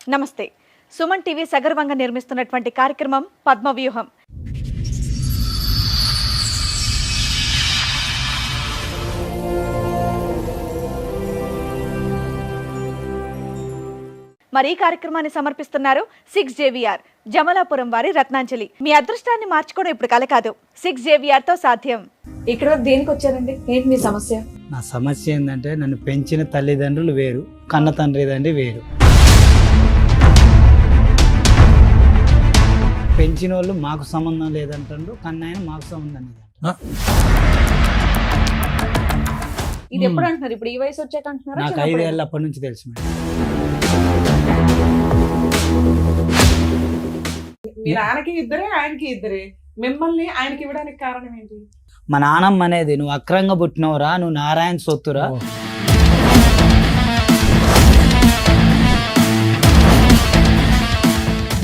నమస్తే. సుమన్ టీవీ సగర్వంగా నిర్మిస్తున్నటువంటి కార్యక్రమం పద్మవ్యూహం. మరి ఈ కార్యక్రమాన్ని సమర్పిస్తున్నారు 6 JVR జమలాపురం వారి రత్నాంజలి. మీ అదృష్టాన్ని మార్చుకోవడం ఇప్పుడు కల కాదు, 6 JVR తో సాధ్యం. ఇక్కడ దేనికి వచ్చారండి? ఏంటి మీ సమస్య? నా సమస్య ఏంటంటే నన్ను పెంచిన తల్లిదండ్రులు వేరు, కన్న తండ్రి వేరు. పెంచిన వాళ్ళు మాకు సంబంధం లేదంటారు, కన్నాయన మాకు సంబంధం లేదంటారు. ఇది ఎప్పుడు అంటున్నారు? ఇప్పుడు ఈ వయసు వచ్చాక అంటున్నారా? నాకు 5 ఏళ్ళ అప్పటి నుంచి తెలుసు మేడం. మీ నాన్నకి ఇద్దరే, ఆయనకి ఇద్దరే. మిమ్మల్ని ఆయనకి ఇవ్వడానికి కారణం ఏంటి? మా నాన్నమ్మ అనేది నువ్వు అక్రంగా పుట్టినవురా, నువ్వు నారాయణ సొత్తురా.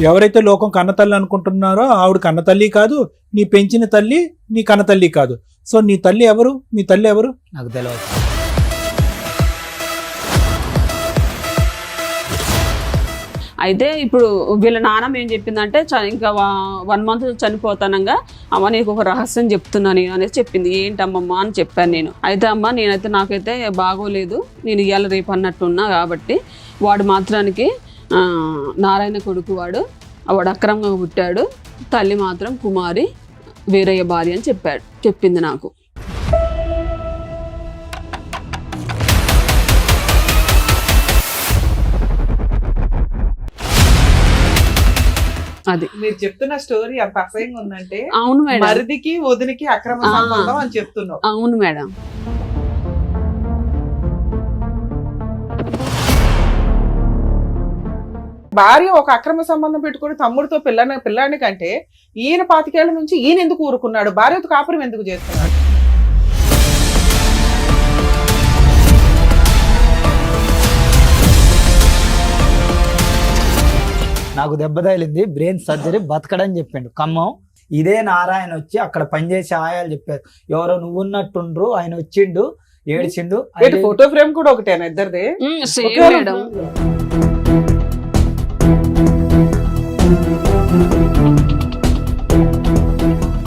ఎవరైతే లోకం కన్నతల్లి అనుకుంటున్నారో ఆవిడ కన్నతల్లి కాదు, నీ పెంచిన తల్లి నీ కన్నతల్లి కాదు. సో నీ తల్లి ఎవరు? మీ తల్లి ఎవరు? నాకు తెలియదు. అయితే ఇప్పుడు వీళ్ళ నాన్నమ్మ ఏం చెప్పిందంటే ఇంకా 1 month చనిపోతానంగా అమ్మ నీకు ఒక రహస్యం చెప్తున్నా నేను అనేసి చెప్పింది. ఏంటమ్మమ్మ అని చెప్పాను నేను. అయితే అమ్మ నేనైతే నాకైతే బాగోలేదు, నేను ఇవాళ రేపు అన్నట్టున్నా కాబట్టి వాడు మాత్రానికి నారాయణ కొడుకు వాడు అక్రమంగా పుట్టాడు, తల్లి మాత్రం కుమారి వీరయ్య భార్య అని చెప్పింది నాకు. అది మీరు చెప్తున్న స్టోరీ అంత అసహ్యంగా ఉందంటే. అవును మేడం. మరిదికి వదినికి అక్రమ సంబంధం అని చెప్తున్నావు. అవును మేడం. భార్య ఒక అక్రమ సంబంధం పెట్టుకుని తమ్ముడితో పిల్లాని కంటే ఈయన 25 ఏళ్ల నుంచి ఈయన ఎందుకు ఊరుకున్నాడు? భార్యతో కాపురం ఎందుకు చేస్తున్నాడు? నాకు దెబ్బ తగిలింది, బ్రెయిన్ సర్జరీ, బతకడని చెప్పిండు ఖమ్మం. ఇదే నారాయణ వచ్చి అక్కడ పనిచేసే ఆయాలు చెప్పారు, ఎవరో నువ్వు ఉన్నట్టుండ్రు, ఆయన వచ్చిండు ఏడిచిండు. ఫోటో ఫ్రేమ్ కూడా ఒకటేనా ఇద్దరిది? Same madam.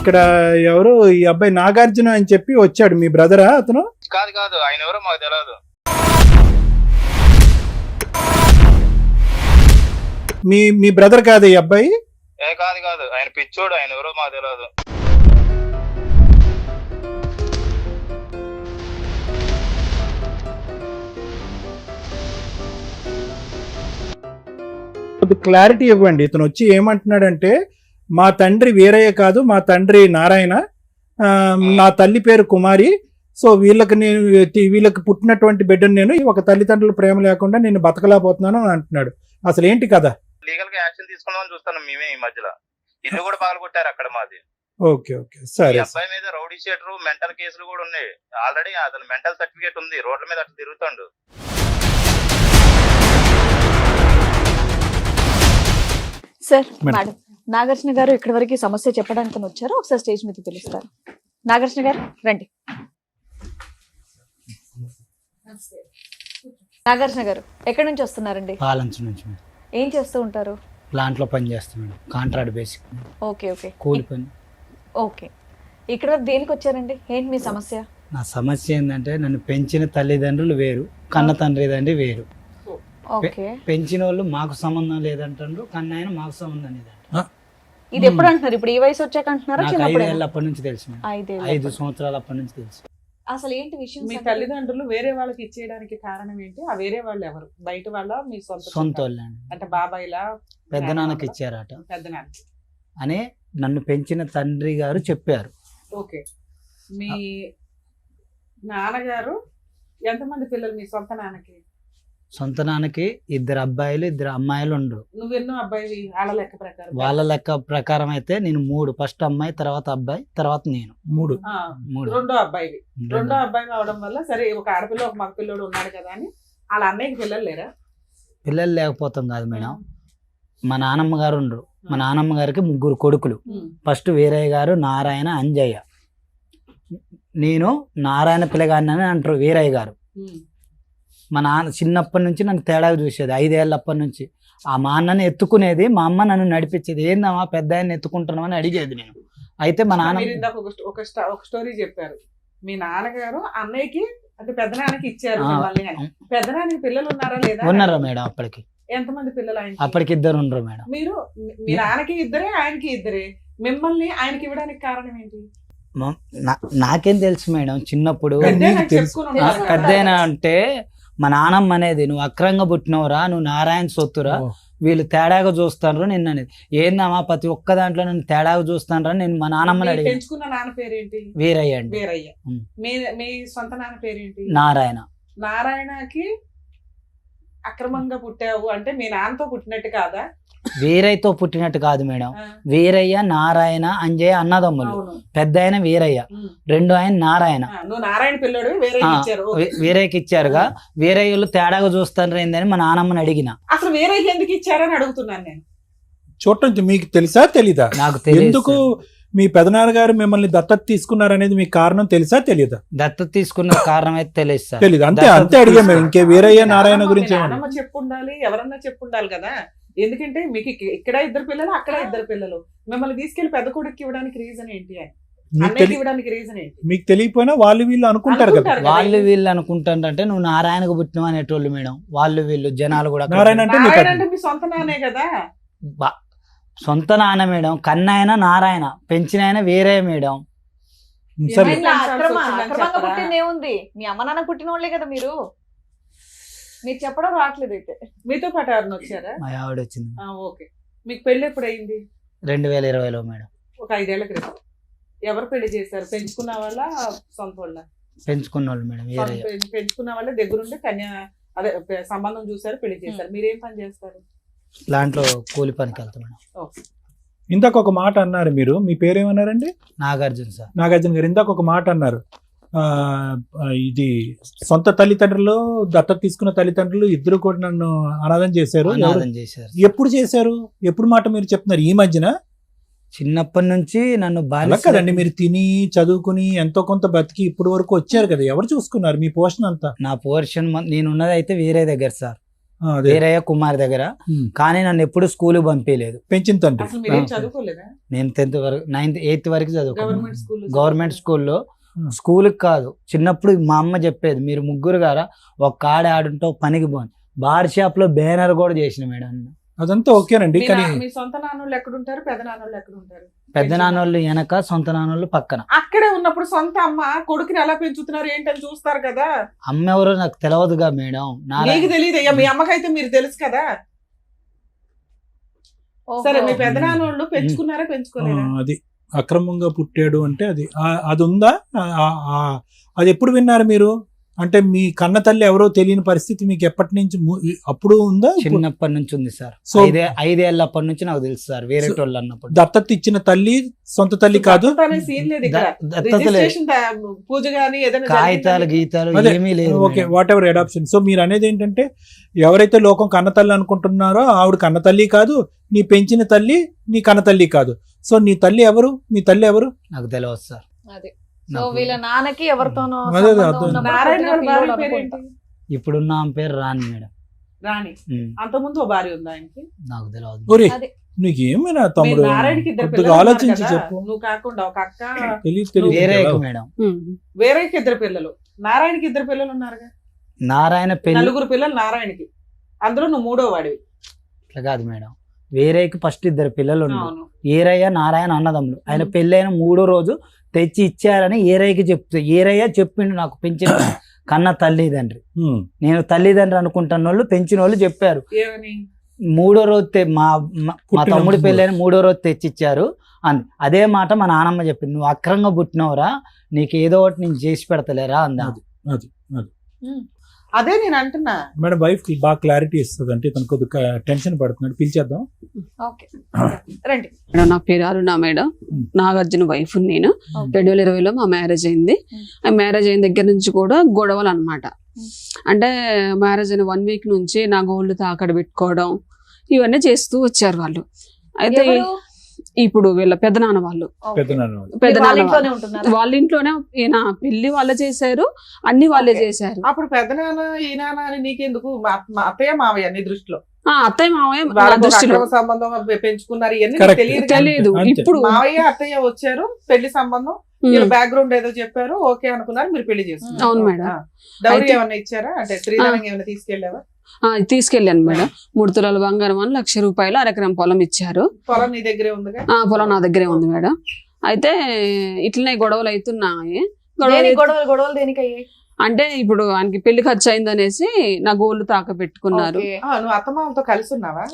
ఇక్కడ ఎవరు ఈ అబ్బాయి నాగార్జున అని చెప్పి వచ్చాడు, మీ బ్రదరా అతను? కాదు ఆయన ఎవరో మాకు తెలియదు. మీ బ్రదర్ కాదు ఈ అబ్బాయి? కాదు ఆయన పిచ్చోడు, ఆయన ఎవరో మాకు తెలియదు. క్లారిటీ ఇవ్వండి. ఇతను వచ్చి ఏమంటున్నాడంటే మా తండ్రి వీరయ్య కాదు, మా తండ్రి నారాయణ, నా తల్లి పేరు కుమారి. సో వీళ్ళకి పుట్టినటువంటి బిడ్డను నేను ఒక తల్లిదండ్రుల ప్రేమ లేకుండా నేను బతకలేకపోతున్నాను అని అంటున్నాడు. అసలు ఏంటి కదా? లీగల్ గా యాక్షన్ తీసుకుందామని చూస్తాను మేమే. ఈ మధ్యలో ఇల్లు కూడా పగలగొట్టారు అక్కడ మాది. ఓకే సరే. అబ్బాయి మీద రౌడీ షీటర్, మెంటల్ కేసులు కూడా ఉన్నాయి. ఆల్రెడీ అతను మెంటల్ సర్టిఫికేట్ ఉంది, రోడ్ల మీద అట్లా తిరుగుతాడు. సార్, మేడం నాగార్జున గారు ఇక్కడి వరకు సమస్య చెప్పడానికి వచ్చారు. ఒకసారి స్టేజ్ మీద పిలుస్తారు. నాగార్జున గారు రండి. నాగార్జున గారు ఎక్కడి నుంచి వస్తున్నారండి? పాలంచ నుంచి. ఏం చేస్తూ ఉంటారు? ప్లాంట్ లో పని చేస్తున్నాడు, కాంట్రాక్ట్ బేసిక్. ఓకే కూలి పని. ఓకే, ఇక్కడ వరకు దేనికి వచ్చారండి? ఏంటి మీ సమస్య? నా సమస్య ఏంటంటే నన్ను పెంచిన తల్లిదండ్రులు వేరు, కన్న తండ్రి వేరు. ఓకే, పెంచిన వాళ్ళు మాకు సంబంధం లేదంటారు, కన్నాయన మాకు సంబంధం లేదంటారు. ఇది ఎప్పుడు అంటున్నారు? ఇప్పుడు ఈ వయసు వచ్చాక అంటున్నారా? నాకు 5 ఏళ్ళ అప్పటి నుంచి తెలుసు. 5 సంవత్సరాల అప్పటి నుంచి తెలుసు. అసలు ఏంటి విషయం? మీ తల్లిదండ్రులు వేరే వాళ్ళకి ఇచ్చేయడానికి కారణం ఏంటి? ఆ వేరే వాళ్ళు ఎవరు? బయట వాళ్ళ, మీ సొంత వాళ్ళ? అంటే బాబాయిలా? పెద్ద నాన్నకి ఇచ్చారట పెద్ద నాన్న అని నన్ను పెంచిన తండ్రి గారు చెప్పారు. ఓకే, మీ నాన్నగారు ఎంతమంది పిల్లలు మీ సొంత నాన్నకి? సొంత నాన్నకి 2 అబ్బాయిలు 2 అమ్మాయిలు ఉండరు. నువ్వెన్నో అబ్బాయి వాళ్ళ లెక్క ప్రకారం? వాళ్ళ లెక్క ప్రకారం అయితే నేను 3, ఫస్ట్ అమ్మాయి, తర్వాత అబ్బాయి, తర్వాత నేను 3. రెండో అబ్బాయి అవడం వల్ల సరే ఒక ఆడపిల్ల ఒక మగ పిల్లోడు ఉన్నాడు కదా అని వాళ్ళ అన్నయ్యకి పిల్లలు లేరా? పిల్లలు లేకపోతాం కాదు మేడం, మా నానమ్మ గారు ఉండరు. మా నానమ్మ గారికి 3 కొడుకులు. ఫస్ట్ వీరయ్య గారు, నారాయణ, అంజయ్య. నేను నారాయణ పిల్లగాడిని అని అంటారు వీరయ్య గారు. మా నాన్న చిన్నప్పటి నుంచి నన్ను తేడాగా చూసేది, 5 ఏళ్ళప్పటి నుంచి. మా అన్నని ఎత్తుకునేది, మా అమ్మ నన్ను నడిపించేది. ఏందమ్మా పెద్ద ఆయన ఎత్తుకుంటున్నామని అడిగేది నేను. అయితే మా నాన్న మీరు ఇందాక ఒక స్టోరీ చెప్పారు, మీ నాన్నగారు అన్నయ్యకి అంటే పెద్దనాన్నకి ఇచ్చారు మిమ్మల్ని అని. పెద్దనాన్నకి పిల్లలు ఉన్నారా లేదా? ఉన్నారా మేడం? అప్పటికి ఎంతమంది పిల్లలు ఆయనకి? అప్పటికి 2 ఉండరు మేడం. మీరు మీ నాన్నకి ఇద్దరే, ఆయనకి ఇద్దరే, మిమ్మల్ని ఆయనకి ఇవ్వడానికి కారణం ఏంటి? నాకేం తెలుసు మేడం చిన్నప్పుడు. పెద్దయినా నీకు తెలుసు. చెప్పుకుని ఉంటారు కదా. పెద్దయినా అంటే మా నాన్నమ్మ అనేది, నువ్వు అక్రంగా పుట్టినవురా, నువ్వు నారాయణ సొత్తురా, వీళ్ళు తేడాగా చూస్తాను నిన్న అనేది. ఏందమ్మా ప్రతి ఒక్క దాంట్లో నన్ను తేడాగా చూస్తాను నేను మా నాన్నమ్మని మీరు అడిగి. పెంచుకున్న నాన్న పేరేంటి? వీరయ్య అండి. వీరయ్య. ఉమ్. మీ సొంత నాన్న పేరేంటి? నారాయణ. నారాయణకి అక్రమంగా పుట్టావు అంటే మీ నాన్నతో పుట్టినట్టు కాదా? వీరయ్యతో పుట్టినట్టు కాదు మేడం. ఆ, వీరయ్య, నారాయణ, అంజయ్య అన్నదమ్ములు. అవును. పెద్ద ఆయన వీరయ్య, ఉమ్. రెండో ఆయన నారాయణ. నువ్వు నారాయణ పిల్లడు వేరే ఆ, ఇచ్చారు. ఓకే. వీరయ్యకి ఇచ్చారుగా. వీరయ్యలు తేడాగా చూస్తాను ఏందని మా నాన్నమ్మని అడిగిన. అసలు వేరే ఎందుకు ఇచ్చారని అడుగుతున్నాను నేను. చూడటం మీకు తెలుసా తెలీదా? నాకు తెలియదు ఎందుకు మీ పెదనాన్నగారు మిమ్మల్ని దత్తత తీసుకున్నారనేది మీకు కారణం తెలుసా తెలీదా? దత్తత తీసుకున్న కారణం అయితే తెలియదు సార్. తెలీదు. అంతే దత్తత అంతే అడిగా మేము. ఇంకే వీరయ్య నారాయణ మీ గురించి నాన్నమ్మ చెప్పుండాలి, ఎవరన్నా చెప్పుండాలి కదా. ఎందుకంటే మీకు ఇక్కడ 2 పిల్లలు, అక్కడ 2 పిల్లలు, మిమ్మల్ని తీసుకెళ్లి పెద్ద కొడుకు ఇవ్వడానికి రీజన్ ఏంటి అని, అన్నయ్యకి ఇవ్వడానికి రీజన్ ఏంటి? మీకు తెలియకపోయినా వాళ్ళు వీళ్ళు అనుకుంటారు కదా. అనుకుంటారు కదా. వాళ్ళు వీళ్ళు అనుకుంటారంటే నువ్వు నారాయణకు పుట్టినవు అనేటోళ్ళు మేడం. వాళ్ళు వీళ్ళు జనాలు కూడా నారాయణ అంటే నీకు నారాయణ అంటే మీ సొంత నాన్నే కదా. సొంత నాన్న మేడం. కన్నాయన నారాయణ, పెంచిన ఆయన వేరే మేడం. సరే ఏమైంది? అక్రమంగా పుట్టింది ఏముంది? మీ అమ్మ నాన్న పుట్టిన వాళ్ళే కదా మీరు. మీరు చెప్పడం రావట్లేదు అయితే. మీతో పాటు ఎవరిని వచ్చారా? మా ఆవిడ వచ్చింది ఓకే. మీకు పెళ్లి ఎప్పుడు అయింది? 2020లో మేడం. ఒక 5 ఏళ్ల క్రితం. ఎవరు పెళ్లి చేశారు? పెంచుకున్న వాళ్ళ, సొంత వాళ్ళ? పెంచుకున్న వాళ్ళు మేడం. వేరే పెంచుకున్న వాళ్ళ దగ్గరుండి అదే సంబంధం చూసారు, పెళ్లి చేశారు. మీరేం పని చేస్తారు? దాంట్లో కూలి పనికి వెళ్తాం మేడం. ఓకే. ఇందాక ఒక మాట అన్నారు మీరు. మీ పేరేమన్నారండి? నాగార్జున సార్. నాగార్జున గారు ఇందాక ఒక మాట అన్నారు. ఇది సొంత తల్లిదండ్రులు, దత్తత తీసుకున్న తల్లిదండ్రులు ఇద్దరు కూడా నన్ను అనాథం చేశారు. అనాథం చేశారు. ఎప్పుడు చేశారు? ఎప్పుడు మాట మీరు చెప్తున్నారు? ఈ మధ్యన? చిన్నప్పటి నుంచి నన్ను అలా బాగా కదండి, మీరు తిని చదువుకుని ఎంతో కొంత బతికి ఇప్పుడు వరకు వచ్చారు కదా. ఎవరు చూసుకున్నారు మీ పోషణ అంతా? నా పోర్షన్ నేనున్నది అయితే వేరే దగ్గర సార్, అదే. వీరయ్య కుమార్ దగ్గర. కానీ నన్ను ఎప్పుడు స్కూల్ పంపించలేదు. పెంచిన తండ్రి. అసలు మీరేం చదువుకోలేదా? నేను 10th వరకు 9th 8th వరకు చదువుకున్నాను గవర్నమెంట్ స్కూల్? గవర్నమెంట్ స్కూల్లో. స్కూల్కి కాదు, చిన్నప్పుడు మా అమ్మ చెప్పేది, మీరు ముగ్గురు గారా ఒక ఆడ ఆడుంటే ఒక పనికి పోను. బార్ షాప్ లో బ్యానర్ కూడా చేసిన మేడం. అదంతా ఓకేనండి. కానీ మీ సొంత నాన్నోళ్ళు ఎక్కడుంటారు, పెద్ద నాన్నోళ్ళు ఎక్కడుంటారు? పెద్ద నాన్నోళ్ళు వెనక, సొంత నాన్నోళ్ళు పక్కన. అక్కడే ఉన్నప్పుడు సొంత అమ్మ కొడుకుని ఎలా పెంచుతున్నారు ఏంటని చూస్తారు కదా. అమ్మ ఎవరో నాకు తెలియదుగా మేడం. నీకు తెలియదు అయ్యా, మీ అమ్మకైతే మీరు తెలుసు కదా. సరే, మీ పెద్ద నాన్నోళ్ళు పెంచుకున్నారా, పెంచుకోలేదా? అది అక్రమంగా పుట్టాడు అంటే అది ఉందా? అది ఎప్పుడు విన్నారు మీరు? అంటే మీ కన్న తల్లి ఎవరో తెలియని పరిస్థితి మీకు ఎప్పటి నుంచి అప్పుడు ఉందా? చిన్నప్పటి నుంచి ఉంది సార్. సో 5 ఏళ్ళప్పటి నుంచి నాకు తెలుసు సార్. వేరే వాళ్ళు అన్నప్పుడు దత్తత ఇచ్చిన తల్లి సొంత తల్లి కాదు. దత్తత అనే సీన్ లేదు ఇక్కడ. దత్తత లేదు. రిజిస్ట్రేషన్ పూజ గానీ ఏదైనా కాగితాలు జరిగిందా? గీతాలు అదే, ఏమీ లేదు okay, madam. Whatever adoption. So మీరు అనేది ఏంటంటే ఎవరైతే లోకం కన్న తల్లి అనుకుంటున్నారో ఆవిడ కన్న తల్లి కాదు, నీ పెంచిన తల్లి నీ కన్న తల్లి కాదు. సో నీ తల్లి ఎవరు? మీ తల్లి ఎవరు? నాకు తెలియదు సార్. అదే. సో వీళ్ళ నాన్నకి ఎవరితోనో అదే, సంబంధం అదే. ఉన్నప్పుడు నారాయణ పుట్టిన గారి భార్య పిల్లోడు పేరేంటి? అనుకుంటా. ఇప్పుడున్న ఆమె పేరు రాణి మేడం. రాణి. ఉమ్, అంతకుముందు ఓ భార్య ఉందా ఆయనకి? నాకు తెలియదు. ఒరే అదే. నీకేమైనా మీ తమ్ముడు నారాయణకి 2 కొద్దిగా పిల్లలు ఉన్నారు ఆలోచించి కదా. చెప్పు. నువ్వు కాకుండా ఒక అక్క, తెలియదు వేరే తెలియదు. మేడం. వేరేకి 2 పిల్లలు, నారాయణకి 2 పిల్లలు ఉన్నారుగా. నారాయణ పెళ్లి 4 పిల్లలు నారాయణకి, అందులో నువ్వు 3వ వాడివి. అట్లా కాదు మేడం. వేరేకి ఫస్ట్ 2 పిల్లలు ఉన్నారు. అవును. ఏరయ్య నారాయణ అన్నదమ్ములు. ఆయన పెళ్ళైన 3వ రోజు తెచ్చి ఇచ్చారని ఏరయ్యకి చెప్తే, ఏరయ్య చెప్పిండు నాకు పెంచిన కన్న తల్లిదండ్రి. నేను తల్లిదండ్రి అనుకుంటున్న వాళ్ళు పెంచిన వాళ్ళు చెప్పారు. ఏమని? 3వ రోజు మా పుట్టిన తమ్ముడి ముందు. పెళ్ళైన 3వ రోజు తెచ్చిచ్చారు అని. అదే మాట మా నాన్నమ్మ చెప్పింది. నువ్వు అక్రంగా పుట్టినవురా, నీకు ఏదో ఒకటి నేను చేసి పెడతలేరా అందా. అదే నేను అంటున్నా. మేడం వైఫ్ కి బాగా క్లారిటీ ఇస్తుంది. అంటే తనకు కొద్దిగా టెన్షన్ పడుతున్నాడు. పిలిచేద్దాం. ఓకే, రండి. మేడం నా పేరు అరుణ మేడం. నాగార్జున వైఫ్ నేను. 2020లో మా మ్యారేజ్ అయింది. ఆ మ్యారేజ్ అయిన దగ్గర నుంచి కూడా గొడవలు అన్నమాట. అంటే మ్యారేజ్ అయిన 1 వీక్ నుంచి నా గోల్డ్ తాకడ పెట్టుకోవడం ఇవన్నీ చేస్తూ వచ్చారు వాళ్ళు. అయితే ఎవరు? ఇప్పుడు వీళ్ళ పెద్దనాన్న వాళ్ళు పెద్దనాన్న మీరు వాళ్ళ పెద్దనాన్న ఇంట్లోనే ఉంటున్నారా? వాళ్ళ ఇంట్లోనే ఈయన పెళ్లి వాళ్ళే చేశారు, అన్ని వాళ్ళే చేశారు. అప్పుడు పెద్దనాన్న ఈ నాన్న అని నీకెందుకు? మా అత్తయ్య మావయ్య నీ దృష్టిలో అత్తయ్య మావయ్య నా వాళ్ళకు ఒక దృష్టిలో అక్రమ సంబంధం పెంచుకున్నారు ఇవన్నీ నీకు Correct. తెలియదు కదా? తెలియదు. అంతే. ఇప్పుడు మావయ్య అత్తయ్య వచ్చారు, పెళ్లి సంబంధం, వీళ్ళ బ్యాక్గ్రౌండ్ ఏదో చెప్పారు, ఓకే అనుకున్నారు, మీరు పెళ్లి చేసుకున్నారు. అవును మేడం. డౌరీ అయితే- ఏమన్నా ఇచ్చారా? అంటే శ్రీధరం ఏమైనా తీసుకెళ్ళావా? తీసుకెళ్ళాను మేడం. 3 తులాల బంగారం అని 1,00,000 రూపాయలు అరెకరం పొలం ఇచ్చారు. పొలం నీ దగ్గరే ఉందిగా? పొలం నా దగ్గరే ఉంది మేడం. అయితే ఇట్లనే గొడవలు అవుతున్నాయి. దేనికి గొడవలు గొడవలు దేనికి అయ్యాయి? అంటే ఇప్పుడు ఆయనకి పెళ్లి ఖర్చు అయిందనేసి నా గోళ్ళు తాక పెట్టుకున్నారు. ఓకే. నువ్వు అత్తమామతో కలిసి ఉన్నావా?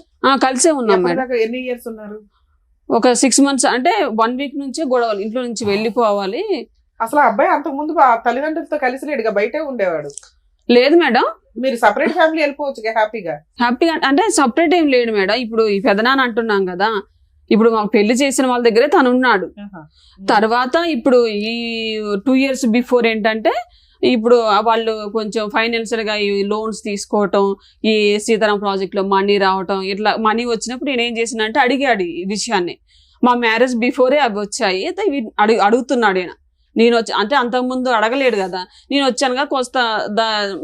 కలిసే ఉన్నాం మేడం. ఎప్పటిదాకా ఎన్ని ఇయర్స్ ఉన్నారు? ఒక 6 months, అంటే 1 week నుంచే గొడవలు, ఇంట్లో నుంచి వెళ్ళిపోవాలి. అసలు ఆ అబ్బాయి అంతకు ముందు తల్లిదండ్రులతో కలిసి లేడుగా, బయటే ఉండేవాడు. లేదు మేడం, మీరు సపరేట్ ఫ్యామిలీ వెళ్ళిపోవచ్చు హ్యాపీగా. హ్యాపీగా అంటే సపరేట్ ఏం లేడు మేడం. ఇప్పుడు ఈ పెదనాన్న అంటున్నాం కదా, ఇప్పుడు మాకు పెళ్లి చేసిన వాళ్ళ దగ్గరే తను ఉన్నాడు. తర్వాత ఇప్పుడు ఈ 2 years బిఫోర్ ఏంటంటే ఇప్పుడు వాళ్ళు కొంచెం ఫైనాన్షియల్ గా ఈ లోన్స్ తీసుకోవటం, ఈ సీతారాం ప్రాజెక్ట్ లో మనీ రావటం, ఇట్లా మనీ వచ్చినప్పుడు నేను ఏం చేసినంటే అడిగాడు ఈ విషయాన్ని. మా మ్యారేజ్ బిఫోరే అవి వచ్చాయి, అయితే ఇవి అడుగుతున్నాడు ఈయన. నేను వచ్చి అంటే అంతకుముందు అడగలేడు కదా, నేను వచ్చానుగా కొంత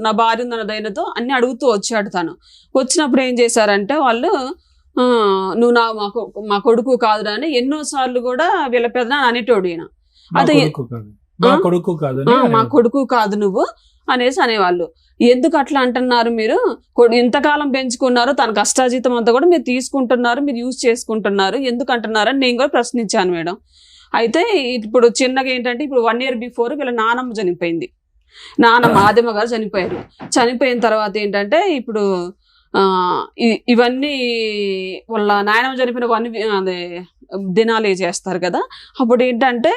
నా భార్య ఉందన్న ధైర్యంతో అన్ని అడుగుతూ వచ్చాడు తను. వచ్చినప్పుడు ఏం చేశారంటే వాళ్ళు నువ్వు మా కొడుకు కాదురా అని ఎన్నోసార్లు కూడా వీళ్ళ పెద్దనాన్న అనేటోడు ఈయన. అదే మా కొడుకు కాదు మా కొడుకు కాదు నువ్వు అనేసి అనేవాళ్ళు. ఎందుకు అట్లా అంటున్నారు మీరు? ఇంతకాలం పెంచుకున్నారు, తన కష్టాజీతం అంతా కూడా మీరు తీసుకుంటున్నారు, మీరు యూజ్ చేసుకుంటున్నారు, ఎందుకు అంటున్నారు అని నేను కూడా ప్రశ్నించాను మేడం. అయితే ఇప్పుడు చిన్నగా ఏంటంటే ఇప్పుడు 1 year బిఫోర్ వీళ్ళ నానమ్మ చనిపోయింది. నానమ్మ ఆదమ్మ గారు చనిపోయారు. చనిపోయిన తర్వాత ఏంటంటే ఇప్పుడు ఇవన్నీ వాళ్ళ నాయనమ్మ చనిపోయిన 1 దినాలు చేస్తారు కదా. అప్పుడు ఏంటంటే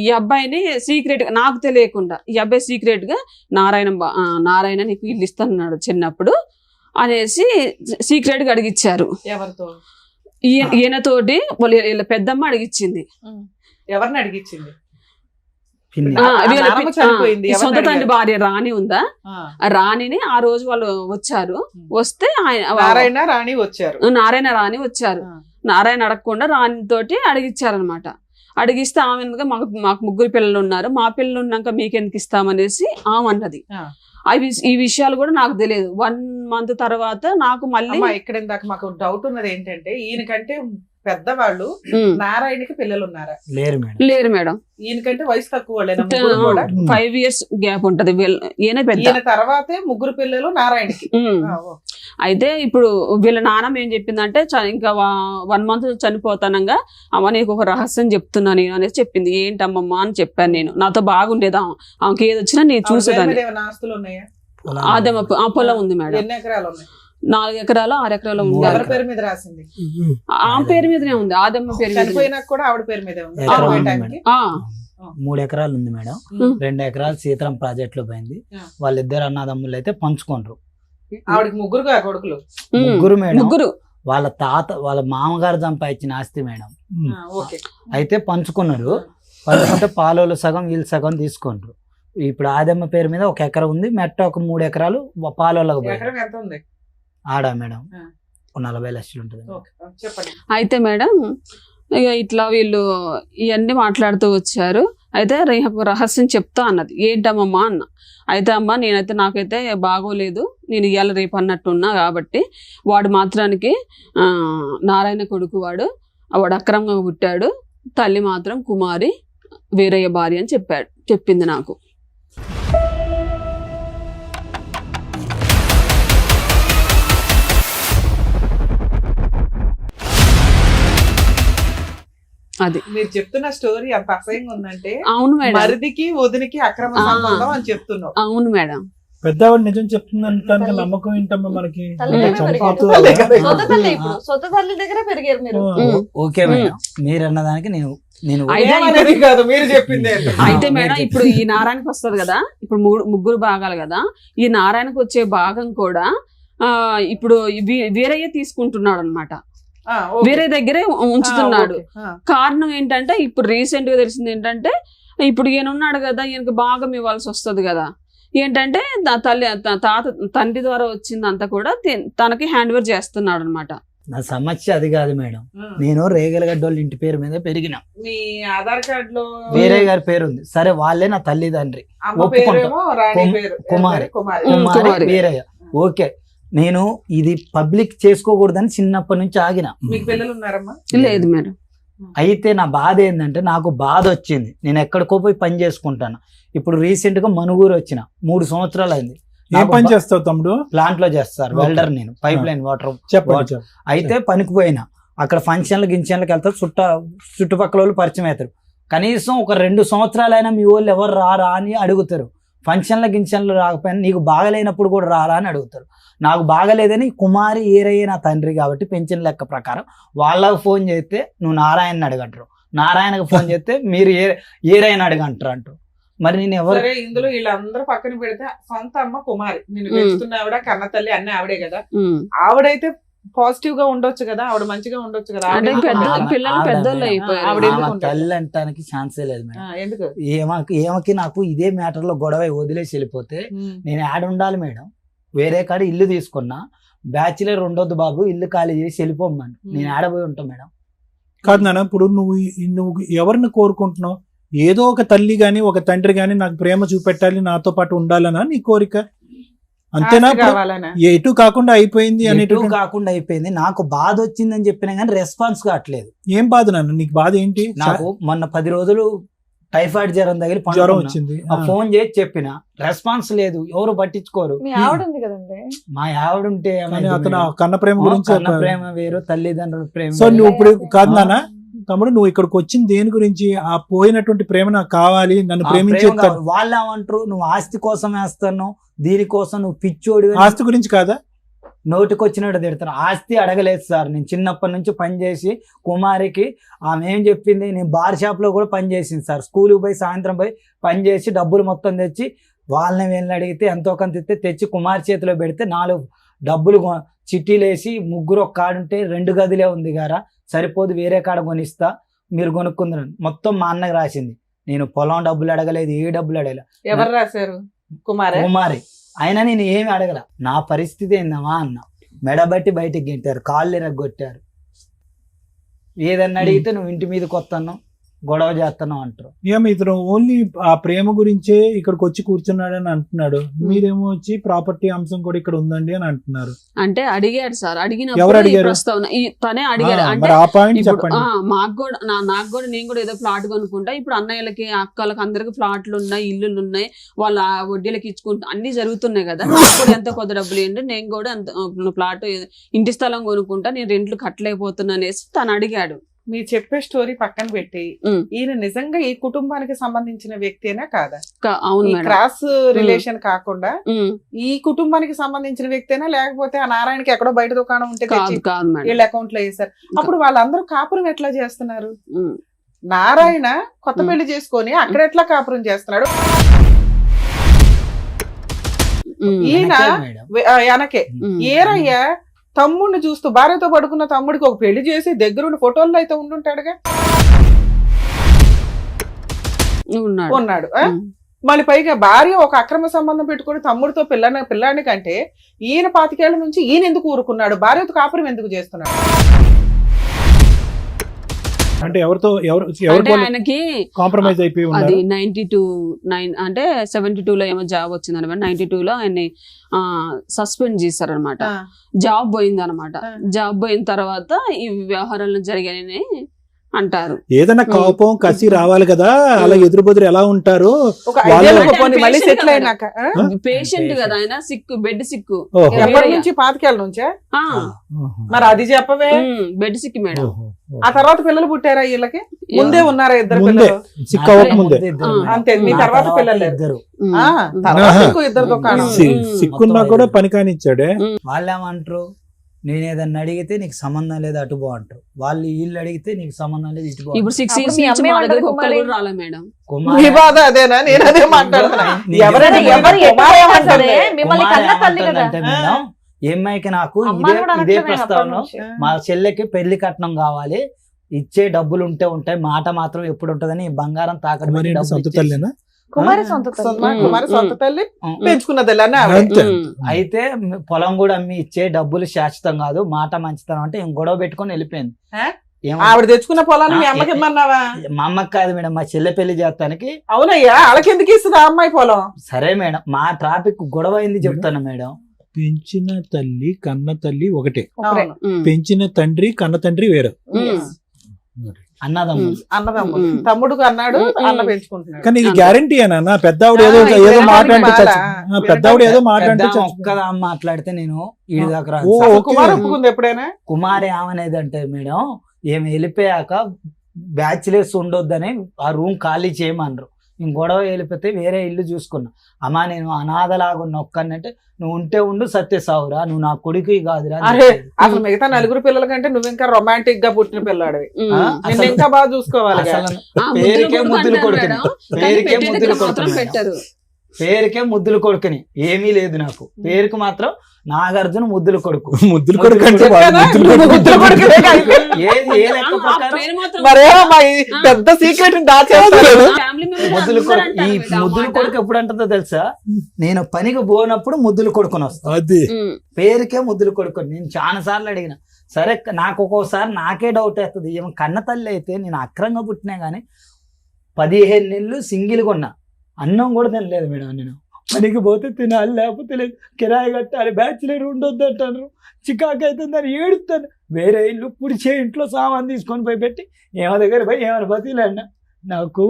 ఈ అబ్బాయిని సీక్రెట్ గా, నాకు తెలియకుండా ఈ అబ్బాయి సీక్రెట్ గా నారాయణ నీకు ఇల్లు ఇస్తున్నాడు చిన్నప్పుడు అనేసి సీక్రెట్ గా అడిగిచ్చారు. ఎవరితో? ఈయనతోటి వీళ్ళ పెద్దమ్మ అడిగిచ్చింది. ఎవరిని అడిగిచ్చింది? సొంత తండ్రి భార్య రాణి ఉందా, రాణిని ఆ రోజు వాళ్ళు వచ్చారు. వస్తే నారాయణ రాణి వచ్చారు. నారాయణ అడగకుండా రాణి తోటి అడిగిచ్చారనమాట. అడిగిస్తే ఆమె మాకు 3 పిల్లలు ఉన్నారు, మా పిల్లలు ఉన్నాక మీకెందుకు ఇస్తామనేసి ఆమె అన్నది. ఈ విషయాలు కూడా నాకు తెలియదు. 1 month తర్వాత నాకు మళ్ళీ ఇక్కడ ఇందాక మాకు డౌట్ ఉన్నది ఏంటంటే, ఈయనకంటే పెద్దవాళ్ళు నారాయణకి పిల్లలు ఉన్నారా? లేరు మేడం. ఈయనకంటే వయసు తక్కువ 5 years గ్యాప్ ఉంటది. ఈయన పెద్ద. ఈయన తర్వాతే 3 పిల్లలు నారాయణకి. అయితే ఇప్పుడు వీళ్ళ నాన్నమ్మ ఏం చెప్పిందంటే ఇంకా 1 month చనిపోతానంగా అమ్మ నీకు ఒక రహస్యం చెప్తున్నా నేను అనేసి చెప్పింది. ఏంటమ్మమ్మ అని చెప్పాను నేను. నాతో బాగుండేదా, ఆమెకి ఏది వచ్చినా నేను చూసేదాన్ని. ఆస్తులు ఉన్నాయా? ఆ పొలం ఉంది మేడం. ఎన్ని ఎకరాలు ఉన్నాయి? 4 ఎకరాలు 6 ఎకరాలు ఉంది. ఎవరి పేరు మీద రాసింది? ఆ పేరు మీదనే ఉంది, ఆదమ్మ పేరు మీద. చనిపోయినా కూడా ఆవిడ పేరు మీదే ఉంది. 3 ఎకరాలు ఉంది మేడం. 2 ఎకరాలు సీతారాం ప్రాజెక్ట్ లో పోయింది. వాళ్ళిద్దరు అన్నదమ్ములు అయితే పంచుకోండ్రు. ఆవిడకి 3 కొడుకులు. 3 మేడం. 3 వాళ్ళ మామగారు సంపాదించిన ఆస్తి మేడం. అయితే పంచుకున్నారు. పంచుకుంటే పాలోళ్ళు సగం వీళ్ళు సగం తీసుకుంటారు. ఇప్పుడు ఆదమ్మ పేరు మీద 1 ఎకరం ఉంది, మెట్ట ఒక 3 ఎకరాలు పాలోళ్ళకు ఉంది. ఆడా మేడం 40 లక్షలు ఉంటుంది. అయితే మేడం ఇక ఇట్లా వీళ్ళు ఇవన్నీ మాట్లాడుతూ వచ్చారు. అయితే రహస్యం చెప్తా అన్నది. ఏంటమ్మమ్మా అన్న. అయితే అమ్మ నాకైతే బాగోలేదు, నేను ఇవాళ రేపు అన్నట్టున్నా కాబట్టి వాడు మాత్రానికి నారాయణ కొడుకు, వాడు అక్రమంగా పుట్టాడు, తల్లి మాత్రం కుమారి, వీరయ్య భార్య అని చెప్పింది నాకు. అది మీరు చెప్తున్న స్టోరీ అంత అసహ్యంగా ఉందంటే. అవును మేడం. మరిదికి వదినికి అక్రమ సంబంధం అని చెప్తున్నావు. అవును మేడం. పెద్దవాడు నిజం చెప్తుందంటే నమ్మకం ఏంటమ్మా మనకి? ఓకే మేడం, మీరు అన్నదానికి నేను మీరు చెప్పింది. అయితే మేడం ఇప్పుడు ఈ నారాయణకి వస్తుంది కదా, ఇప్పుడు 3 భాగాలు కదా, ఈ నారాయణకు వచ్చే భాగం కూడా ఇప్పుడు వీరయ్య తీసుకుంటున్నాడు అనమాట. వేరే దగ్గరే ఉంచుతున్నాడు. కారణం ఏంటంటే ఇప్పుడు రీసెంట్ గా తెలిసింది ఏంటంటే, ఇప్పుడు ఈయన ఉన్నాడు కదా, ఈయనకి భాగం ఇవ్వాల్సి వస్తుంది కదా. ఏంటంటే తండ్రి ద్వారా వచ్చిందంతా కూడా తనకి హ్యాండ్ ఓవర్ చేస్తున్నాడు అనమాట. నా సమస్య అది కాదు మేడం. ఆ. నేను రేగలగడ్డోళ్ళ ఇంటి పేరు మీద పెరిగిన, మీ ఆధార్ కార్డ్ లో వేరే గారి పేరు ఉంది. సరే వాళ్ళే నా తల్లిదండ్రి, అమ్మ ఒప్పుకుంటా. పేరేమో రాణి పేరు కుమారి. కుమారి కుమారి కుమారి. వీరయ్య. ఓకే, నేను ఇది పబ్లిక్ చేసుకోకూడదని చిన్నప్పటి నుంచి ఆగిన. మీకు పిల్లలు ఉన్నారమ్మా? లేదు మేడం. అయితే నా బాధ ఏంటంటే నాకు బాధ వచ్చింది, నేను ఎక్కడికో పోయి పని చేసుకుంటాను. ఇప్పుడు రీసెంట్ గా మనుగూరు వచ్చిన 3 సంవత్సరాలు అయింది. ఏం పని చేస్తావు తమ్ముడు? ప్లాంట్ లో చేస్తారు, Okay. వెల్డర్. నేను పైప్ లైన్ వాటర్ చెప్పండి. అయితే పనికి పోయినా, అక్కడ ఫంక్షన్లు గించన్లకు వెళ్తారు, చుట్టుపక్కల వాళ్ళు పరిచయం అవుతారు. కనీసం ఒక 2 సంవత్సరాలైనా మీ వాళ్ళు ఎవరు రారా అని అడుగుతారు. ఫంక్షన్ల గించన్లు రాకపోయినా నీకు బాగలేనప్పుడు కూడా రారా అని అడుగుతారు. నాకు బాగలేదని కుమారి ఏరయ్య నా తండ్రి కాబట్టి పెన్షన్ లెక్క ప్రకారం వాళ్ళకు ఫోన్ చేస్తే నువ్వు నారాయణ అడగంటారు, నారాయణకు ఫోన్ చేస్తే మీరు ఏరైన అడగంటారు అంటారు. మరి నేను ఎవరు? సరే, ఇందులో వీళ్ళందరూ పక్కన పెడితే సొంత అమ్మ కుమారి, నేను పెంచుతున్న ఆవిడ, కన్న తల్లి అన్ని ఆవిడే కదా. ఆవిడైతే పాజిటివ్ గా ఉండొచ్చు కదా, ఆవిడ మంచిగా ఉండొచ్చు కదా. అంటే ఆవిడ పెద్ద ఎందుకు పిల్లలు పెద్దోళ్ళు అయిపోయారు. ఆవిడ ఎందుకు ఆమె ఉండదు? తల్లి అంటానికి ఛాన్సే లేదు మేడం. ఎందుకు? ఏమకి నాకు ఇదే మ్యాటర్ లో గొడవ వదిలేసి వెళ్ళిపోతే నేను యాడ్ ఉండాలి మేడం. వేరే కాడ ఇల్లు తీసుకున్నా, బ్యాచిలర్ ఉండొద్దు బాబు, ఇల్లు ఖాళీ చేసి వెళ్ళిపోమ్మని. నేను ఆడపోయి ఉంటా మేడం. కాదు నాన్న, ఇప్పుడు నువ్వు ఎవరిని కోరుకుంటున్నావు? ఏదో ఒక తల్లి గాని ఒక తండ్రి గాని నాకు ప్రేమ చూపెట్టాలి, నాతో పాటు ఉండాలనా నీ కోరిక? అంతేనా? ఆస్తి కావాలనా? ఎటు కాకుండా అయిపోయింది ఎటు అనేటు కాకుండా అయిపోయింది. నాకు బాధ వచ్చిందని చెప్పినా కానీ రెస్పాన్స్ కావట్లేదు. ఏం బాధ నాన్న? నీకు బాధ ఏంటి? నాకు మొన్న 10 రోజులు టైఫాయిడ్ జ్వరం తగిలి జ్వరం పడుకున్నా. వచ్చింది. ఫోన్ చేసి చెప్పిన, రెస్పాన్స్ లేదు, ఎవరు పట్టించుకోరు. మీ ఆవిడ ఉంది కదండి. మా ఆవిడ ఉంటే కానీ ఏమైంది అతను మేడం? కన్న ప్రేమ గురించి కన్న ఒక- ప్రేమ వేరు, తల్లిదండ్రుల ప్రేమ సో వేరు. నువ్వు ఇప్పుడు కాదు నాన్న తమ్ముడు, నువ్వు ఇక్కడికి వచ్చింది దేని గురించి? ఆ పోయినటువంటి ప్రేమ నాకు కావాలి, నన్ను ఆ ప్రేమించే ప్రేమ కావాలి. వాళ్ళు ఏమంటారు, నువ్వు ఆస్తి కోసం వేస్తున్నావు, దీనికోసం నువ్వు పిచ్చోడి ఆస్తి గురించి కాదా? నోటికి వచ్చినట్టు తిడతాను. ఆస్తి అడగలేదు సార్, నేను చిన్నప్పటి నుంచి పనిచేసి కుమారికి ఆమె ఏం చెప్పింది, నేను బార్ షాప్ లో కూడా పని చేసింది సార్. స్కూల్కి పోయి సాయంత్రం పోయి పని చేసి డబ్బులు మొత్తం తెచ్చి వాళ్ళని వీళ్ళని అడిగితే ఎంతో కొంత ఇస్తే తెచ్చి కుమార్ చేతిలో పెడితే 4 డబ్బులు చిట్టీలు వేసి, 3 ఒక కాడుంటే 2 గదిలే ఉంది గారా, సరిపోదు వేరే కాడ కొనిస్తా మీరు కొనుక్కుందరు. మొత్తం మా అన్నకి రాసింది. నేను పొలం డబ్బులు అడగలేదు, ఏ డబ్బులు అడగలేదు. ఎవరు రాశారు? కుమారే? కుమారి. అయినా నేను ఏమి అడగల. నా పరిస్థితి ఏందమ్మా అన్న, మెడబట్టి బయటికి గెంటారు, కాళ్ళు ఎరగొట్టారు. ఏదన్నా అడిగితే నువ్వు ఇంటి మీదకి వస్తాను, గొడవ చేస్తాను అంటారు. ఏమి ఇతను ఓన్లీ ఆ ప్రేమ గురించే ఇక్కడికి వచ్చి కూర్చున్నాడని అంటున్నాడు, మీరేమో వచ్చి ప్రాపర్టీ అంశం కూడా ఇక్కడ ఉందండి అని అంటున్నారు. అంటే అడిగాడు సార్, ఎవరు అడిగినప్పుడు ఈ అడిగారు? ప్రస్తావన తనే అడిగాడు. అంటే మరి ఆ పాయింట్ ఇప్పుడు చెప్పండి. మాకు కూడా నాకు కూడా నేను కూడా ఏదో ఫ్లాట్ కొనుక్కుంటా. ఇప్పుడు అన్నయ్యలకి అక్కలకి అందరికి ఫ్లాట్లు ఉన్నాయి, ఇల్లులు ఉన్నాయి, వాళ్ళ వడ్డీలకి ఇచ్చుకుంటా అన్ని జరుగుతున్నాయి కదా. నాకు కూడా ఎంత కొద్ది డబ్బులు ఏంటి, నేను కూడా ఎంత ఫ్లాట్ ఇంటి స్థలం కొనుక్కుంటా, నేను రెంట్లు కట్టలేకపోతున్నా అనేసి తను అడిగాడు. మీరు చెప్పే స్టోరీ పక్కన పెట్టి ఈయన నిజంగా ఈ కుటుంబానికి సంబంధించిన వ్యక్తేనా కాదా? అవును ఈ మేడం. క్రాస్ రిలేషన్ కాకుండా ఈ కుటుంబానికి సంబంధించిన వ్యక్తేనా, లేకపోతే ఆ నారాయణకి ఎక్కడో బయట దుకాణం ఉంటే తెచ్చి కాదు మేడం. వీళ్ళ అకౌంట్ లో వేసారు? అప్పుడు వాళ్ళందరూ కాపురం ఎట్లా చేస్తున్నారు? నారాయణ కొత్త పెళ్లి చేసుకొని అక్కడ ఎట్లా కాపురం చేస్తున్నాడు? ఈయన మేడం వెనకే ఏరయ్య తమ్ముడిని చూస్తూ భార్యతో పడుకున్న తమ్ముడికి ఒక పెళ్లి చేసి దగ్గరుండి ఫోటోల్లో అయితే ఉండుంటాడుగా, ఉన్నాడు. మళ్ళీ పైగా భార్య ఒక అక్రమ సంబంధం పెట్టుకుని తమ్ముడితో పిల్లాడి కంటే ఈయన 25 ఏళ్ల నుంచి ఈయన ఎందుకు ఊరుకున్నాడు? భార్యతో కాపురం ఎందుకు చేస్తున్నాడు? అంటే ఎవరితో అంటే ఆయనకి కాంప్రమైజ్ అయిపోయి అది ఉన్నారు? 92 అంటే 72లో ఏమో జాబ్ వచ్చింది అనమాట. 92లో ఆయన్ని సస్పెండ్ చేశారనమాట. జాబ్ పోయింది అనమాట. జాబ్ పోయిన తర్వాత ఈ వ్యవహారాలు జరిగాయని అంటారు. ఏదైనా కోపం కసి రావాలి కదా, అలా ఎదురు బెదురు ఎలా ఉంటారు? ఒక 5 ఏళ్ళకు పోనీ మళ్ళీ సెటిల్ అయినాక పేషెంట్ కదా ఆయన, సిక్కు, బెడ్ సిక్కు. ఓహో. ఎప్పటి నుంచి 25 ఏళ్ళ నుంచే? మరి అది చెప్పవే. Bed Sikh madam. ఆ తర్వాత పిల్లలు పుట్టారా వీళ్ళకి? ముందే ఉన్నారా ఇద్దరు ముందే పిల్లలు? సిక్ అవ్వక ముందే అంతే. మీ తర్వాత పిల్లలు లేరు. ఇద్దరు తర్వాత ఇంకో ఇద్దరు దుకాణం. సిక్కున్నా కూడా పని కానిచ్చాడే. వాళ్ళు ఏమంటారు, నేను ఏదన్నా అడిగితే నీకు సంబంధం లేదు అటు పో అంటారు. వాళ్ళు వీళ్ళు అడిగితే నీకు సంబంధం లేదు ఇటు పో. ఇప్పుడు 6 అప్పుడు years మీ నుంచి అమ్మ మా దగ్గరికి ఏమంటారు ఒక్కరు కుమారి? కూడా రాలే మేడం. మీ బాధ అదేనా? నేను అదే మాట్లాడుతున్నా. ఎవరైనా ఎవరు కుమారి ఎట్లా ఏమంటుంది? సరే, మిమ్మల్ని కన్న తల్లి కదా. ఏమంటుందంటే మేడం, ఈ అమ్మాయికి నాకు అమ్మాయి కూడా ఇదే అనట్లేదు ప్రస్తావన, అప్పటి నుంచి. మా చెల్లెకి పెళ్లి కట్నం కావాలి, ఇచ్చే డబ్బులు ఉంటే ఉంటాయి, మాట మాత్రం ఎప్పుడు ఉంటదని బంగారం తాకట్టు మరి పెట్టి ఏంటి, డబ్బులు సొంత ఇచ్చేసి- తల్లినా? కుమారి సొంత తల్లి. కుమారి సొంత తల్లి పెంచుకున్న తల్లి అని అంతే. అయితే పొలం కూడా అమ్మి ఇచ్చే డబ్బులు శాశ్వతం కాదు, మాట మంచితనం అంటే ఇంక గొడవ పెట్టుకొని వెళ్ళిపోయింది. ఆవిడ తెచ్చుకున్న పొలాన్ని మీ అమ్మకి ఇమ్మన్నావా? మా అమ్మకి కాదు మేడం, మా చెల్లె పెళ్లి చేస్తానికి. అవునయ్యా, వాళ్ళకి ఎందుకు ఇస్తుంది ఆ అమ్మాయి పొలం? సరే మేడం, మా ట్రాఫిక్ గొడవ అయింది చెప్తాను మేడం. పెంచిన తల్లి కన్న తల్లి ఒకటే, అవును. పెంచిన తండ్రి కన్న తండ్రి వేరు. అన్నదమ్ములు. అన్నదమ్ములు. తమ్ముడు అన్నాడు, అన్న పెంచుకుంటున్నాడు. కానీ ఇది గ్యారంటీ అన్న పెద్దవిడ ఏదో ఏదో మాట్లాడితే పెద్దవిడ ఏదో మాట్లాడితే ఒక్కదా మాట్లాడితే నేను ఈడి దాకా రాను. ఓ, అసలు ఓకే. కుమార్ ఒప్పుకుంది ఎప్పుడైనా? కుమారి ఏమనేది అంటే మేడం, ఏమి వెళ్ళిపోయాక బ్యాచిలర్స్ ఉండొద్దని ఆ రూమ్ ఖాళీ చేయమన్నారు. నేను గొడవ వెళ్ళిపోతే వేరే ఇల్లు చూసుకున్నా. అమ్మా నేను అనాథలాగా ఉన్న ఒక్కనంటే, నువ్వు ఉంటే ఉండు సత్య సావురా, నువ్వు నా కొడుకు కాదురా అని అరే చెప్పేది. అసలు మిగతా నలుగురు పిల్లల కంటే నువ్వు ఇంకా రొమాంటిక్ గా పుట్టిన పిల్లాడివి. ఆ, నిన్ను అసలు- ఇంకా బాగా చూసుకోవాలి. అసలు పేరుకే ముద్దులు కొడుకుని, పేరుకే ముద్దులు కొడుకుని, పెట్టారు. పేరుకే ముద్దులు కొడుకుని ఏమీ లేదు నాకు. పేరుకి మాత్రం నాగార్జున ముద్దుల కొడుకు. ముద్దులు కొడుకు అంటే ముద్దులు వాడు కొడుకు. ముద్దులు కొడుకు. ముద్దుల కొడుకునే కాదు. ఏ లెక్క ప్రకారం మరేమో మా ఈ పెద్ద సీక్రెట్ దాచేస్తారు. ముద్దుల కొడుకు. ఈ ముద్దుల కొడుకు ఎప్పుడు అంటుందో తెలుసా, నేను పనికి పోనప్పుడు ముద్దులు కొడుకుని వస్తా. అది పేరుకే ముద్దులు కొడుకుని. నేను చాలా సార్లు అడిగిన. సరే నాకు ఒక్కోసారి నాకే డౌట్ వేస్తుంది, ఏమో కన్న తల్లి అయితే నేను అక్రంగా పుట్టినా గానీ 15 నెలలు సింగిల్గా ఉన్నా, అన్నం కూడా తినలేదు మేడం. నేను పనికి పోతే తినాలి, లేకపోతే లేదు, కిరాయి కట్టాలి, బ్యాచులర్ ఉండొద్దు అంటారు, చికాకు అవుతుందని ఏడుస్తాను. వేరే ఇల్లు పుడిచే ఇంట్లో సామాన్ తీసుకొని పోయి పెట్టి ఏమో దగ్గర పోయి ఏమైనా బతిలేండి. నాకు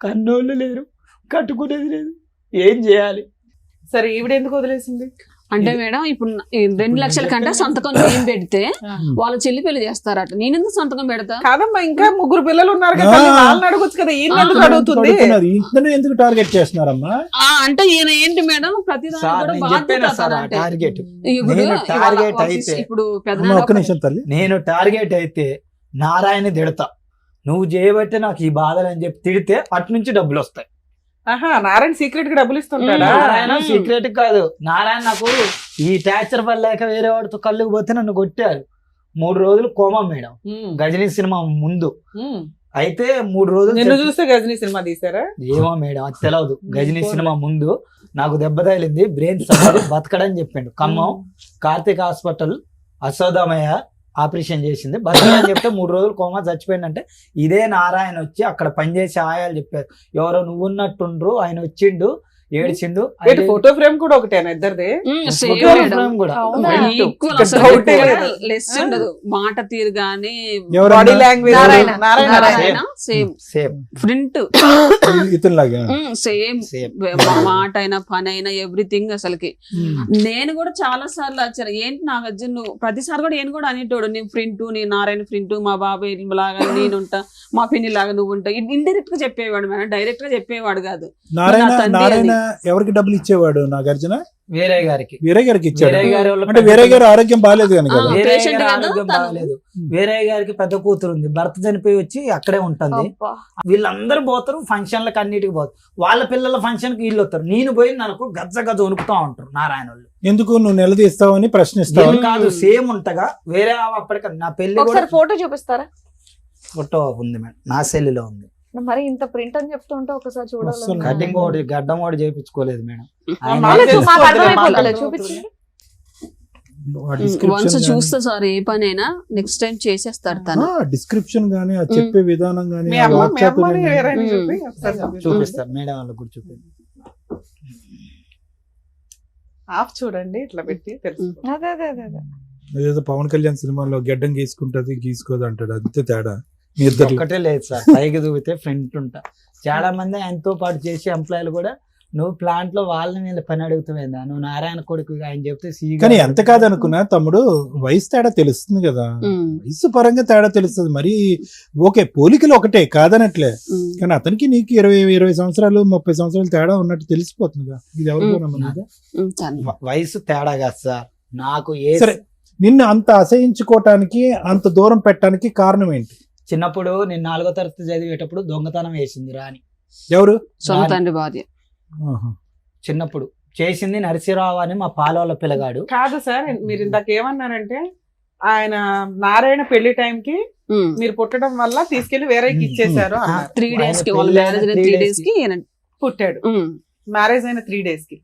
కన్నోళ్ళు లేరు, కట్టుకునేది లేదు, ఏం చేయాలి? సరే ఈవిడ ఎందుకు వదిలేసింది? అంటే మేడం ఇప్పుడు 2 లక్షల కంటే సంతకం ఏం పెడితే వాళ్ళ చెల్లి పెళ్లి చేస్తారట. నేను ఎందుకు సంతకం పెడతా? కాదమ్మా, ఇంకా 3 పిల్లలు ఉన్నారు కదా, వాళ్ళని అడగొచ్చు కదా. ఈయన ఎందుకు అడుగుతుంది? ఇంతనే ఎందుకు టార్గెట్ చేస్తున్నారమ్మా? అంటే ఈయన ఏంటి మేడం, ప్రతి సార్ నేను చెప్పాను సార్ ఆ టార్గెట్. నేను టార్గెట్ అయితే ఇప్పుడు ఒక్క నిమిషం తల్లి, నేను టార్గెట్ అయితే నారాయణ తిడతా, నువ్వు చేయబట్టే నాకు ఈ బాధలు అని చెప్పి తిడితే అటు నుంచి డబ్బులు వస్తాయి. ఆహా, నారాయణ సీక్రెట్ గా డబ్బులు ఇస్తుంటాడా? నారాయణ సీక్రెట్ కాదు, నారాయణ నాకు ఈ టార్చర్ వల్ల లేక వేరే వాడితో కళ్ళుకు పోతే నన్ను కొట్టారు. 3 రోజులు కోమం మేడం, గజనీ సినిమా ముందు. అయితే 3 రోజులు నిన్ను చూస్తే గజనీ సినిమా తీసారా? ఏమో మేడం అది తెలియదు. గజనీ సినిమా ముందు నాకు దెబ్బ తగిలింది, బ్రెయిన్ సర్జరీ, బతకడని చెప్పిండు. ఖమ్మం కార్తిక్ హాస్పిటల్ అశోదమయ్య ఆపరేషన్ చేసింది, బతకడని చెప్తే 3 రోజులు కోమా చచ్చిపోయిందంటే ఇదే నారాయణ వచ్చి అక్కడ పనిచేసే ఆయాలు చెప్పారు, ఎవరో నువ్వు ఉన్నట్టుండ్రు, ఆయన వచ్చిండు, ఏడ్చిండు. ఫోటో ఫ్రేమ్ కూడా ఒకటేనా ఇద్దరిది? కూడా అవునా? ఈక్వల్ అసలు Doubt ఏ ఎక్కడ లేదు. లెస్ ఉండదు, మాట తీరు గానీ body language Narayana. Narayana same same print ఇతనిలాగా సేమ్ సేమ్ మాట అయినా పని అయినా ఎవ్రీథింగ్ అసలుకి. నేను కూడా చాలా సార్లు వచ్చాను, ఏంటి నాగార్జున నువ్వు ప్రతిసారి కూడా నేను కూడా అనేటోడు, నీ ఫ్రింట్, నీ నారాయణ ఫ్రింట్, మా బాబాయ్ లాగా నేనుంటా, మా పిన్ని లాగా నువ్వు ఉంటా. ఇండైరెక్ట్ గా చెప్పేవాడు మేడం, డైరెక్ట్ గా చెప్పేవాడు కాదు. నారాయణ ఎవరికి డబ్బులు ఇచ్చేవాడు? నాగార్జున వేరే గారికి. వేరే గారికి ఇచ్చాడు. వేరే గారి వాళ్ళ అంటే వేరే గారి ఆరోగ్యం బాగాలేదు కానీ కదా. వేరే patient గారి కదా ఆరోగ్యం తను. బాగాలేదు. వేరే గారికి పెద్ద కూతురు ఉంది, భర్త చనిపోయి వచ్చి అక్కడే ఉంటుంది. అబ్బా. వీళ్ళందరూ పోతారు ఫంక్షన్లకు, అన్నిటికి పోతారు. వాళ్ళ పిల్లల ఫంక్షన్ కి వీళ్ళు వస్తారు. నేను పోయి నాకు గజ్జ గజ్జ వణుకుతా ఉంటారు నారాయణ వాళ్ళు. ఎందుకు నువ్వు నిలదీస్తావని ప్రశ్నిస్తావు? ఏం కాదు, సేమ్ ఉంటగా. వేరే అప్పటికి నా పెళ్లి కూడా ఒకసారి ఫోటో చూపిస్తారా? ఫోటో ఉంది మేడం, నా సెల్లులో ఉంది. మరి ఇంత ప్రింట్ అని చెప్తుంటే ఒకసారి చూడాలి. అస్సలు. కటింగ్ ఒకటి గడ్డం ఒకటి చేయించుకోలేదు మేడం. ఆయన మాకు మాకు తెలుసు. అర్థమైపోతుంది, చూపించండి. వన్స్ చూస్తే సార్ ఏ పనైనా నెక్స్ట్ టైం చేసేస్తాడు తను. డిస్క్రిప్షన్ గానీ ఆ చెప్పే విధానం గానీ మీ ఆ అమ్మ మీ వాక్చాతుర్యం అమ్మని గానీ. ఎవరైనా చెప్పి ఒకసారి చూపించు. చూపిస్తారు మేడం వాళ్ళకి కూడా చూపిస్తారు. ఆఫ్ చూడండి, ఇట్లా పెట్టి తెలుసు. అదే అదే అదే అదే. అదేదో పవన్ కళ్యాణ్ సినిమాలో గడ్డం గీసుకుంటది గీసుకోదు అంటాడు, అంతే తేడా మీ ఇద్దరు. ఒక్కటే లేదు సార్, పైకి దూకితే ఫ్రంట్ ఉంటా. చాలా మంది ఆయనతో పాటు చేసే ఎంప్లాయీలు కూడా, నువ్వు ప్లాంట్ లో వాళ్ళ మీద పని అడుగుతావేందా, నువ్వు నారాయణ కొడుకు ఆయన చెప్తే కానీ ఎంత కాదనుకున్నా తమ్ముడు, వయసు తేడా తెలుస్తుంది కదా. వయసు పరంగా తేడా తెలుస్తుంది. మరి ఓకే పోలికలు ఒకటే కాదనట్లే, కానీ అతనికి నీకు 20 సంవత్సరాలు 30 సంవత్సరాలు తేడా ఉన్నట్టు తెలిసిపోతుందిగా. ఇది ఎవరికో నమ్మదు. వయసు తేడా కాదు సార్, నాకు సరే నిన్ను అంత అసహించుకోవటానికి అంత దూరం పెట్టడానికి కారణం ఏంటి? చిన్నప్పుడు నేను 4వ తరగతి చదివేటప్పుడు దొంగతనం వేసింది రాని. ఎవరు? సొంత తండ్రి భార్య. ఆహా. చిన్నప్పుడు చేసింది నరసింహరావు అని మా పాలవాళ్ళ పిల్లగాడు. కాదు సార్, మీరు ఇందాక ఏమన్నారంటే ఆయన నారాయణ పెళ్లి టైంకి మీరు పుట్టడం వల్ల తీసుకెళ్లి వేరేకి ఇచ్చేసారు అన్నారు. 3 days కి వాళ్ళ పెళ్ళైన మ్యారేజ్ 3 3 days days కి ఈయన పుట్టాడు. ఉమ్, మ్యారేజ్ అయిన 3 days కి.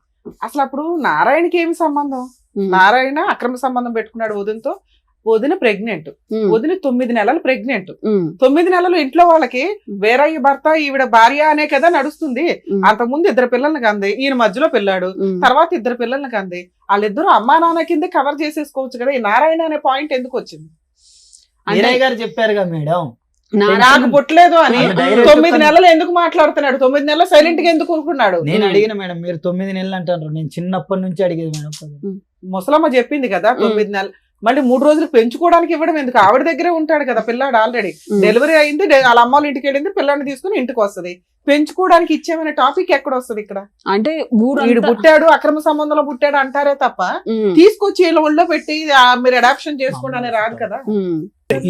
అసలు అప్పుడు నారాయణకి ఏమి సంబంధం? ఉమ్, నారాయణ అక్రమ సంబంధం పెట్టుకున్నాడు వదినతో. వదిన ప్రెగ్నెంట్, ఉమ్, వదిన 9 నెలలు ప్రెగ్నెంట్. ఉమ్, 9 నెలలు ఇంట్లో వాళ్ళకి వేరయ్య భర్త ఈవిడ భార్య అనే కదా నడుస్తుంది. ఉమ్, అంతకుముందు 2 పిల్లల్ని కంది, ఈయన మధ్యలో పిల్లాడు, ఉమ్. తర్వాత 2 పిల్లల్ని కంది. వాళ్ళిద్దరూ అమ్మా నాన్న కింద కవర్ చేసేసుకోవచ్చు కదా. ఈ నారాయణ అనే పాయింట్ ఎందుకు వచ్చింది? అంటే వీరయ్య గారు చెప్పారుగా మేడం, నాకు పుట్టలేదు అని. అది direct 9 నెలలు ఎందుకు మాట్లాడుతున్నాడు? 9 నెలలు సైలెంట్ గా ఎందుకు ఊరుకున్నాడు? నేను అడిగిన మేడం, మీరు 9 నెలలు అంటారు, నేను చిన్నప్పటి నుంచి అడిగేది మేడం. ముసలమ్మ చెప్పింది కదా 9 నెలలు. మళ్ళీ 3 రోజులు పెంచుకోవడానికి ఇవ్వడం ఎందుకు? ఆవిడ దగ్గరే ఉంటాడు కదా పిల్లాడు. ఆల్రెడీ డెలివరీ అయింది, వాళ్ళ అమ్మ వాళ్ళ ఇంటికి వెళ్ళింది, పిల్లాడిని తీసుకుని ఇంటికి వస్తది. పెంచుకోవడానికి ఇచ్చేమనే టాపిక్ ఎక్కడ వస్తుంది ఇక్కడ? అంటే వీడు పుట్టాడు అక్రమ సంబంధంలో పుట్టాడు అంటారే తప్ప తీసుకొచ్చి వీళ్ళ ఒళ్ళో పెట్టి మీరు అడాప్షన్ చేసుకోండి అని రాదు కదా.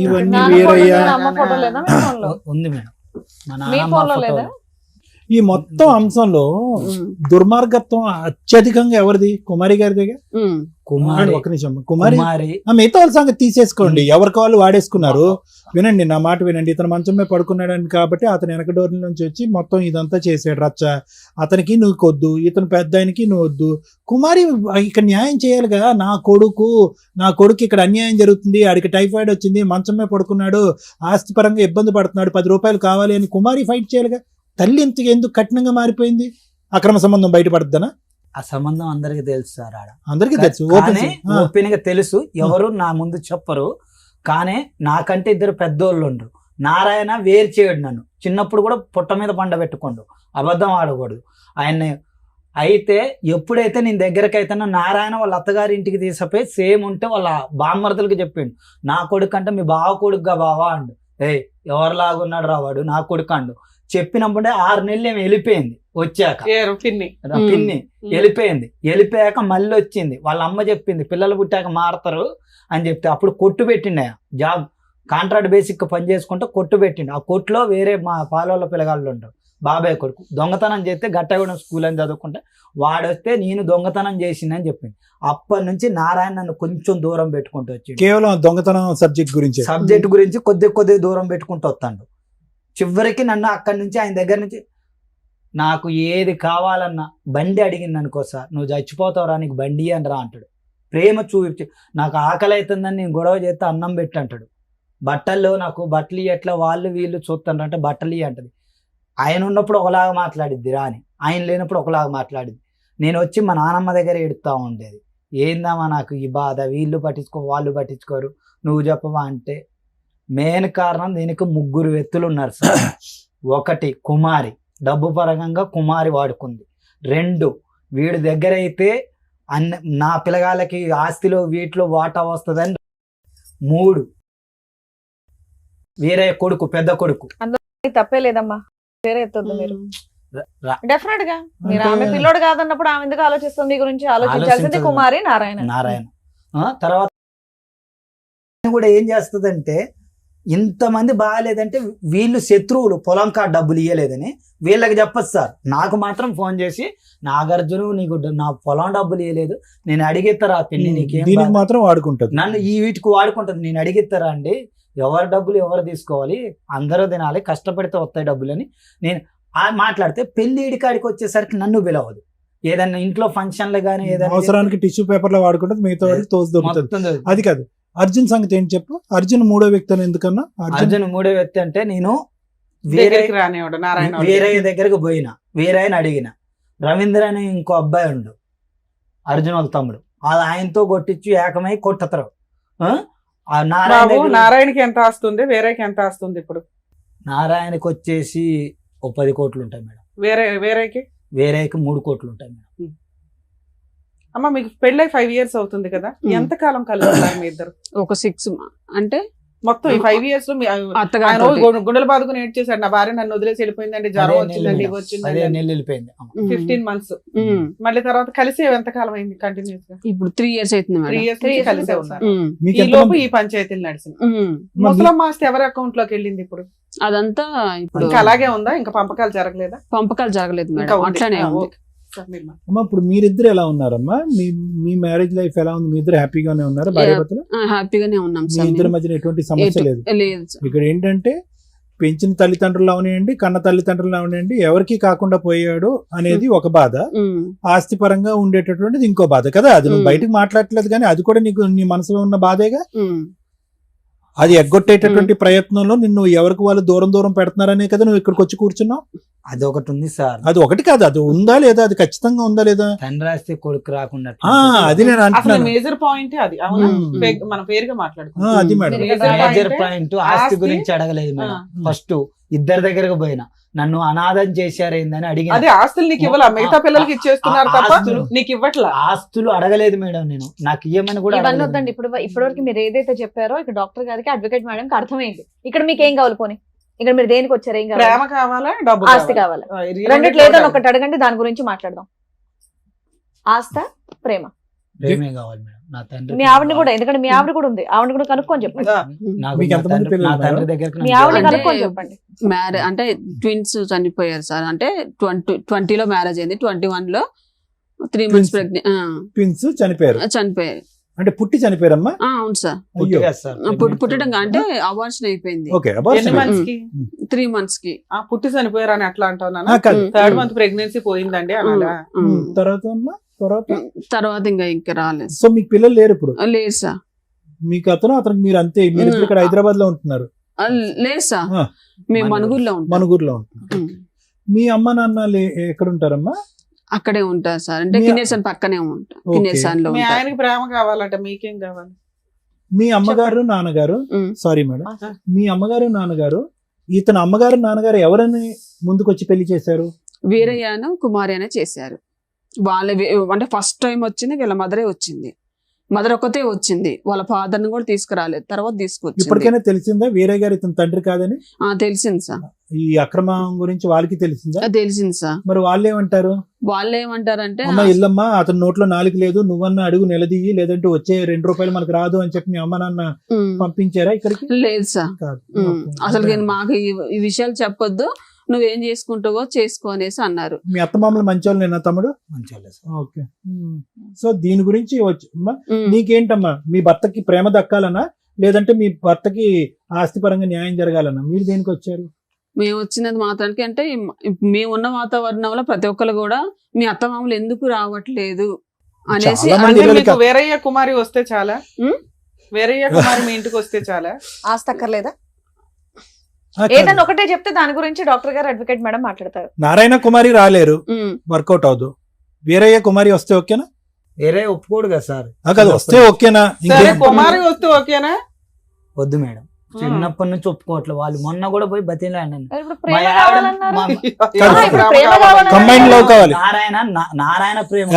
ఇవన్నీ నాన్న వీరయ్య ఫోటో లేదా? అమ్మ ఫోటో లేదా మీ phone లో? ఉంది మేడం, మా మీ నాన్నమ్మ phone లో ఫోటోలు. లేదా? ఈ మొత్తం అంశంలో దుర్మార్గత్వం అత్యధికంగా ఎవరిది? కుమారి గారి దగ్గర. కుమారి, ఒక నిమిషం, కుమారి కుమారి మిగతా వాళ్ళ సంగతి తీసేసుకోండి, ఎవరికి వాళ్ళు వాడేసుకున్నారు. వినండి, నా మాట వినండి. ఇతను మంచం మీద పడుకున్నాడని కాబట్టి అతను వెనక డోర్ల నుంచి వచ్చి మొత్తం ఇదంతా చేసాడు రచ్చ. అతనికి నువ్వు కొద్దు, ఇతను పెద్ద ఆయనకి నువ్వు వద్దు. కుమారి ఇక్కడ న్యాయం చేయాలి కదా. నా కొడుకు ఇక్కడ అన్యాయం జరుగుతుంది, ఆడికి టైఫాయిడ్ వచ్చింది, మంచం మీద పడుకున్నాడు, ఆస్తిపరంగా ఇబ్బంది పడుతున్నాడు, 10 రూపాయలు కావాలి అని కుమారి ఫైట్ చేయాలిగా. తల్లి ఎందుకు కఠినంగా మారిపోయింది? అక్రమ సంబంధం బయటపడుతుందనా? ఆ సంబంధం అందరికి తెలుసు సార్. ఆడ అందరికీ తెలుసు, కానీ ఓపెన్ గా తెలుసు, ఎవరు నా ముందు చెప్పరు. కానీ నాకంటే 2 పెద్దోళ్ళు ఉండరు. నారాయణ వేరు చేయడు నన్ను. చిన్నప్పుడు కూడా పుట్ట మీద పండ పెట్టుకోండు, అబద్ధం ఆడకూడదు ఆయన్ని. అయితే ఎప్పుడైతే నేను దగ్గరకు అయితేనో నారాయణ వాళ్ళ అత్తగారి ఇంటికి తీసుకుపోయి సేమ్ ఉంటే వాళ్ళ బామ్మర్దులకి చెప్పిండు, నా కొడుకు అంటే మీ బావ కొడుకుగా బావా అండు. ఎవరిలాగున్నాడు రావాడు, నా కొడుకు అండు. చెప్పినప్పుడే 6 నెలలు ఏమి వెళ్ళిపోయింది. వచ్చాక పిన్ని వెళ్ళిపోయాక మళ్ళీ వచ్చింది. వాళ్ళ అమ్మ చెప్పింది పిల్లలు పుట్టాక మారతారు అని చెప్తే అప్పుడు కొట్టు పెట్టిండే, జాబ్ కాంట్రాక్ట్ బేసిక్ పని చేసుకుంటే కొట్టు పెట్టిండు. ఆ కొట్టులో వేరే మా పాలోళ్ళ పిల్లగాళ్ళు ఉంటారు, బాబాయ్ కొడుకు దొంగతనం చేస్తే గట్టగూడెం స్కూల్ అని చదువుకుంటే వాడొస్తే నేను దొంగతనం చేసిందని చెప్పింది. అప్పటి నుంచి నారాయణ నన్ను కొంచెం దూరం పెట్టుకుంటూ వచ్చి కేవలం దొంగతనం సబ్జెక్ట్ గురించి కొద్ది దూరం పెట్టుకుంటూ వస్తాడు. చివరికి నన్ను అక్కడి నుంచి ఆయన దగ్గర నుంచి నాకు ఏది కావాలన్నా బండి అడిగింది అనుకో, సార్ నువ్వు చచ్చిపోతావురా నీకు బండి అని రా అంటాడు. ప్రేమ చూపించి నాకు ఆకలి అవుతుందని నేను గొడవ చేస్తే అన్నం పెట్టి అంటాడు. బట్టల్లో నాకు బట్టలు ఎట్లా వాళ్ళు వీళ్ళు చూస్తారంటే బట్టలు అంటది. ఆయన ఉన్నప్పుడు ఒకలాగా మాట్లాడిద్ది రాని, ఆయన లేనప్పుడు ఒకలాగా మాట్లాడిద్ది. నేను వచ్చి మా నాన్నమ్మ దగ్గర ఎడుతూ ఉండేది, ఏందమ్మా నాకు ఈ బాధ, వీళ్ళు పట్టించుకో వాళ్ళు పట్టించుకోరు, నువ్వు చెప్పవా అంటే. మెయిన్ కారణం దీనికి 3 వ్యక్తులు ఉన్నారు సార్. 1 కుమారి, డబ్బు పరంగా కుమారి వాడుకుంది. 2 వీడి దగ్గర అయితే నా పిల్లగాళ్ళకి ఆస్తిలో వీటిలో వాటా వస్తుందని. 3 వీరయ్య కొడుకు, పెద్ద కొడుకు. తప్పే లేదమ్మా, వేరే ఎత్తొద్దు మీరు. రా- డెఫినెట్ గా మీరు ఆమె పిల్లోడు కాదన్నప్పుడు ఆమె ఎందుకు ఆలోచిస్తుంది? మీ గురించి ఆలోచించాల్సింది ఆలోచించదు. కుమారి నారాయణ. తర్వాత కూడా ఏం చేస్తుందంటే, ఇంతమంది బాగాలేదంటే వీళ్ళు శత్రువులు, పొలం కాడ డబ్బులు ఇవ్వలేదని వీళ్ళకి చెప్పచ్చు సార్. నాకు మాత్రం ఫోన్ చేసి, నాగార్జున నీకు నా పొలం డబ్బులు ఇవ్వలేదు, నేను అడిగిస్తారా పిన్ని నీకేం దీనికి బాధ? మాత్రం వాడుకుంటది. నన్ను ఈ వీటికి వాడుకుంటుంది, నేను అడిగిస్తారా అండి, ఎవరి డబ్బులు ఎవరు తీసుకోవాలి, అందరూ తినాలి, కష్టపడితే వస్తాయి డబ్బులని నేను మాట్లాడితే, పెళ్లి ఇడికాడికి వచ్చేసరికి నన్ను పిలవదు. ఏదైనా ఇంట్లో ఫంక్షన్లు కానీ ఏదైనా అవసరానికి టిష్యూ పేపర్ లో వాడుకుంటే మిగతా వాడికి తోసి దొరుకుతుంది. మొత్తం అది కాదు, అర్జున్ సంగతి ఏంటి చెప్పు. అర్జున్ 3వ వ్యక్తి అని ఎందుకన్నా? అర్జున్ 3వ వ్యక్తి అంటే, నేను దగ్గరికి రానివాడు నారాయణ. వీరయ్య దగ్గరకు పోయినా, వీరయ్యని అడిగిన, రవీంద్ర అని ఇంకో అబ్బాయి ఉండు, అర్జున్ వాళ్ళ తమ్ముడు, అది ఆయనతో కొట్టించి ఏకమై కొట్టతారు. నారాయణకి ఎంత ఆస్తుంది, వేరేకి ఎంత ఆస్తుంది? ఇప్పుడు నారాయణకి వచ్చేసి 10 కోట్లు ఉంటాయి మేడం. వేరేకి 3 కోట్లు ఉంటాయి మేడం. అమ్మ మీకు పెళ్ళై 5 years అవుతుంది కదా, ఎంత కాలం కలిసి ఉన్నారు మీ ఇద్దరు? ఒక 6 అంటే మొత్తం ఈ 5 years లో అత్తగారు గుండెలు బాదుకుని ఏడ్చేసాడు, నా భార్య నన్ను వదిలేసి వెళ్ళిపోయిందండి, జ్వరం వచ్చిందండి, ఇవి 10 వచ్చిందండి. నెలలు వెళ్ళిపోయింది. 15 months. మళ్ళీ తర్వాత కలిసి ఎంత కాలం అయింది కంటిన్యూస్ గా? ఇప్పుడు 3 years అవుతుంది 3 మేడం. years నుంచి కలిసే ఉన్నారు. మీకు ఈ ఎంత లోపు మంది? ఈ పంచాయతీలు నడిచింది. ముసలమ్మ ఆస్తి ఎవరి అకౌంట్ లోకి వెళ్ళింది ఇప్పుడు? అదంతా ఇప్పుడు ఇంకా అలాగే ఉందా? ఇంకా పంపకాలు జరగలేదా? పంపకాలు జరగలేదు ఇంకా మేడం, ఉంది. అట్లానే ఉంది. ఓకే. సార్ మీరు మాట్లాడండి. అమ్మా ఇప్పుడు మీరిద్దరు ఎలా ఉన్నారమ్మా? మీ మ్యారేజ్ లైఫ్ ఎలా ఉంది? మీ ఇద్దరు హ్యాపీగానే ఉన్నారా? భార్యాభర్తలు హ్యాపీగానే ఉన్నాం మీ సార్. ఇద్దరి మధ్యన ఎటువంటి సమస్య లేదు. లేదు సార్. ఇక్కడ ఏంటంటే పెంచిన తల్లిదండ్రులు అవనివ్వండి, కన్న తల్లిదండ్రులు అవనివ్వండి, ఎవరికి కాకుండా పోయాడు అనేది ఒక బాధ, ఆస్తి పరంగా ఉండేటటువంటిది ఇంకో బాధ కదా. అది నువ్వు బయటకు మాట్లాడట్లేదు కానీ అది కూడా నీకు నీ మనసులో ఉన్న బాధేగా. అది ఎగ్గొట్టేటటువంటి ప్రయత్నంలో నిన్ను ఎవరికి వాళ్ళు దూరం దూరం పెడుతున్నారనే కదా నువ్వు ఇక్కడికి వచ్చి కూర్చున్నావు. అది ఒకటి ఉంది సార్. అది ఒకటి కాదు, అది ఉందా లేదా, అది ఖచ్చితంగా ఉందా లేదా. తండ్రి ఆస్తి కొడుకు రాకుండా అది నేను అసలు అంటున్నాను. మేజర్ పాయింట్ అది. అవునా, మన పేరుగా మాట్లాడుతున్నాం. అది మేడం మేజర్ పాయింట్ ఆస్తి గురించి అడగలేదు మేడం. ఫస్ట్ ఇద్దరి దగ్గరకు పోయినా నన్ను అనాథం చేశారేందని అడిగిన. అదే ఆస్తులు నీకు ఇవ్వాల, మిగతా పిల్లలకి ఇచ్చేస్తున్నారు తప్ప నీకు ఇవ్వట్లా. ఆస్తులు అడగలేదు మేడం నేను, నాకు ఇవ్వమని కూడా ఇవన్నీ అడగలేదు. వద్దండి. ఇప్పటివరకు మీరు ఏదైతే చెప్పారో ఇక్కడ డాక్టర్ గారికి అడ్వకేట్ మేడం కి అర్థమైంది. ఇక్కడ మీకు ఏం కావాలి పోనీ, ఇక్కడ మీరు దేనికి వచ్చారు, ఏం ప్రేమ కావాలి, కావాలా, డబ్బు ఆస్తి కావాలా, రెండిట్లో ఏదో ఒకటి అడగండి, దాని గురించి మాట్లాడదాం. ఆస్త, ప్రేమ, ప్రేమే కావాలి మేడం. నా తండ్రి మీ ఆవిడని కూడా, ఎందుకంటే మీ ఆవిడ కూడా ఉంది, ఆవిడ కూడా కనుక్కొని చెప్పండి. నాకు మీకు నా ఎంతమంది తండ్రి- పిల్లలు నా ఉన్నారు? తండ్రి దగ్గరకు మీ నన్ను ఆవిడని అంటే- కనుక్కొని చెప్పండి. అంటే ట్విన్స్ చనిపోయారు సార్. అంటే 20లో మ్యారేజ్ అయింది, 21లో 3 months ప్రెగ్నెంట్ ట్విన్స్ చనిపోయారు. చనిపోయారు. అంటే పుట్టి చనిపోయారమ్మా. అవును సార్. పుట్టిగా సార్. పుట్టడం అంటే అబార్షన్ అయిపోయింది ఓకే, ఎన్ని months కి? 3 months కి. పుట్టి చనిపోయారు అని అట్లా అంటున్నాను. కాదు. 3rd month ప్రెగ్నెన్సీ పోయిందండి అనాలా? తర్వాత అమ్మా, తర్వాత ఇంకా రాలేదు. సో మీకు పిల్లలు లేరు ఇప్పుడు? లేదు సార్. మీకు అతను మీరు అంతే, మీరు ఇప్పుడు ఇక్కడ హైదరాబాద్ లో ఉంటున్నారు? లేదు సార్, ఆ. మేము మనుగురులో ఉంటాం. మనుగురులో ఉంటున్నారు. మీ అమ్మ నాన్న ఎక్కడ ఉంటారమ్మా? అక్కడే ఉంటారు సార్. అంటే కిన్నెర్సన్ పక్కనే ఉంటాం. ఓకే. కిన్నెర్సన్ లో మీ ఉంటారు. ఆయనకి ప్రేమ కావాలంటే మీకేం కావాలి? మీ అమ్మగారు నాన్నగారు, సారీ మేడం, మీ అమ్మగారు నాన్నగారు, ఇతను అమ్మగారు నాన్నగారు ఎవరని ముందుకొచ్చి పెళ్లి చేశారు? వీరయ్యను కుమారి అనే చేశారు. వాళ్ళ అంటే ఫస్ట్ టైం వచ్చింది వీళ్ళ మదరే వచ్చింది. మదర్ ఒక్కతే వచ్చింది, వాళ్ళ ఫాదర్ ని కూడా తీసుకురాలేదు. తర్వాత తీసుకొచ్చింది. ఇప్పటికైనా తెలిసిందా వీరయ్య గారు ఇతను తండ్రి కాదని? తెలిసింది సార్. ఈ అక్రమం గురించి వాళ్ళకి తెలిసిందా? తెలిసింది సార్. మరి వాళ్ళు ఏమంటారు? వాళ్ళు ఏమంటారంటే, అమ్మ ఇల్లమ్మా, అతని నోట్లో నాలుగు లేదు, నువ్వన్నా అడుగు నిలదీయి, లేదంటే వచ్చే 2 రూపాయలు మనకు రాదు అని చెప్పి మీ అమ్మ నాన్న పంపించారా ఇక్కడికి? లేదు సార్. కాదు. అసలు మాకు ఈ విషయాలు చెప్పొద్దు, నువ్వేం చేసుకుంటావో చేసుకో అనేసి అన్నారు. మీ అత్తమామలు మంచోళ్ళు నేనా తమ్ముడు? మంచిగా ఓకే. సో దీని గురించి నీకేంటమ్మా, మీ భర్తకి ప్రేమ దక్కాలనా, లేదంటే మీ భర్తకి ఆస్తిపరంగా న్యాయం జరగాలన్నా? మీరు దేనికి వచ్చారు? మేము వచ్చినది మాత్రానికి అంటే మేము ఉన్న వాతావరణంలో ప్రతి ఒక్కరు కూడా మీ అత్తమామలు ఎందుకు రావట్లేదు అనేసి చాలా మంది అంటే పిల్లలకి మీకు వేరయ్య కుమారి వస్తే చాలా? వేరయ్య కుమారి మీ ఇంటికి వస్తే చాలా? ఆస్తి అక్కర్లేదా? కాదు. ఏదన్నా ఒకటే చెప్తే దాని గురించి డాక్టర్ గారు అడ్వకేట్ మేడం మాట్లాడతారు. నారాయణ కుమారి రాలేరు, వర్కౌట్ అవదు. వీరయ్య కుమారి వస్తే ఓకేనా? వేరే ఒప్పుకోడు కదా సార్. కాదు, వస్తే ఓకేనా? సరే, కుమారి వస్తే ఓకేనా? వద్దు మేడం, చిన్నప్పటి నుంచి ఒప్పుకోవట్లేదు. వాళ్ళు మొన్న కూడా పోయి బతిలాడినాను. ఇప్పుడు ప్రేమ కావాలన్నారు. ఇప్పుడు ప్రేమ కావాలన్నారు. కంబైన్ లవ్ కావాలి. నారాయణ ప్రేమ.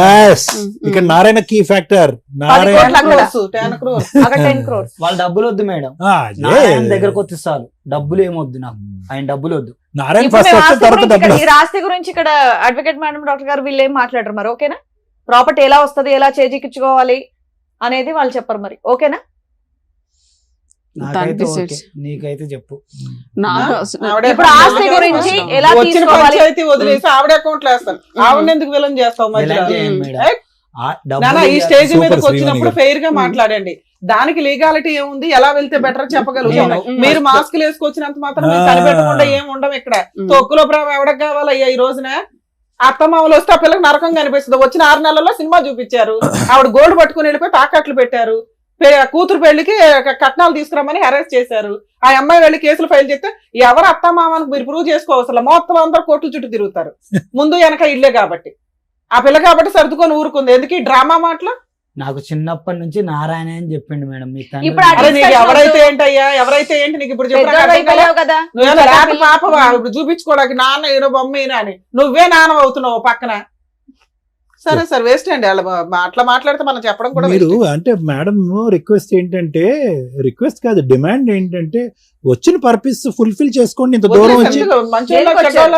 ఇక్కడ నారాయణ కీ ఫ్యాక్టర్. 10 కోట్ల అక్కడ. 10 crores. అక్కడ 10 crores. వాళ్ళ డబ్బులు వద్దు మేడం, నారాయణ దగ్గరకు వచ్చి చాలు. డబ్బులు ఏమొద్దు నాకు, ఆయన డబ్బులు వద్దు. నారాయణ ఇప్పుడు ఫస్ట్ మేము వస్తే ఆస్తి తర్వాత గురించి డబ్బులు. ఇక్కడ ఈ ఆస్తి గురించి ఇక్కడ అడ్వకేట్ మేడం డాక్టర్ గారు వీళ్ళు ఏం మాట్లాడరు మరి, ఓకేనా? ప్రాపర్టీ ఎలా వస్తది, ఎలా చేజిక్కించుకోవాలి అనేది వాళ్ళు చెప్పరు మరి, ఓకేనా? నాకైతే ఓకే, నీకైతే చెప్పు. నాకు ఆవిడ ఇప్పుడు ఆస్తి గురించి ఎలా వచ్చిన తీసుకోవాలి? పంచాయతీ వదిలేసి ఆవిడ అకౌంట్ లో వేస్తాను. ఆవిడ ఎందుకు విలన్ చేస్తావు మధ్యలో? ఎలా చేయండి మేడం? ఏయ్, ఆ నాన్న డబ్బులు ఈ స్టేజ్ సూపర్ మీదకి శ్రీవాణి వచ్చినప్పుడు గారు. ఫెయిర్ గా మాట్లాడండి. దానికి లీగాలిటీ ఏముంది, ఎలా వెళ్తే బెటర్ చెప్పగలుగుతాం. మీరు మాస్క్ వేసుకొచ్చినంత మాత్రం మేము కనిపెట్టకుండా ఏం ఉండం ఇక్కడ. తొక్కులో ప్రేమ ఎవడకు కావాలయ్యా ఈ రోజున? అత్తమామలు వస్తే ఆ పిల్లకి నరకం కనిపిస్తుంది. వచ్చిన 6 నెలల్లో సినిమా చూపించారు. ఆవిడ గోల్డ్ పట్టుకుని వెళ్ళిపోయి తాకట్లు పెట్టారు. కూతురు పెళ్లికి కట్నాలు తీసుకురామని అరెస్ట్ చేశారు. ఆ అమ్మాయి వెళ్ళి కేసులు ఫైల్ చేస్తే ఎవరు అత్తమామని మీరు ప్రూవ్ చేసుకోవసరం, మొత్తం అందరూ కోర్టుల చుట్టూ తిరుగుతారు. ముందు వెనక ఇల్లే కాబట్టి, ఆ పిల్ల కాబట్టి సర్దుకొని ఊరుకుంది. ఎందుకు ఈ డ్రామా మాటలు? నాకు చిన్నప్పటి నుంచి నారాయణ అని చెప్పిండు మేడం. మీ ఇప్పుడు తండ్రి అరే నీకు ఎవరైతే ఏంటయ్యా, ఎవరైతే ఏంటి నీకు ఇప్పుడు చెప్పు. పెద్దోళ్ళు అయిపోయావు కదా. నువ్వేనా రాత పాపవా ఇప్పుడు చూపించుకోవడానికి? నాన్న ఈయన బొమ్మ ఈయన అని నువ్వే నాన్న అవుతున్నావు పక్కన. సరే సార్, వేస్ట్ అండి అట్లా మాట్లాడితే మనం చెప్పడం కూడా మీరు అంటే మేడం రిక్వెస్ట్ ఏంటంటే, రిక్వెస్ట్ కాదు, డిమాండ్ ఏంటంటే వచ్చిన పర్పస్ ఫుల్ఫిల్ చేసుకోండి. ఇంత దూరం వచ్చి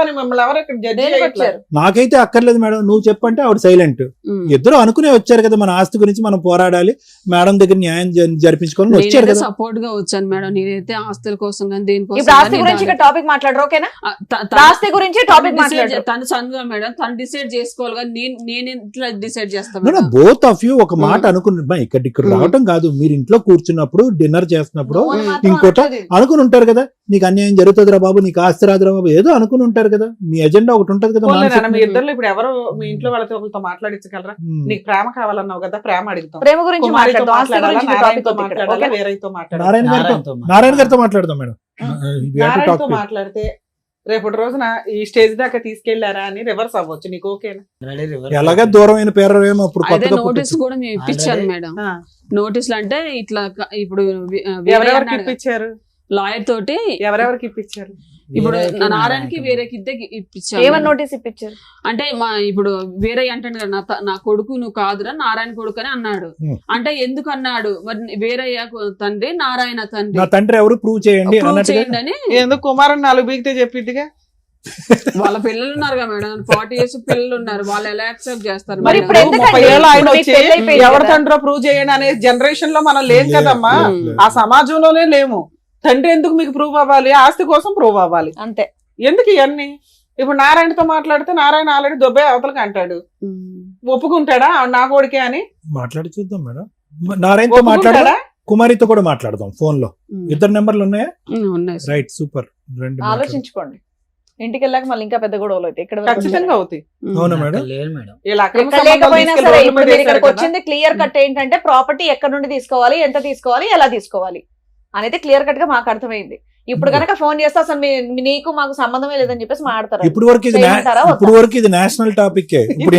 మిమ్మల్ని ఎవరు ఇక్కడ జడ్జి దేనికి వచ్చారు? నాకైతే అక్కర్లేదు మేడం, నువ్వు చెప్పంటే ఆవిడ సైలెంట్. ఇద్దరు అనుకునే వచ్చారు కదా, మన ఆస్తి గురించి మనం పోరాడాలి, మేడం దగ్గర న్యాయం జరిపించుకోవాలని వచ్చారు కదా. సపోర్ట్ గా వచ్చాను మేడం. నేనైతే ఆస్తుల కోసం కానీ దేనికోసం ఇప్పుడు ఆస్తి గురించి ఇక్కడ టాపిక్ మాట్లాడరు, ఓకేనా? ఆస్తి గురించి టాపిక్ మాట్లాడరు. తను సన్గా మేడం, తను డిసైడ్ చేసుకోవాలి. కానీ నేను నేను ఇట్లా డిసైడ్ చేస్తాను. బోత్ ఆఫ్ యూ ఒక మాట అనుకున్నా ఇక్కడ రావటం కాదు, మీరు ఇంట్లో కూర్చున్నప్పుడు డిన్నర్ చేస్తున్నప్పుడు ఇంకోట అనుకుని ఉంటారు కదా, నీకు అన్యాయం జరుగుతుందిరా బాబు, నీకు ఆస్తి రాదురా బాబు, ఏదో అనుకుని ఉంటారు కదా, మీ ఎజెండా ఒకటి ఉంటది కదా. మీ ఇద్దరు ఇప్పుడు ఎవరు మీ ఇంట్లో వాళ్ళతో ఒకరితో మాట్లాడించగలరా? నీకు ప్రేమ కావాలన్నావు కదా, ప్రేమ అడుగుతాం. ప్రేమ గురించి మాట్లాడదాం, ఆస్తి గురించి నారాయణతో మాట్లాడాలా, వేరేతో మాట్లాడాలా? నారాయణ గారితో మాట్లాడదాం మేడం. నారాయణతో మాట్లాడితే రేపటి రోజున ఈ స్టేజ్ దాకా తీసుకెళ్లారా అని రివర్స్ అవ్వచ్చు. నీకు ఓకేనా? ఎలాగా దూరమైన పేరు ఏమో అప్పుడు అదే నోటీస్ కూడా మేము ఇప్పించాను మేడం. నోటీసులు అంటే ఇట్లా ఇప్పుడు ఎవరెవరికి ఇప్పించారు? లాయర్ తోటి ఎవరెవరికి ఇప్పించారు? ఇప్పుడు నారాయణకి వేరేకి ఇద్దరికి ఇప్పించారు. ఏమని నోటీస్ ఇప్పించారు అంటే ఇప్పుడు వేరే అంటాడు కదా, నా కొడుకు నువ్వు కాదురా నారాయణ కొడుకు అని అన్నాడు. అంటే ఎందుకు అన్నాడు మరి, వేరయ్య తండ్రి నారాయణ తండ్రి, నా తండ్రి ఎవరు ప్రూవ్ చేయండి అని. ఎందుకు కుమారన్ 4 బీగితే చెప్పిద్దిగా. వాళ్ళ పిల్లలు ఉన్నారు కదా మేడం, 40 years పిల్లలు ఉన్నారు, వాళ్ళు ఎలా యాక్సెప్ట్ చేస్తారు? మరి ఇప్పుడు 30 ఏళ్ళు ఆయన వచ్చి ఎవరి తండ్రో ప్రూవ్ చేయండి అనే జనరేషన్ లో మనం లేం కదమ్మా, ఆ సమాజంలోనే లేము. తండ్రి ఎందుకు మీకు ప్రూవ్ అవ్వాలి? ఆస్తి కోసం ప్రూవ్ అవ్వాలి అంతే. ఎందుకు ఇవన్నీ? ఇప్పుడు నారాయణతో మాట్లాడితే నారాయణ ఆల్రెడీ దొబ్బే అవతలకి అంటాడు, ఒప్పుకుంటాడా నా కొడుకే అని? మాట్లాడి చూద్దాం మేడం. నారాయణతో మాట్లాడా, కుమారితో కూడా మాట్లాడదాం ఫోన్ లో. ఇద్దరు నెంబర్లు ఉన్నాయా? ఉన్నాయి. Right, super. ఆలోచించుకోండి, ఇంటికి వెళ్ళాక మళ్ళీ ఇంకా పెద్ద గొడవలు అవుతాయి. ఇక్కడ ఖచ్చితంగా అవుతాయి. అవునా మేడం? లేదు మేడం, లేకపోయినా సరే ఇప్పుడు మీరు ఇక్కడికి వచ్చింది క్లియర్ కట్ ఏంటంటే ప్రాపర్టీ ఎక్కడ నుండి తీసుకోవాలి, ఎంత తీసుకోవాలి, ఎలా తీసుకోవాలి అనేది క్లియర్ కట్ గా మాకు అర్థమైంది. ఇప్పుడు కనుక ఫోన్ చేస్తే అసలు నీకు మాకు సంబంధమే లేదని చెప్పేసి మాట్లాడతారు. ఇప్పుడు వరకు ఇది నేషనల్ టాపిక్, ఇప్పుడు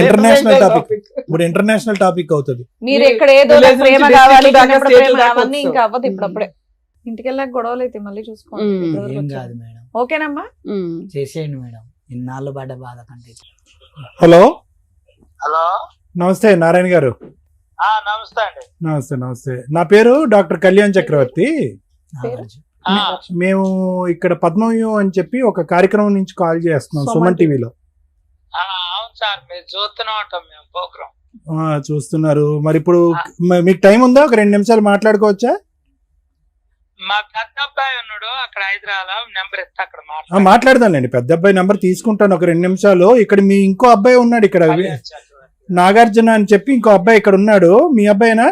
ఇంటర్నేషనల్ టాపిక్ అవుతుంది. మీరు ఇక్కడ ఏదో ప్రేమ కావాలి అవన్నీ ఇంకా అవ్వదు. ఇప్పుడప్పుడే ఇంటికి వెళ్ళాక గొడవలు అయితే మళ్ళీ చూసుకోండి. ఓకేనమ్మా, చేసేయండి మేడం, ఇన్నాళ్ళు పడ్డ బాధ కంటే. హలో హలో, నమస్తే నారాయణ గారు. నమస్తే అండి. నమస్తే. నా పేరు డాక్టర్ కళ్యాణ్ చక్రవర్తి. మేము ఇక్కడ పద్మవ్యూహం అని చెప్పి ఒక కార్యక్రమం నుంచి కాల్ చేస్తున్నాం, సుమన్ టీవీలో. అవును సార్, మీరు చూస్తూనే ఉంటాం మేము ప్రోగ్రామ్. చూస్తున్నారు. మరి ఇప్పుడు మీకు టైం ఉందా? ఒక 2 నిమిషాలు మాట్లాడుకోవచ్చా? మా పెద్ద అబ్బాయి ఉన్నాడు అక్కడ హైదరాబాద్, నెంబర్ ఇస్తే అక్కడ మాట్లాడదాంలేండి. పెద్ద అబ్బాయి నెంబర్ తీసుకుంటాను ఒక 2 నిమిషాలు. ఇక్కడ మీ ఇంకో అబ్బాయి ఉన్నాడు ఇక్కడ, నాగార్జున అని చెప్పి ఇంకో అబ్బాయి ఇక్కడ ఉన్నాడు. మీ అబ్బాయినా?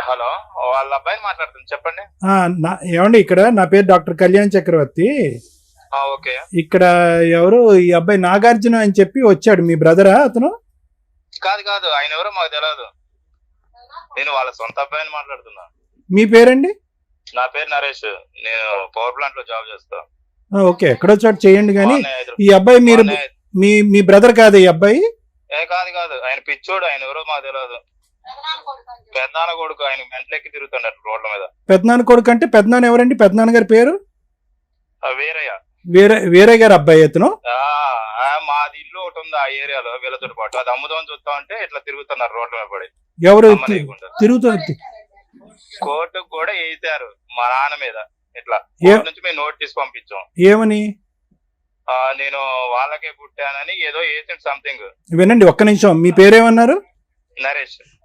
హలో, వాళ్ళ అబ్బాయిని మాట్లాడుతుంది, చెప్పండి. ఏమండి, ఇక్కడ నా పేరు డాక్టర్ కళ్యాణ్ చక్రవర్తి. ఓకే. ఇక్కడ ఎవరు ఈ అబ్బాయి నాగార్జున అని చెప్పి వచ్చాడు, మీ బ్రదరా అతను? కాదు, ఆయన ఎవరో మాకు తెలియదు. నేను వాళ్ళ సొంత అబ్బాయిని మాట్లాడుతున్నా. మీ పేరండి? నా పేరు నరేష్, నేను పవర్ ప్లాంట్ లో జాబ్ చేస్తా. ఓకే, ఎక్కడో చోటు చేయండి. కానీ ఈ అబ్బాయి మీరు మీ బ్రదర్ కాదు ఈ అబ్బాయి? కాదు, ఆయన పిచ్చోడు, ఆయన ఎవరో మాకు తెలియదు. పెద్దనాన్న కొడుకు, ఆయన మెంట్లెక్కి తిరుగుతున్నాడు రోడ్ల మీద. పెద్దనాన్న కొడుకు అంటే పెద్దనాన్న ఎవరండి? పెద్దనాన్న గారి పేరు వీరయ్య. వీరయ్య గారు అబ్బాయి అతను? మాది ఇల్లు ఒకటి ఉంది ఆ ఏరియాలో, వీళ్ళతో పాటు అది అమ్ముదామని చూస్తా ఉంటే ఇట్లా తిరుగుతున్నారు రోడ్ల మీద పడి. ఎవరు తిరుగుతున్నారు? కోర్టుకు కూడా వేసారు మా నాన్న మీద. ఇట్లా నుంచి మేము నోటీస్ పంపించాం. ఏమని? నేను వాళ్ళకే పుట్టానని ఏదో వేసిండు సంథింగ్. వినండి ఒక్క నిమిషం, మీ పేరేమన్నారు?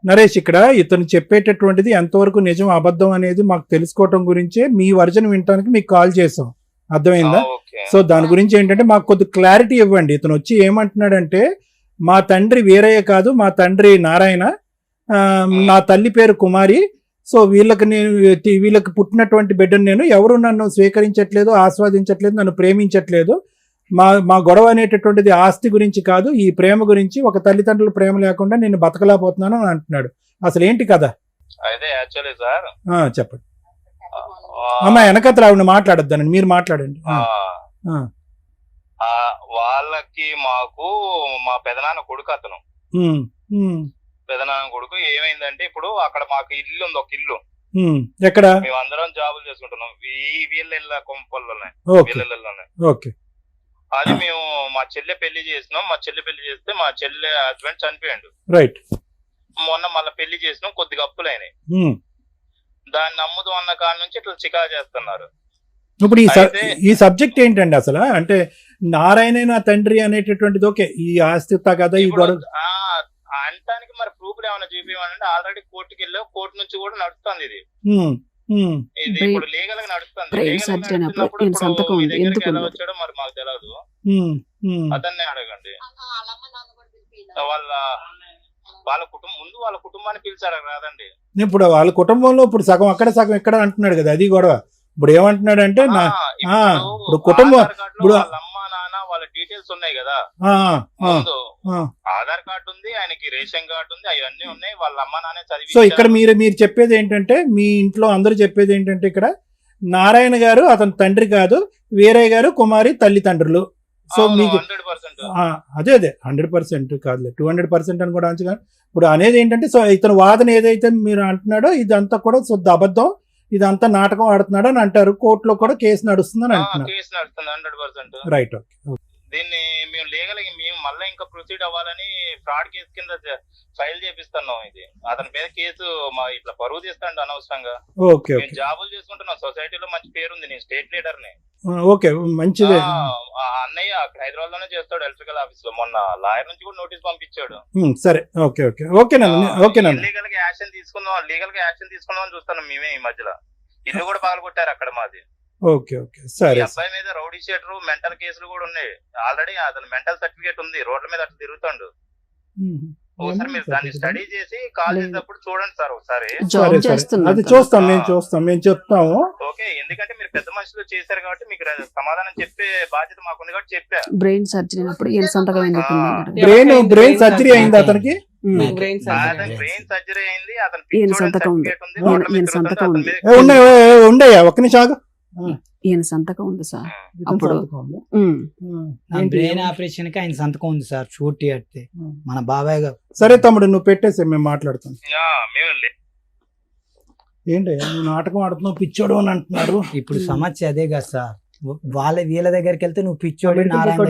నరేష్. ఇక్కడ ఇతను చెప్పేటటువంటిది ఎంతవరకు నిజం అబద్ధం అనేది మాకు తెలుసుకోవటం గురించే మీ వర్జన్ వినటానికి మీకు కాల్ చేసాం, అర్థమైందా? సో దాని గురించి ఏంటంటే మాకు కొద్ది క్లారిటీ ఇవ్వండి. ఇతను వచ్చి ఏమంటున్నాడంటే, మా తండ్రి వీరయ్య కాదు, మా తండ్రి నారాయణ, నా తల్లి పేరు కుమారి. సో వీళ్ళకి పుట్టినటువంటి బిడ్డను నేను, ఎవరు నన్ను స్వీకరించట్లేదు, ఆస్వాదించట్లేదు, నన్ను ప్రేమించట్లేదు. మా గొడవ అనేటటువంటిది ఆస్తి గురించి కాదు, ఈ ప్రేమ గురించి. ఒక తల్లిదండ్రుల ప్రేమ లేకుండా నేను బతకలేకపోతున్నాను అని అంటున్నాడు. అసలు ఏంటి కదా? అయితే యాక్చువల్లీ సార్, చెప్పండి అమ్మా. వెనకతలు ఆవిడ మాట్లాడొద్దానండి, మీరు మాట్లాడండి. వాళ్ళకి మాకు మా పెదనాన్న కొడుకు అతను. పెదనాన్న కొడుకు ఏమైందంటే, ఇప్పుడు అక్కడ మాకు ఇల్లు ఉంది, ఒక ఇల్లు. ఎక్కడ? మేమందరం జాబులు చేసుకుంటున్నాం వీళ్ళ కొంపల్లోనే. ఓకే. అది మేము మా చెల్లె పెళ్లి చేసినాం. మా చెల్లె పెళ్లి చేస్తే మా చెల్లె హస్బెండ్ చనిపోయాడు. రైట్. మొన్న మళ్ళీ పెళ్లి చేసినాం, కొద్దిగా అప్పులైనాయి. దాన్ని నమ్ముదు అన్న కాడ నుంచి ఇట్లా చికా చేస్తున్నారు. ఇప్పుడు ఈ సబ్జెక్ట్ ఏంటండి అసలు? అంటే నారాయణ నా తండ్రి అనేటటువంటిది ఓకే, ఈ ఆస్తి కదా ఈ గొడవ అంటానికి మరి ప్రూఫ్లు ఏమైనా చూపించాలంటే ఆల్రెడీ కోర్టుకి వెళ్ళావు, కోర్టు నుంచి కూడా నడుస్తుంది ఇది. ఇది ఇప్పుడు లీగల్ గా నడుస్తుంది. వచ్చాడో మరి మాకు తెలియదు, అతన్ని అడగండి. వాళ్ళ కుటుంబం ముందు వాళ్ళ కుటుంబాన్ని పిలిచారు కాదండి. ఇప్పుడు వాళ్ళ కుటుంబంలో ఇప్పుడు సగం అక్కడ సగం ఎక్కడ అంటున్నాడు కదా, అది గొడవ. ఇప్పుడు ఏమంటున్నాడు అంటే ఇప్పుడు కుటుంబం ఇప్పుడు వాళ్ళ అమ్మ నాన్న వాళ్ళ డీటెయిల్స్ ఉన్నాయి కదా, ముందు ఆధార్ కార్డు ఉంది, ఆయనకి రేషన్ కార్డు ఉంది, అవన్నీ ఉన్నాయి. వాళ్ళ అమ్మ నాన్నే చదివి. సో ఇక్కడ మీరు చెప్పేది ఏంటంటే, మీ ఇంట్లో అందరూ చెప్పేది ఏంటంటే, ఇక్కడ నారాయణ గారు అతని తండ్రి కాదు, వీరయ్య గారు కుమారి తల్లిదండ్రులు. సో మీకు 100%. అదే 100% కాదులే, 200% అని కూడా అంచగా. ఇప్పుడు అనేది ఏంటంటే, సో ఇతను వాదన ఏదైతే మీరు అంటున్నాడో ఇదంతా కూడా శుద్ధ అబద్ధం, ఇదంతా నాటకం ఆడుతున్నాడు అని అంటారు. కోర్టులో కూడా కేసు నడుస్తుందని అంటున్నారు. కేసు నడుస్తుంది 100%. Right, okay. దీన్ని మేము లీగల్ మేము మళ్ళీ ఇంకా ప్రొసీడ్ అవ్వాలని ఫ్రాడ్ కేసు కింద ఫైల్ చేపిస్తున్నాం. ఇది అతని మీద కేసు ఇట్లా పరువు తీస్తాండి అనవసరంగా. ఓకే, మేము జాబులు చేసుకుంటున్నాం, సొసైటీలో మంచి పేరుంది, నేను స్టేట్ లీడర్ ని. ఓకే, మంచిదే. అన్నయ్య అక్కడ హైదరాబాద్ లోనే చేస్తాడు ఎలక్ట్రికల్ ఆఫీస్ లో. మొన్న లాయర్ నుంచి కూడా నోటీస్ పంపించాడు. సరే, ఓకే ఓకే ఓకేనండి. లీగల్ గా యాక్షన్ తీసుకుందాం అని చూస్తున్నాం మేమే. ఈ మధ్యలో ఇల్లు కూడా పగలగొట్టారు అక్కడ మాది. ఓకే ఓకే, సరే. అబ్బాయి మీద రౌడీ షీటర్, మెంటల్ కేసులు కూడా ఉన్నాయి ఆల్రెడీ. అతను మెంటల్ సర్టిఫికేట్ ఉంది, రోడ్ల మీద అట్లా తిరుగుతాడు. ఒకసారి మీరు దాన్ని స్టడీ చేసి కాల్ చేసేటప్పుడు చూడండి సార్ ఒకసారి. అది చూస్తాం, మేము చెప్తాము. ఓకే, ఎందుకంటే మీరు పెద్ద మనుషులు చేశారు కాబట్టి మీకు సమాధానం చెప్పే బాధ్యత మాకుంది కాబట్టి చెప్పా. బ్రెయిన్ సర్జరీ అయినప్పుడు ఈయన సంతకం బ్రెయిన్ సర్జరీ అయింది అతనికి. బ్రెయిన్ సర్జరీ అయింది, అతను ఈయన సంతకం ఉంది. ఉండయా ఒక్క నిమిషం ఆగు. ఈయన సంతకం ఉంది సార్. అప్పుడు బ్రెయిన్ ఆపరేషన్ కి ఆయన సంతకం ఉంది సార్, షూట్ అంటే మన బాబాయ్ గారు. సరే తమ్ముడు, నువ్వు పెట్టేసే, మేము మాట్లాడుతాం. ఏంటయ్యా నువ్వు నాటకం ఆడుతున్నావు, పిచ్చోడు అని అంటున్నారు. ఇప్పుడు సమస్య అదే కదా సార్, వీళ్ళ దగ్గరికి వెళ్తే నువ్వు పిచ్చోడు,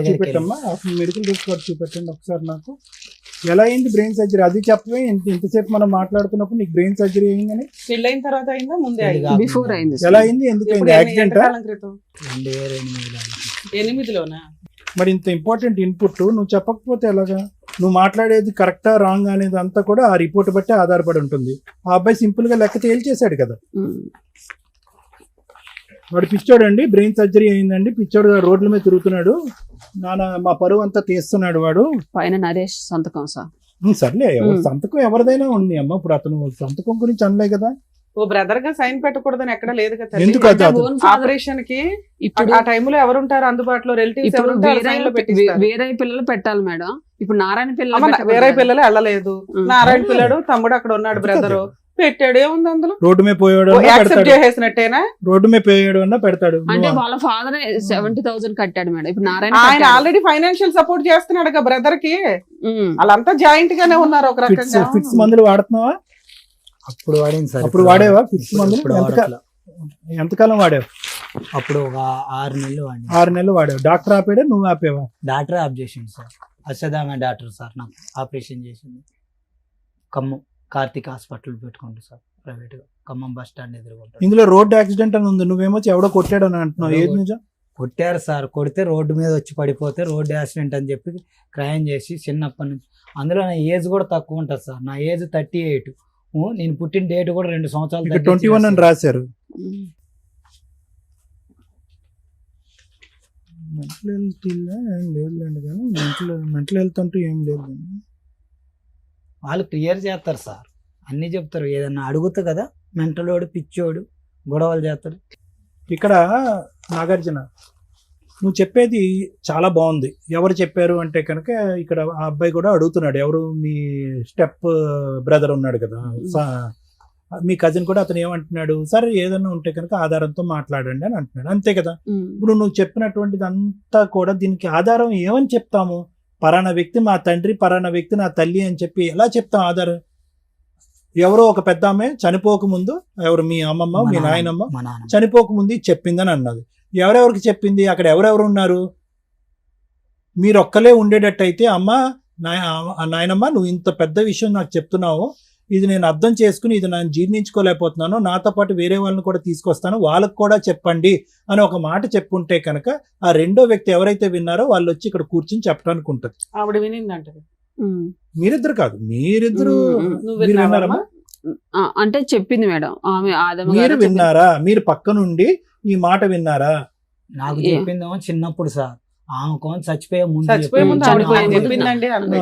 చూపెట్టమ్మా, మెడికల్ రికార్డ్ చూపెట్టండి ఒకసారి నాకు. ఎలా అయింది బ్రెయిన్ సర్జరీ అది చెప్పవే. ఇంతసేపు మనం మాట్లాడుతున్నప్పుడు నీకు బ్రెయిన్ సర్జరీ అయిందని. పెళ్ళైన తర్వాత అయిందా, ముందే బిఫోర్ అయింది. ఎలా అయింది, ఎందుకు అయింది, యాక్సిడెంట్? 2008లోనా? మరి ఇంత ఇంపార్టెంట్ ఇన్పుట్ నువ్వు చెప్పకపోతే ఎలాగా? నువ్వు మాట్లాడేది కరెక్టా రాంగ్ అనేది అంతా కూడా ఆ రిపోర్ట్ బట్టి ఆధారపడి ఉంటుంది. ఆ అబ్బాయి సింపుల్ గా లెక్క తేల్చేశాడు కదా. వాడు పిచ్చోడు అండి, బ్రెయిన్ సర్జరీ అయిందండి, పిచ్చోడు రోడ్ల మీద తిరుగుతున్నాడు, నాన్న మా పరువు అంతా తీస్తున్నాడు వాడు. పైన నరేష్ సంతకం సార్. సర్లే, సంతకం ఎవరిదైనా ఉంది అమ్మ. ఇప్పుడు అతను సంతకం గురించి అనలే కదా. ఓ బ్రదర్ గా సైన్ పెట్టకూడదని ఎక్కడ లేదు కదా. ఎందుకు ఆపరేషన్ కి ఇప్పుడు ఆ టైంలో ఎవరుంటారు అందుబాటులో, రిలేటివ్స్ వేరే పిల్లలు పెట్టాలి మేడం. ఇప్పుడు నారాయణ పిల్లలు వేరే పిల్లలు వెళ్ళలేదు. నారాయణ పిల్లడు తమ్ముడు అక్కడ ఉన్నాడు, బ్రదరు పెట్టాడు. ఏముంది అందులో? రోడ్డు మీద పోయాడు, యాక్సెప్ట్ చేసేసినట్టేనా? రోడ్డు మీద పోయాడు అన్న పెడతాడు. అంటే వాళ్ళ ఫాదర్ 70,000 కట్టాడు మేడం. ఇప్పుడు నారాయణ ఆయన ఆల్రెడీ ఫైనాన్షియల్ సపోర్ట్ చేస్తున్నాడు కదా బ్రదర్ కి. వాళ్ళంతా జాయింట్ గానే ఉన్నారు ఒక రకంగా. ఫిక్స్ మందులు వాడుతున్నావా? అప్పుడు వాడింది సార్. అప్పుడు వాడేవా ఫిక్స్ మందులు? ఎంతకాలం వాడావు? అప్పుడు ఒక 6 నెలలు వాడి. 6 నెలలు వాడావు. డాక్టర్ ఆపాడా, నువ్వు ఆపేవా? డాక్టర్ ఆప్ చేసింది సార్. అశ్వధామ డాక్టర్ సార్ నాకు ఆపరేషన్ చేసింది. ఖమ్మం కార్తిక్ హాస్పిటల్ పెట్టుకుంటు సార్, ప్రైవేట్ గా, ఖమ్మం బస్ స్టాండ్ ఎదురుకుంటారు. ఇందులో రోడ్ యాక్సిడెంట్ అని ఉంది, నువ్వేమో ఎవడో కొట్టాడని అంటున్నావు. ఏది నిజం? కొట్టారు సార్, కొడితే రోడ్డు మీద వచ్చి పడిపోతే రోడ్డు యాక్సిడెంట్ అని చెప్పి క్రైమ్ చేసి చిన్నప్పటి నుంచి. అందులో నా ఏజ్ కూడా తక్కువ ఉంటుంది సార్, నా ఏజ్ 38. నేను పుట్టిన డేట్ కూడా 2 సంవత్సరాలు 21 అని రాశారు. మెంటల్ హెల్త్ ఏం లేదులేండి, కానీ మెంటల్ హెల్త్ అంటూ ఏం లేదు. వాళ్ళు క్లియర్ చేస్తారు సార్, అన్ని చెప్తారు. ఏదన్నా అడుగుతా కదా, మెంటలోడు పిచ్చోడు గొడవలు చేస్తాడు. ఇక్కడ నాగార్జున, నువ్వు చెప్పేది చాలా బాగుంది. ఎవరు చెప్పారు అంటే కనుక ఇక్కడ ఆ అబ్బాయి కూడా అడుగుతున్నాడు, ఎవరు మీ స్టెప్ బ్రదర్ ఉన్నాడు కదా, మీ కజిన్ కూడా. అతను ఏమంటున్నాడు, సరే ఏదన్నా ఉంటే కనుక ఆధారంతో మాట్లాడండి అని అంటున్నాడు, అంతే కదా. ఇప్పుడు నువ్వు చెప్పినటువంటిది అంతా కూడా దీనికి ఆధారం ఏమని చెప్తాము? పరానా వ్యక్తి మా తండ్రి, పరానా వ్యక్తి నా తల్లి అని చెప్పి ఎలా చెప్తాం ఆధారం? ఎవరో ఒక పెద్ద ఆమె చనిపోకముందు, ఎవరు మీ అమ్మమ్మ మీ నాయనమ్మ చనిపోకముందు చెప్పిందని అన్నది. ఎవరెవరికి చెప్పింది? అక్కడ ఎవరెవరు ఉన్నారు? మీరు ఒక్కలే ఉండేటట్టయితే, అమ్మ నాయనమ్మ నువ్వు ఇంత పెద్ద విషయం నాకు చెప్తున్నావు, ఇది నేను అర్థం చేసుకుని ఇది నేను జీర్ణించుకోలేకపోతున్నాను, నాతో పాటు వేరే వాళ్ళని కూడా తీసుకొస్తాను, వాళ్ళకు కూడా చెప్పండి అని ఒక మాట చెప్పుంటే కనుక ఆ రెండో వ్యక్తి ఎవరైతే విన్నారో వాళ్ళు వచ్చి ఇక్కడ కూర్చుని చెప్పడానికి ఉంటుంది. ఆవిడ వినిందంట. మీరిద్దరు కాదు, మీరిద్దరు విన్నారమ్మా? అంటే చెప్పింది మేడం ఆమె. మీరు విన్నారా? మీరు పక్క నుండి ఈ మాట విన్నారా? నాకు చెప్పిందేమో చిన్నప్పుడు సార్, ఆమె కోన్ చచ్చిపోయే ముందు చచ్చిపోయే ముందు చెప్పింది. చనిపోయే ఆమె ముందు చెప్పిందండి అంది.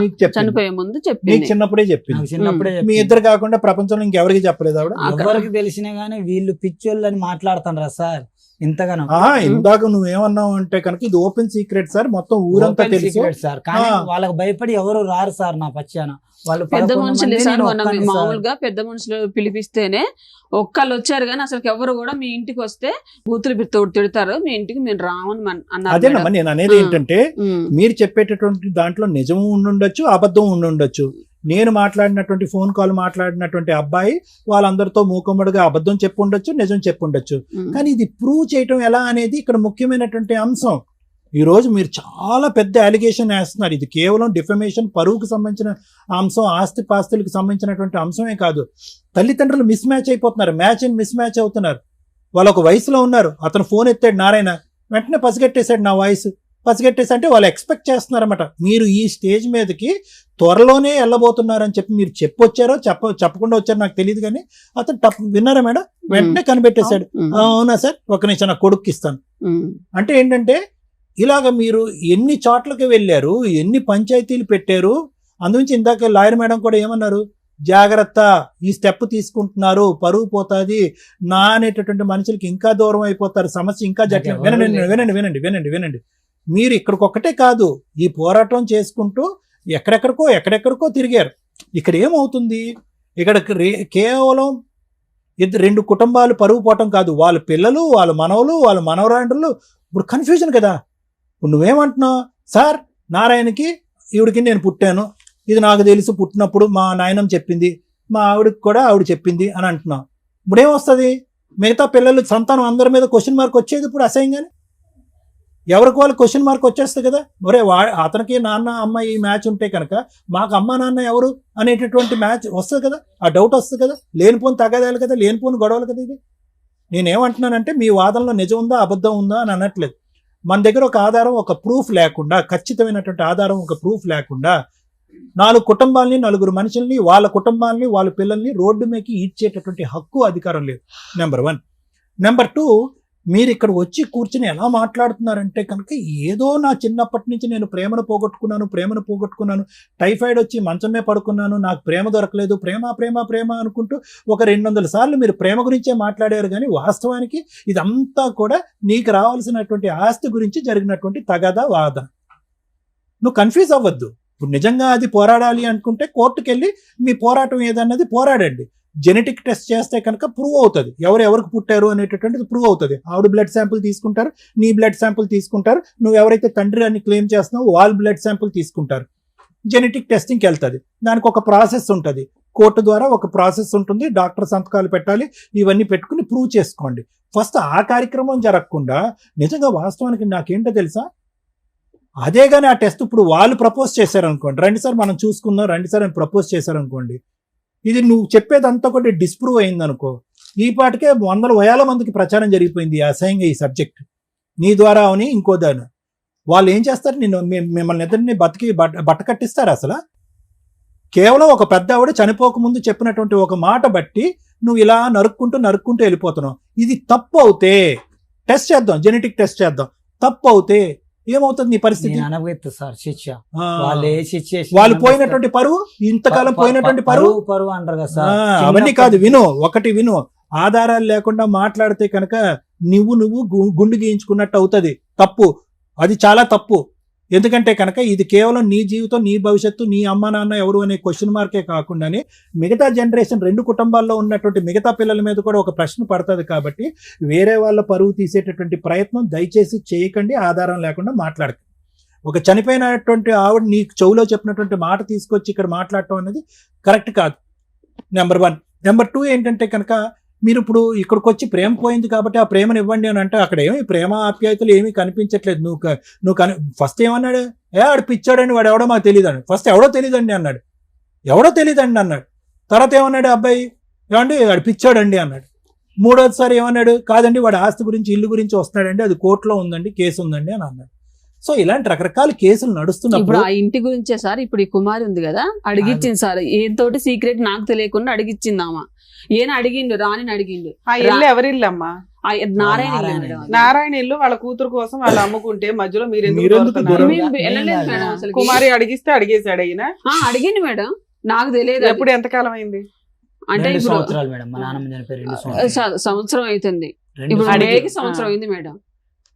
నీకు చెప్పింది. చనిపోయే ముందు నీకు చెప్పింది. చిన్నప్పుడే చెప్పింది. నాకు చిన్నప్పుడే మీ చెప్పింది. ఇద్దరు కాకుండా ప్రపంచంలో ఇంకెవరికి చెప్పలేదు ఆవిడ. ఎవరికి తెలిసినా గానీ వీళ్ళు పిచ్చోళ్ళు అని మాట్లాడుతారా సార్ ఇంతగానో? ఇందాక నువ్వేమన్నావు అంటే కనుక ఇది ఓపెన్ సీక్రెట్ సార్, మొత్తం ఊరంతా Open తెలుసు. secret సార్, కానీ ఆ. వాళ్ళకి భయపడి ఎవరు రారు సార్ నా పచ్చాన. వాళ్ళు పెద్ద 11 మనుషులు మంది, సార్, నేను మనం ఒక్కడిని సార్. మామూలుగా పెద్ద మనుషులు పిలిపిస్తేనే ఒక్కళ్ళు వచ్చారు కానీ అసలు ఎవరు కూడా మీ ఇంటికి వస్తే బూతులు తిడతారు, మీ ఇంటికి మేము రామని అన్నారు అదేనమ్మా మేడం. నేను అనేది ఏంటంటే ఉమ్. మీరు చెప్పేటటువంటి దాంట్లో నిజం ఉండుండొచ్చు, అబద్ధం ఉండుండొచ్చు. నేను మాట్లాడినటువంటి ఫోన్ కాల్ మాట్లాడినటువంటి అబ్బాయి వాళ్ళందరితో మూకుమ్మడిగా అబద్ధం చెప్పుండొచ్చు, నిజం చెప్పుండొచ్చు. ఉమ్. కానీ ఇది ప్రూవ్ చేయటం ఎలా అనేది ఇక్కడ ముఖ్యమైనటువంటి అంశం. ఈ రోజు మీరు చాలా పెద్ద అలిగేషన్ వేస్తున్నారు. ఇది కేవలం డిఫమేషన్, పరువుకు సంబంధించిన అంశం, ఆస్తి పాస్తులకు సంబంధించినటువంటి అంశమే కాదు. తల్లిదండ్రులు మిస్ మ్యాచ్ అయిపోతున్నారు, మ్యాచ్ అండ్ మిస్ మ్యాచ్ అవుతున్నారు. వాళ్ళు ఒక వయసులో ఉన్నారు, అతను ఫోన్ ఎత్తాడు నారాయణ, వెంటనే పసిగట్టేశాడు నా వాయిస్. పసిగట్టేసి అంటే వాళ్ళు ఎక్స్పెక్ట్ చేస్తున్నారన్నమాట. మీరు ఈ స్టేజ్ మీదకి త్వరలోనే వెళ్ళబోతున్నారని చెప్పి మీరు చెప్పొచ్చారో చెప్పకుండా వచ్చారో నాకు తెలియదు, కానీ అతను విన్నారా మేడం? వెంటనే కనిపెట్టేశాడు. ఉమ్. అవునా సార్, ఒక నిమిషం నా కొడుక్కి ఇస్తాను. ఉమ్. అంటే ఏంటంటే ఇలాగ మీరు ఎన్ని చోట్లకి వెళ్ళారు, ఎన్ని పంచాయతీలు పెట్టారు. అందుగురించి ఇందాక లాయర్ మేడం కూడా ఏమన్నారు, జాగ్రత్త, ఈ స్టెప్ తీసుకుంటున్నారు, పరువు పోతుంది, నా అనేటటువంటి మనుషులకి ఇంకా దూరం అయిపోతారు, సమస్య ఇంకా జటిలం. వినండి వినండి వినండి వినండి వినండి. మీరు ఇక్కడికొక్కటే కాదు, ఈ పోరాటం చేసుకుంటూ ఎక్కడెక్కడికో తిరిగారు. ఇక్కడ ఏమవుతుంది, ఇక్కడ కేవలం రెండు కుటుంబాలు పరువు పోవటం కాదు, వాళ్ళ పిల్లలు, వాళ్ళ మనవలు, వాళ్ళ మనవరాండ్రులు. ఇప్పుడు కన్ఫ్యూజన్ కదా. ఇప్పుడు నువ్వేమంటున్నావు, సార్ నారాయణకి ఈవిడికి నేను పుట్టాను, ఇది నాకు తెలుసు, పుట్టినప్పుడు మా నాయనమ్మ చెప్పింది, మా ఆవిడకి కూడా ఆవిడ చెప్పింది అని అంటున్నావు. ఇప్పుడేమొస్తుంది, మిగతా పిల్లలు సంతానం అందరి మీద క్వశ్చన్ మార్క్ వచ్చేది ఇప్పుడు అసహ్యంగానే. ఎవరికి వాళ్ళు క్వశ్చన్ మార్క్ వచ్చేస్తుంది కదా. ఒరే అతనికి నాన్న అమ్మ ఈ మ్యాచ్ ఉంటే కనుక మాకు అమ్మ నాన్న ఎవరు అనేటటువంటి మ్యాచ్ వస్తుంది కదా, ఆ డౌట్ వస్తుంది కదా. లేనిపోని తగాదాలు కదా, లేనిపోని గొడవలు కదా. ఇది నేనేమంటున్నానంటే మీ వాదనలో నిజం ఉందా అబద్ధం ఉందా అని అనట్లేదు. మన దగ్గర ఒక ఆధారం, ఒక ప్రూఫ్ లేకుండా, ఖచ్చితమైనటువంటి ఆధారం, ఒక ప్రూఫ్ లేకుండా 4 కుటుంబాలని, 4 మనుషుల్ని, వాళ్ళ కుటుంబాలని, వాళ్ళ పిల్లల్ని రోడ్డు మీదకి ఈడ్చేటటువంటి హక్కు, అధికారం లేదు. నెంబర్ 1. నెంబర్ 2, మీరు ఇక్కడ వచ్చి కూర్చుని ఎలా మాట్లాడుతున్నారంటే కనుక ఏదో నా చిన్నప్పటి నుంచి నేను ప్రేమను పోగొట్టుకున్నాను, టైఫాయిడ్ వచ్చి మంచమే పడుకున్నాను, నాకు ప్రేమ దొరకలేదు, ప్రేమ అనుకుంటూ ఒక 200 సార్లు మీరు ప్రేమ గురించే మాట్లాడారు. కానీ వాస్తవానికి ఇదంతా కూడా నీకు రావాల్సినటువంటి ఆస్తి గురించి జరిగినటువంటి తగాదా వాదన. నువ్వు కన్ఫ్యూజ్ అవ్వద్దు. ఇప్పుడు నిజంగా అది పోరాడాలి అనుకుంటే కోర్టుకు వెళ్ళి మీ పోరాటం ఏదన్నది పోరాడండి. జెనెటిక్ టెస్ట్ చేస్తే కనుక ప్రూవ్ అవుతుంది, ఎవరికి పుట్టారు అనేటటువంటిది ప్రూవ్ అవుతుంది. ఆవిడ బ్లడ్ శాంపుల్ తీసుకుంటారు, నీ బ్లడ్ శాంపుల్ తీసుకుంటారు, నువ్వు ఎవరైతే తండ్రి అని క్లెయిమ్ చేస్తున్నావు వాళ్ళ బ్లడ్ శాంపుల్ తీసుకుంటారు, జెనెటిక్ టెస్టింగ్కి వెళ్తుంది. దానికి ఒక ప్రాసెస్ ఉంటుంది, కోర్టు ద్వారా ఒక ప్రాసెస్ ఉంటుంది, డాక్టర్ సంతకాలు పెట్టాలి, ఇవన్నీ పెట్టుకుని ప్రూవ్ చేసుకోండి. ఫస్ట్ ఆ కార్యక్రమం జరగకుండా నిజంగా వాస్తవానికి నాకేంటో తెలుసా, అదే కానీ ఆ టెస్ట్ ఇప్పుడు వాళ్ళు ప్రపోజ్ చేశారనుకోండి, రండి సార్ మనం చూసుకుందాం, రండి సార్ అని ప్రపోజ్ చేశారనుకోండి, ఇది నువ్వు చెప్పేదంతా కూడా డిస్ప్రూవ్ అయిందనుకో, ఈ పాటికే 100,000 మందికి ప్రచారం జరిగిపోయింది అసహ్యంగా ఈ సబ్జెక్ట్ నీ ద్వారా అని ఇంకో దాని. వాళ్ళు ఏం చేస్తారు, మిమ్మల్ని ఇద్దరిని బట్ట కట్టిస్తారు. అసలు కేవలం ఒక పెద్ద ఆవిడ చనిపోకముందు చెప్పినటువంటి ఒక మాట బట్టి నువ్వు ఇలా నరుక్కుంటూ వెళ్ళిపోతున్నావు. ఇది తప్పు అవుతే టెస్ట్ చేద్దాం, జెనెటిక్ టెస్ట్ చేద్దాం. తప్పు అవుతే ఏమవుతుంది నీ పరిస్థితి? సార్ శిక్ష, వాళ్ళు పోయినటువంటి పరువు, ఇంతకాలం పోయినటువంటి పరువు అంటారు కదా సార్. అవన్నీ కాదు, విను. ఆధారాలు లేకుండా మాట్లాడితే కనుక నువ్వు గుండు గీయించుకున్నట్టు అవుతుంది. తప్పు, అది చాలా తప్పు. ఎందుకంటే కనుక ఇది కేవలం నీ జీవితం, నీ భవిష్యత్తు, నీ అమ్మ నాన్న ఎవరు అనే క్వశ్చన్ మార్కే కాకుండానే మిగతా జనరేషన్ 2 కుటుంబాల్లో ఉన్నటువంటి మిగతా పిల్లల మీద కూడా ఒక ప్రశ్న పడుతుంది. కాబట్టి వేరే వాళ్ళ పరువు తీసేటటువంటి ప్రయత్నం దయచేసి చేయకండి, ఆధారం లేకుండా మాట్లాడకండి. ఒక చనిపోయినటువంటి ఆవిడ నీ చెవులో చెప్పినటువంటి మాట తీసుకొచ్చి ఇక్కడ మాట్లాడటం అనేది కరెక్ట్ కాదు. నెంబర్ 1. నెంబర్ 2 ఏంటంటే కనుక మీరు ఇప్పుడు ఇక్కడికి వచ్చి ప్రేమ పోయింది కాబట్టి ఆ ప్రేమను ఇవ్వండి అని అంటే అక్కడ ఏమి ప్రేమ ఆప్యాయతలు ఏమీ కనిపించట్లేదు. నువ్వు ఫస్ట్ ఏమన్నాడు, ఆడు పిచ్చాడని, వాడు ఎవడో మాకు తెలియదు అండి. ఫస్ట్ ఎవడో తెలియదండి అన్నాడు, తర్వాత ఏమన్నాడు అబ్బాయి, ఏమండి వాడు పిచ్చాడండి అన్నాడు. 3వసారి ఏమన్నాడు, కాదండి వాడు ఆస్తి గురించి, ఇల్లు గురించి వస్తున్నాడండి, అది కోర్టులో ఉందండి, కేసు ఉందండి అని అన్నాడు. సో ఇలాంటి రకరకాల కేసులు నడుస్తున్నప్పుడు ఇప్పుడు ఆ ఇంటి గురించే సార్, ఇప్పుడు ఈ కుమారి ఉంది కదా, అడిగిచ్చింది సార్, ఏంతోటి సీక్రెట్ నాకు తెలియకుండా అడిగిచ్చిందామా. ఏనా అడిగిండు, రాని అడిగిండు. ఆ ఇల్లు ఎవరి ఇల్లు అమ్మా? నారాయణ ఇల్లు నారాయణ మేడం అది. నారాయణ ఇల్లు వాళ్ళ కూతురు కోసం వాళ్ళు అమ్ముకుంటే మధ్యలో మీరు ఎందుకు మీరెందుకు దూరుతున్నారు? దూరం? మేము వెళ్ళలేదు మేడం అసలు. కుమారి అడిగిస్తే అడిగేశాడు అయినా. అడిగింది మేడం, నాకు తెలియదు అది. ఎప్పుడు ఎంతకాలం అయింది? అంటే 2 ఇప్పుడు సంవత్సరాలు మేడం, మా నాన్నమ్మ చనిపోయి 2 సంవత్సరాలు. సంవత్సరం అవుతుంది, 2 ఇప్పుడు అడిగి- మేకి సంవత్సరం అయింది మేడం.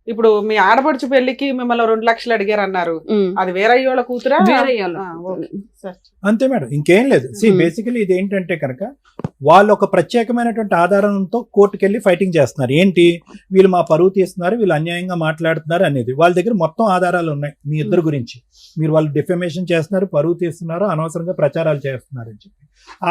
ఇప్పుడు మీ ఆడపడుచు పెళ్లికి మిమ్మల్ని 2 లక్షలు అడిగారు అన్నారు, అది వేరయ్యోళ్ళ కూతురా? వేరే వాళ్ళు. ఆ, ఓకే. సరే. అంతే మేడం, ఇంకేం లేదు. బేసికలీ ఇది ఏంటంటే కనుక వాళ్ళు ఒక ప్రత్యేకమైనటువంటి ఆధారంతో కోర్టుకెళ్ళి ఫైటింగ్ చేస్తున్నారు. ఏంటి, వీళ్ళు మా పరువు తీస్తున్నారు, వీళ్ళు అన్యాయంగా మాట్లాడుతున్నారు అనేది. వాళ్ళ దగ్గర మొత్తం ఆధారాలు ఉన్నాయి మీ ఇద్దరు గురించి. మీరు వాళ్ళు డిఫమేషన్ చేస్తున్నారు, పరువు తీస్తున్నారు, అనవసరంగా ప్రచారాలు చేస్తున్నారు అని చెప్పి.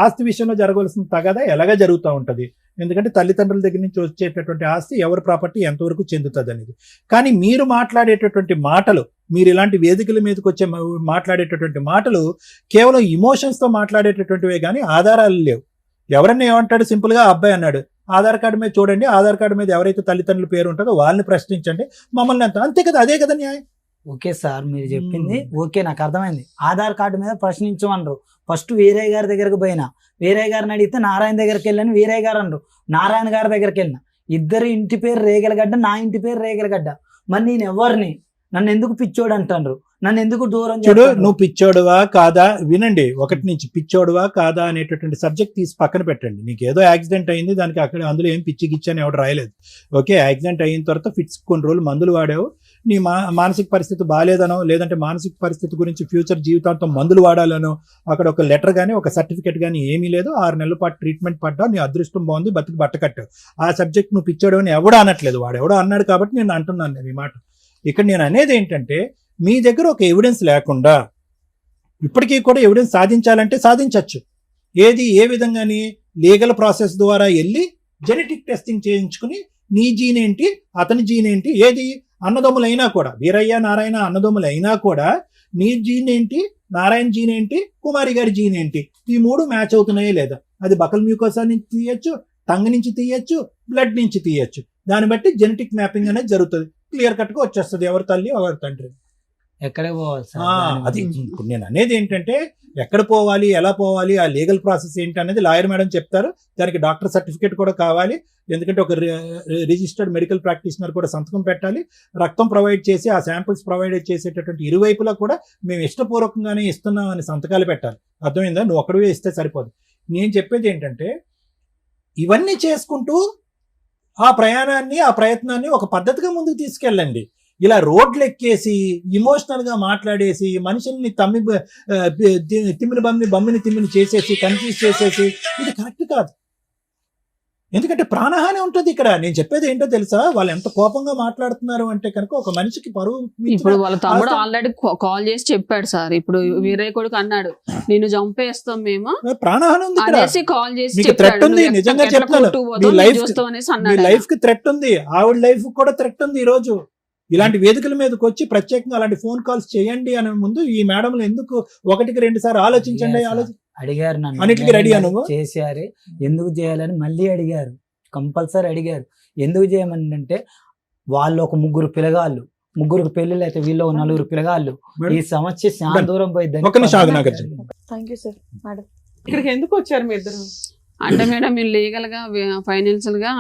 ఆస్తి విషయంలో జరగవలసిన తగాదా ఎలాగా జరుగుతూ ఉంటుంది, ఎందుకంటే తల్లిదండ్రుల దగ్గర నుంచి వచ్చేటటువంటి ఆస్తి ఎవరి ప్రాపర్టీ ఎంతవరకు చెందుతుంది అనేది. కానీ మీరు మాట్లాడేటటువంటి మాటలు, మీరు ఇలాంటి వేదికల మీదకి వచ్చే మాట్లాడేటటువంటి మాటలు కేవలం ఇమోషన్స్ తో మాట్లాడేటటువంటివే కానీ ఆధారాలు లేవు. ఎవరన్నా ఏమంటాడు, సింపుల్ గా అబ్బాయి అన్నాడు, ఆధార్ కార్డు మీద చూడండి, ఆధార్ కార్డు మీద ఎవరైతే తల్లిదండ్రుల పేరు ఉంటుందో వాళ్ళని ప్రశ్నించండి, మమ్మల్ని అంత, అంతే కదా, అదే కదా న్యాయం. ఓకే సార్, మీరు చెప్పింది ఓకే, నాకు అర్థమైంది. ఆధార్ కార్డు మీద ప్రశ్నించమన్నారు. ఫస్ట్ వీరయ్య గారి దగ్గరకు పోయినా, వీరయ్య గారిని అడిగితే నారాయణ దగ్గరికి వెళ్ళని వీరయ్య గారు అన్నారు. నారాయణ గారి దగ్గరికి వెళ్ళిన, ఇద్దరు ఇంటి పేరు రేగలగడ్డ, నా ఇంటి పేరు రేగలగడ్డ. మరి నేను ఎవరిని, నన్ను ఎందుకు పిచ్చోడు అంటారు, నన్ను ఎందుకు దూరం చూడు, చేస్తారు? నువ్వు పిచ్చోడువా కాదా వినండి. 1 నుంచి పిచ్చోడువా కాదా అనేటటువంటి సబ్జెక్ట్ తీసి పక్కన పెట్టండి. నీకు ఏదో యాక్సిడెంట్ అయింది, దానికి అక్కడ అందులో ఏం పిచ్చి గిచ్చి అని ఎవడు రాయలేదు. ఓకే, యాక్సిడెంట్ అయిన తర్వాత ఫిట్స్ కొన్ని రోజులు మందులు వాడావు, నీ మానసిక పరిస్థితి బాగాలేదనో, లేదంటే మానసిక పరిస్థితి గురించి ఫ్యూచర్ జీవితాంతం మందులు వాడాలనో అక్కడ ఒక లెటర్ కానీ ఒక సర్టిఫికేట్ కానీ ఏమీ లేదు. 6 నెలల పాటు ట్రీట్మెంట్ పడ్డావు, నీ అదృష్టం బాగుంది, బతికి బట్ట కట్టావు. ఆ సబ్జెక్ట్ నువ్వు పిచ్చోడు అని ఎవడో అనట్లేదు, వాడు ఎవడో అన్నాడు కాబట్టి నేను అంటున్నాను నేను ఈ మాట. ఇక్కడ నేను అనేది ఏంటంటే, మీ దగ్గర ఒక ఎవిడెన్స్ లేకుండా, ఇప్పటికీ కూడా ఎవిడెన్స్ సాధించాలంటే సాధించవచ్చు. ఏది, ఏ విధంగాని, లీగల్ ప్రాసెస్ ద్వారా వెళ్ళి జెనెటిక్ టెస్టింగ్ చేయించుకుని నీ జీన్ ఏంటి, అతని జీన్ ఏంటి, ఏది అన్నదమ్ములైనా కూడా, వీరయ్య నారాయణ అన్నదమ్ములు అయినా కూడా నీ జీన్ ఏంటి, నారాయణ జీన్ ఏంటి, కుమారి గారి జీన్ ఏంటి, ఈ 3 మ్యాచ్ అవుతున్నాయే లేదా. అది బకల్ మ్యూకోసా నుంచి తీయచ్చు, టంగ్ నుంచి తీయచ్చు, బ్లడ్ నుంచి తీయచ్చు. దాన్ని బట్టి జెనెటిక్ మ్యాపింగ్ అనేది జరుగుతుంది. క్లియర్ కట్ గా వచ్చేస్తుంది ఎవరి తల్లి ఎవరి తండ్రి. ఎక్కడే పోవాలి సార్? అది ఇప్పుడు నేను అనేది ఏంటంటే, ఎక్కడ పోవాలి, ఎలా పోవాలి, ఆ లీగల్ ప్రాసెస్ ఏంటి అనేది లాయర్ మేడం చెప్తారు. దానికి డాక్టర్ సర్టిఫికేట్ కూడా కావాలి, ఎందుకంటే ఒక రిజిస్టర్డ్ మెడికల్ ప్రాక్టీషనర్ కూడా సంతకం పెట్టాలి. రక్తం ప్రొవైడ్ చేసి ఆ శాంపిల్స్ ప్రొవైడ్ చేసేటటువంటి ఇరువైపులా కూడా మేము ఇష్టపూర్వకంగానే ఇస్తున్నాం అని సంతకాలు పెట్టాలి. అర్థమైందా? నువ్వు ఒక్కడివే ఇస్తే సరిపోదు. నేను చెప్పేది ఏంటంటే, ఇవన్నీ చేసుకుంటూ ఆ ప్రయాణాన్ని, ఆ ప్రయత్నాన్ని ఒక పద్ధతిగా ముందుకు తీసుకెళ్ళండి. ఇలా రోడ్లు ఎక్కేసి ఇమోషనల్ గా మాట్లాడేసి మనుషుల్ని తిమ్మిని బమ్మిని తిమ్మిని చేసేసి కన్ఫ్యూజ్ చేసేసి ఇది కరెక్ట్ కాదు. ఎందుకంటే ప్రాణహాని ఉంటుంది ఇక్కడ. నేను చెప్పేది ఏంటో తెలుసా, వాళ్ళు ఎంత కోపంగా మాట్లాడుతున్నారు అంటే కనుక ఒక మనిషికి పరువు. ఇప్పుడు వాళ్ళ తమ్ముడు ఆల్రెడీ కాల్ చేసి చెప్పాడు సార్. ఇప్పుడు వీరయ్య కొడుకు అన్నాడు, నిన్ను చంపేస్తాం మేము, ప్రాణహాని ఉంది ఇక్కడ. అనేసి కాల్ చేసి మీకు థ్రెట్ ఉంది, నిజంగా చెప్తాను. మీ లైఫ్ కి థ్రెట్ ఉంది, ఆవిడ లైఫ్ కూడా థ్రెట్ ఉంది. ఈ రోజు ఇలాంటి వేదికల మీదకి వచ్చి ప్రత్యేకంగా అలాంటి ఫోన్ కాల్స్ చేయండి అనే ముందు ఈ మేడంలు ఎందుకు 1-2 సార్లు ఆలోచించండి. అడిగారు నన్ను, అన్నిటికీ రెడీ నువ్వు చేశారు, ఎందుకు చేయాలని మళ్ళీ అడిగారు, కంపల్సరీ అడిగారు. ఎందుకు చేయమని అంటే, వాళ్ళు ఒక 3 పిల్లగాళ్ళు, 3 పెళ్లిళ్ళు అయితే వీళ్ళు 4 పిల్లగాళ్ళు. ఈ సమస్య చాలా దూరం పోయింది. Thank you sir. మేడం, ఇక్కడికి ఎందుకు వచ్చారు మీ ఇద్దరు? అంటే మేడం మీరు లీగల్ గా ఫైనాన్షియల్ గా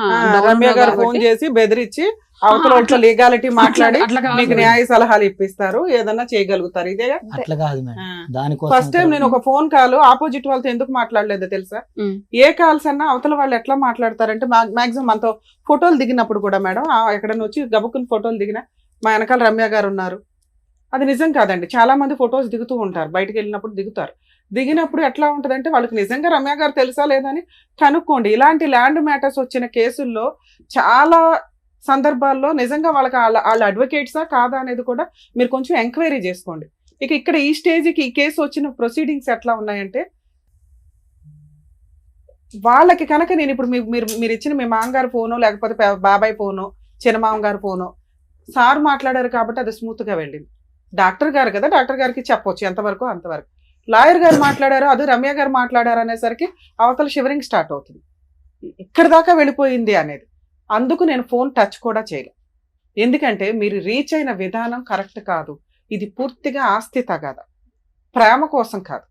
రమ్య గారు ఫోన్ చేసి బెదిరించి అవతల లీగాలిటీ మాట్లాడి మీకు న్యాయ సలహాలు ఇప్పిస్తారు, ఏదన్నా చేయగలుగుతారు. ఇదే అట్లా కాదు మేడం. దానికోసం ఫస్ట్ టైం నేను ఒక ఫోన్ కాల్ ఆపోజిట్ వాళ్ళతో ఎందుకు మాట్లాడలేదో తెలుసా? ఏ కాల్స్ అన్నా అవతల వాళ్ళు ఎట్లా మాట్లాడతారంటే, మాక్సిమం మనతో ఫోటోలు దిగినప్పుడు కూడా మేడం, ఎక్కడన్నా వచ్చి గబుక్కుని ఫోటోలు దిగిన మా వెనకాల రమ్య గారు ఉన్నారు, అది నిజం కాదండి. చాలా మంది ఫొటోస్ దిగుతూ ఉంటారు, బయటకు వెళ్ళినప్పుడు దిగుతారు. దిగినప్పుడు ఎట్లా ఉంటదంటే, వాళ్ళకి నిజంగా రమ్య గారు తెలుసా లేదని కనుక్కోండి. ఇలాంటి ల్యాండ్ మ్యాటర్స్ వచ్చిన కేసుల్లో చాలా సందర్భాల్లో నిజంగా వాళ్ళకి వాళ్ళ అడ్వకేట్సా కాదా అనేది కూడా మీరు కొంచెం ఎంక్వైరీ చేసుకోండి. ఇక్కడ ఈ స్టేజ్కి ఈ కేసు వచ్చిన ప్రొసీడింగ్స్ ఎట్లా ఉన్నాయంటే, వాళ్ళకి కనుక నేను ఇప్పుడు మీరు ఇచ్చిన మీ మామగారు ఫోను, లేకపోతే బాబాయ్ ఫోను, చిన్నమామ గారి ఫోను, సార్ మాట్లాడారు కాబట్టి అది స్మూత్ గా వెళ్ళింది. డాక్టర్ గారు కదా, డాక్టర్ గారికి చెప్పొచ్చు ఎంతవరకు అంతవరకు. లాయర్ గారు మాట్లాడారు, అది రమ్య గారు మాట్లాడారు అనేసరికి అవతల షివరింగ్ స్టార్ట్ అవుతుంది. ఇక్కడ దాకా వెళ్ళిపోయింది అనేది. అందుకు నేను ఫోన్ టచ్ కూడా చేయలేదు. ఎందుకంటే మీరు రీచ్ అయిన విధానం కరెక్ట్ కాదు. ఇది పూర్తిగా ఆస్తి తగాద, ప్రేమ కోసం కాదు.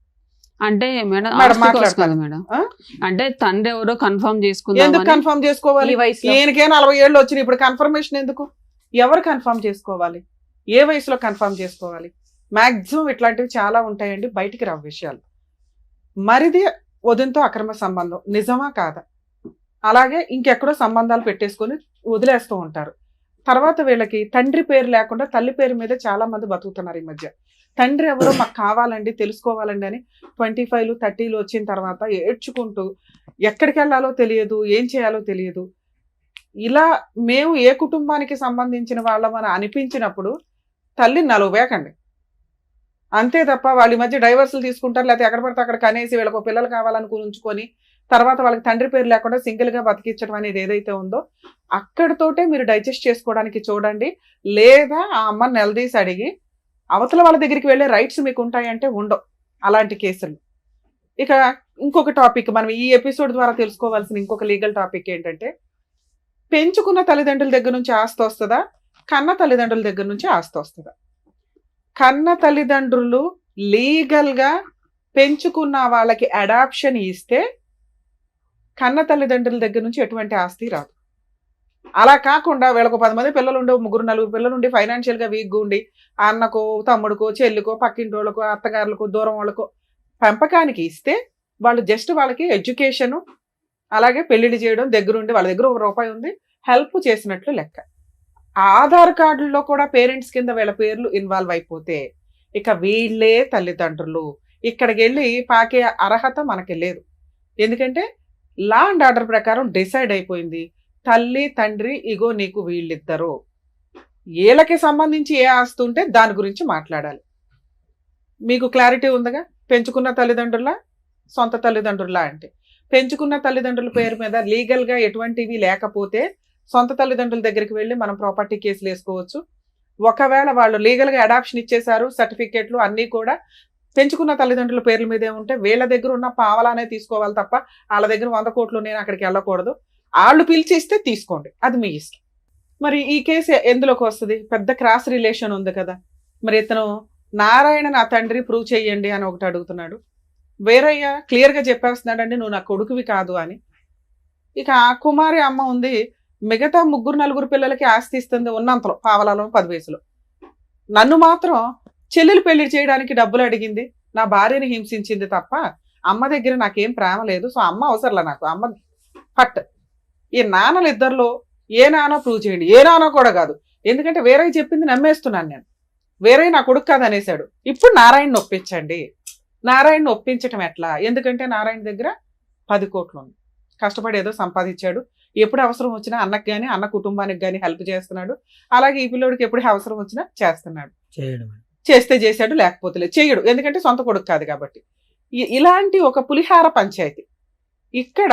అంటే మేడం మేడం ఆస్తి కోసం మాట్లాడతాను. కదా మేడం. ఆ? అంటే తండ్రి ఎవరో కన్ఫర్మ్ ఎందుకు చేసుకుందాం కన్ఫర్మ్ చేసుకోవాలి? ఈ వయసులో ఈయనకే 40 ఏళ్ళు వచ్చినాయి, ఇప్పుడు కన్ఫర్మేషన్ ఎందుకు? ఎవరు కన్ఫర్మ్ చేసుకోవాలి? ఏ వయసులో కన్ఫర్మ్ చేసుకోవాలి? మాక్సిమం ఇట్లాంటివి చాలా ఉంటాయండి, బయటికి రావు విషయాలు. మరిది వదినతో అక్రమ సంబంధం నిజమా కాదా? అలాగే ఇంకెక్కడో సంబంధాలు పెట్టేసుకొని వదిలేస్తూ ఉంటారు. తర్వాత వీళ్ళకి తండ్రి పేరు లేకుండా తల్లి పేరు మీద చాలా మంది బతుకుతున్నారు ఈ మధ్య. తండ్రి ఎవరో మాకు కావాలండి, తెలుసుకోవాలండి అని 25, 30 వచ్చిన తర్వాత ఏడ్చుకుంటూ ఎక్కడికి వెళ్ళాలో తెలియదు, ఏం చేయాలో తెలియదు. ఇలా మేము ఏ కుటుంబానికి సంబంధించిన వాళ్ళమని అనిపించినప్పుడు తల్లిని నలువేకండి. అంతే తప్ప వాళ్ళ ఈ మధ్య డైవర్సులు తీసుకుంటారు, లేకపోతే ఎక్కడ పడితే అక్కడ కనేసి వీళ్ళకు పిల్లలు కావాలనుకుని ఉంచుకొని తర్వాత వాళ్ళకి తండ్రి పేరు లేకుండా సింగిల్గా బతికించడం అనేది ఏదైతే ఉందో అక్కడితోటే మీరు డైజెస్ట్ చేసుకోవడానికి చూడండి. లేదా ఆ అమ్మని నిలదీసి అడిగి అవతల వాళ్ళ దగ్గరికి వెళ్ళే రైట్స్ మీకు ఉంటాయంటే ఉండవు అలాంటి కేసులు. ఇక ఇంకొక టాపిక్, మనం ఈ ఎపిసోడ్ ద్వారా తెలుసుకోవాల్సిన ఇంకొక లీగల్ టాపిక్ ఏంటంటే, పెంచుకున్న తల్లిదండ్రుల దగ్గర నుంచి ఆస్తి వస్తుందా, కన్న తల్లిదండ్రుల దగ్గర నుంచి ఆస్తి వస్తుందా? కన్న తల్లిదండ్రులు లీగల్గా పెంచుకున్న వాళ్ళకి అడాప్షన్ ఇస్తే కన్న తల్లిదండ్రుల దగ్గర నుంచి ఎటువంటి ఆస్తి రాదు. అలా కాకుండా వీళ్ళకు 10 మంది పిల్లలు ఉండి 3, 4 పిల్లలు ఉండి ఫైనాన్షియల్గా వీక్గా ఉండి అన్నకో, తమ్ముడికో, చెల్లికో, పక్కింటి వాళ్ళకో, అత్తగారులకో, దూరం వాళ్ళకో పెంపకానికి ఇస్తే వాళ్ళు జస్ట్ వాళ్ళకి ఎడ్యుకేషను అలాగే పెళ్లిళ్ళు చేయడం దగ్గరుండి వాళ్ళ దగ్గర ₹1 ఉంది హెల్ప్ చేసినట్లు లెక్క. ఆధార్ కార్డుల్లో కూడా పేరెంట్స్ కింద వీళ్ళ పేర్లు ఇన్వాల్వ్ అయిపోతే ఇక వీళ్ళే తల్లిదండ్రులు. ఇక్కడికి వెళ్ళి పాకే అర్హత మనకి లేదు. ఎందుకంటే లా అండ్ ఆర్డర్ ప్రకారం డిసైడ్ అయిపోయింది, తల్లి తండ్రి ఇగో నీకు వీళ్ళిద్దరు, వీళ్ళకి సంబంధించి ఏ ఆస్తి ఉంటే దాని గురించి మాట్లాడాలి. మీకు క్లారిటీ ఉందిగా? పెంచుకున్న తల్లిదండ్రుల, సొంత తల్లిదండ్రుల అంటే పెంచుకున్న తల్లిదండ్రుల పేరు మీద లీగల్గా ఎటువంటివి లేకపోతే సొంత తల్లిదండ్రుల దగ్గరికి వెళ్ళి మనం ప్రాపర్టీ కేసులు వేసుకోవచ్చు. ఒకవేళ వాళ్ళు లీగల్గా అడాప్షన్ ఇచ్చేశారు, సర్టిఫికేట్లు అన్నీ కూడా పెంచుకున్న తల్లిదండ్రుల పేర్ల మీదే ఉంటే వీళ్ళ దగ్గర ఉన్న పావలానే తీసుకోవాలి తప్ప వాళ్ళ దగ్గర 100 కోట్లు నేను అక్కడికి వెళ్ళకూడదు. వాళ్ళు పిలిచి ఇస్తే తీసుకోండి, అది మీ ఇష్టం. మరి ఈ కేసు ఎందులోకి వస్తుంది? పెద్ద క్రాస్ రిలేషన్ ఉంది కదా. మరి ఇతను నారాయణ నా తండ్రి ప్రూవ్ చెయ్యండి అని ఒకటి అడుగుతున్నాడు, వేరయ్య క్లియర్గా చెప్పేస్తున్నాడండి నువ్వు నా కొడుకువి కాదు అని. ఇక ఆ కుమారి అమ్మ ఉంది, మిగతా 3, 4 పిల్లలకి ఆస్తి ఇస్తుంది ఉన్నంతలో, పావలాలో 10 వయసులో. నన్ను మాత్రం చెల్లెలు పెళ్లి చేయడానికి డబ్బులు అడిగింది, నా భార్యని హింసించింది తప్ప అమ్మ దగ్గర నాకేం ప్రేమ లేదు. సో అమ్మ అవసరంలా నాకు, అమ్మ ఫట్. ఈ నాన్నలు ఇద్దరిలో ఏ నానో ప్రూవ్ చేయండి. ఏ నానో కూడా కాదు, ఎందుకంటే వేరే చెప్పింది నమ్మేస్తున్నాను నేను. వేరే నా కొడుకు కాదు అనేసాడు. ఇప్పుడు నారాయణని ఒప్పించండి. నారాయణని ఒప్పించటం ఎట్లా? ఎందుకంటే నారాయణ దగ్గర 10 కోట్లు ఉంది, కష్టపడి ఏదో సంపాదించాడు. ఎప్పుడు అవసరం వచ్చినా అన్నకు కానీ అన్న కుటుంబానికి కానీ హెల్ప్ చేస్తున్నాడు. అలాగే ఈ పిల్లోడికి ఎప్పుడు అవసరం వచ్చినా చేస్తున్నాడు. చేస్తే చేశాడు, లేకపోతే లేదు, చేయడు, ఎందుకంటే సొంత కొడుకు కాదు కాబట్టి. ఇలాంటి ఒక పులిహార పంచాయతీ. ఇక్కడ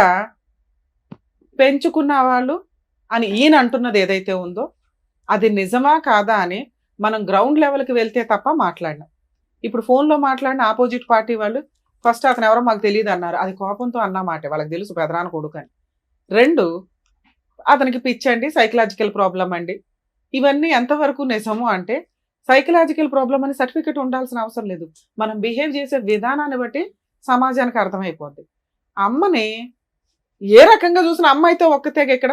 పెంచుకున్న వాళ్ళు అని ఈయన అంటున్నది ఏదైతే ఉందో అది నిజమా కాదా అని మనం గ్రౌండ్ లెవెల్కి వెళ్తే తప్ప మాట్లాడినాం. ఇప్పుడు ఫోన్లో మాట్లాడిన ఆపోజిట్ పార్టీ వాళ్ళు ఫస్ట్ అతను ఎవరో మాకు తెలియదు అన్నారు, అది కోపంతో అన్నమాట, వాళ్ళకి తెలుసు పెదనాన్న కొడుకు అని. 2, అతనికి పిచ్చండి, సైకలాజికల్ ప్రాబ్లం అండి. ఇవన్నీ ఎంతవరకు నిజము అంటే, సైకలాజికల్ ప్రాబ్లం అని సర్టిఫికెట్ ఉండాల్సిన అవసరం లేదు, మనం బిహేవ్ చేసే విధానాన్ని బట్టి సమాజానికి అర్థమైపోద్ది. అమ్మని ఏ రకంగా చూసిన అమ్మ అయితే ఒక్కతే. ఇక్కడ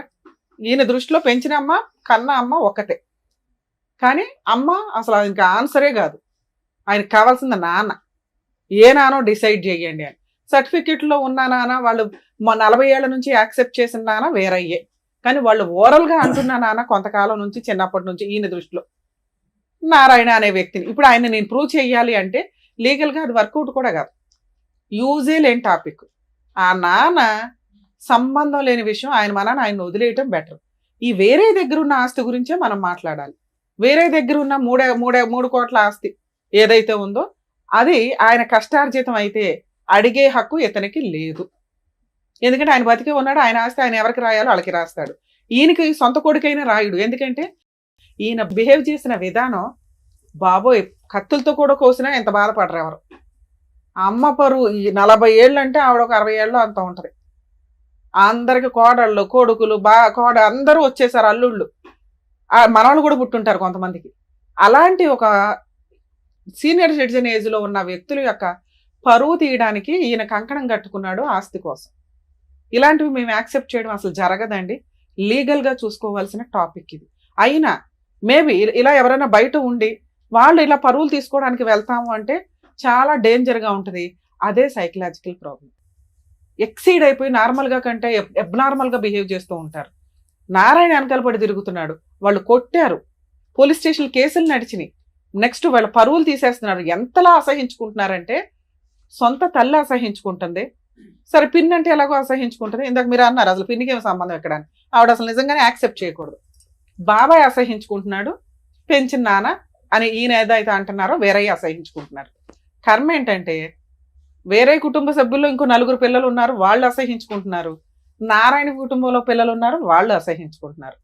ఈయన దృష్టిలో పెంచిన అమ్మ, కన్న అమ్మ ఒక్కటే. కానీ అమ్మ అసలు ఇంకా ఆన్సరే కాదు, ఆయనకు కావాల్సింది నాన్న. ఏ నానో డిసైడ్ చేయండి అని. సర్టిఫికెట్లో ఉన్న నాన్న వాళ్ళు 40 ఏళ్ల నుంచి యాక్సెప్ట్ చేసిన నాన్న వేరయ్యే, కానీ వాళ్ళు ఓరల్గా అంటున్న నాన్న కొంతకాలం నుంచి, చిన్నప్పటి నుంచి ఈయన దృష్టిలో నారాయణ అనే వ్యక్తిని. ఇప్పుడు ఆయన నేను ప్రూవ్ చేయాలి అంటే లీగల్గా అది వర్కౌట్ కూడా కాదు, యూజే లేని టాపిక్. ఆ నాన్న సంబంధం లేని విషయం, ఆయన నాన్న ఆయన వదిలేయటం బెటర్. ఈ వేరే దగ్గర ఉన్న ఆస్తి గురించే మనం మాట్లాడాలి. వేరే దగ్గర ఉన్న 3 కోట్ల ఆస్తి ఏదైతే ఉందో అది ఆయన కష్టార్జితం అయితే అడిగే హక్కు ఇతనికి లేదు. ఎందుకంటే ఆయన బతికే ఉన్నాడు, ఆయన ఆస్తి ఆయన ఎవరికి రాయాలో వాళ్ళకి రాస్తాడు. ఈయనకి సొంత కొడుకైనా రాయుడు, ఎందుకంటే ఈయన బిహేవ్ చేసిన విధానం బాబోయ్, కత్తులతో కూడా కోసినా ఎంత బాధపడరు ఎవరు. అమ్మ పరువు 40 ఏళ్ళు అంటే ఆవిడ ఒక 60 ఏళ్ళు అంత ఉంటుంది. అందరికి కోడళ్ళు, కొడుకులు, అందరూ వచ్చేసారు, అల్లుళ్ళు, మనవాళ్ళు కూడా పుట్టుంటారు కొంతమందికి. అలాంటి ఒక సీనియర్ సిటిజన్ ఏజ్లో ఉన్న వ్యక్తుల యొక్క పరువు తీయడానికి ఈయన కంకణం కట్టుకున్నాడు ఆస్తి కోసం. ఇలాంటివి మేము యాక్సెప్ట్ చేయడం అసలు జరగదండి. లీగల్గా చూసుకోవాల్సిన టాపిక్ ఇది. అయినా మేబీ ఇలా ఎవరైనా బయట ఉండి వాళ్ళు ఇలా పరువులు తీసుకోవడానికి వెళ్తాము అంటే చాలా డేంజర్గా ఉంటుంది. అదే సైకలాజికల్ ప్రాబ్లం. ఎక్సీడ్ అయిపోయి నార్మల్గా కంటే అబ్నార్మల్గా బిహేవ్ చేస్తూ ఉంటారు. నారాయణ వెనకాల పడి తిరుగుతున్నాడు, వాళ్ళు కొట్టారు, పోలీస్ స్టేషన్ కేసులు నడిచినాయి, నెక్స్ట్ వాళ్ళ పరువులు తీసేస్తున్నారు. ఎంతలా అసహించుకుంటున్నారంటే సొంత తల్లి అసహించుకుంటుంది, సరే పిన్ అంటే ఎలాగో అసహించుకుంటుంది. ఇందాక మీరు అన్నారు అసలు పిన్నికి ఏమి సంబంధం ఎక్కడ అని, ఆవిడ అసలు నిజంగానే యాక్సెప్ట్ చేయకూడదు. బాబాయ్ అసహించుకుంటున్నాడు, పెంచిన నాన్న అని ఈయన ఏదైతే అంటున్నారో వేరయ్య అసహించుకుంటున్నారు. కర్మ ఏంటంటే వేరే కుటుంబ సభ్యుల్లో ఇంకో 4 పిల్లలు ఉన్నారు, వాళ్ళు అసహించుకుంటున్నారు. నారాయణ కుటుంబంలో పిల్లలు ఉన్నారు, వాళ్ళు అసహించుకుంటున్నారు.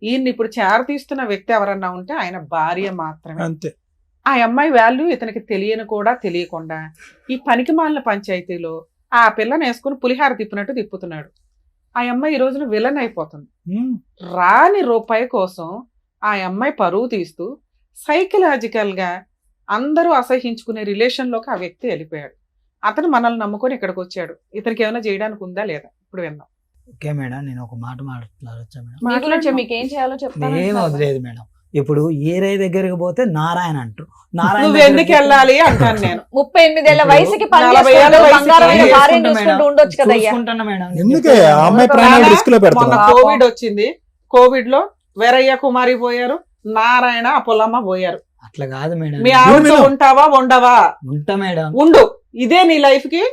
ఈయన్ని ఇప్పుడు చేరతీస్తున్న వ్యక్తి ఎవరన్నా ఉంటే ఆయన భార్య మాత్రమే. అంతే. ఆ అమ్మాయి వాల్యూ ఇతనికి తెలియని కూడా తెలియకుండా ఈ పనికిమాలిన పంచాయతీలో ఆ పిల్లని వేసుకుని పులిహార తిప్పినట్టు తిప్పుతున్నాడు. ఆ అమ్మాయి ఈ రోజున విలన్ అయిపోతుంది. రాని రూపాయి కోసం ఆ అమ్మాయి పరువు తీస్తూ సైకలాజికల్ గా అందరూ అసహించుకునే రిలేషన్లోకి ఆ వ్యక్తి వెళ్ళిపోయాడు. అతను మనల్ని నమ్ముకొని ఇక్కడికి వచ్చాడు. ఇతనికి ఏమైనా చేయడానికి ఉందా లేదా ఇప్పుడు విందాం. ఓకే మేడం, నేను ఒక మాట మాట్లాడొచ్చా మేడం? మీ గురించి మీకు ఏం చేయాలో చెప్తాను. ఏం వదిలేదు మేడం. ఇప్పుడు ఏరై దగ్గరికి పోతే నారాయణ అంటారు. నువ్వు ఎందుకు వెళ్ళాలి అంటాను నేను. 38 ఏళ్ల వయసుకి 40 ఏళ్ల వయసుకి బంగారమైన భార్యను చూసుకుంటూ ఉండొచ్చు కదా అయ్యా. చూసుకుంటున్నా మేడం. ఎందుకే ఆ అమ్మాయి ప్రాణాలు రిస్క్ లో మొన్న పెడతాను. కోవిడ్ వచ్చింది, కోవిడ్ లో వీరయ్య కుమారి పోయారు, నారాయణ అప్పులమ్మ పోయారు. అట్లా కాదు మేడం. మీ ఆవిడతో ఉంటావా ఉండవా? ఉంటా మేడం. ఉండు. ఇదే నీ లైఫ్ కి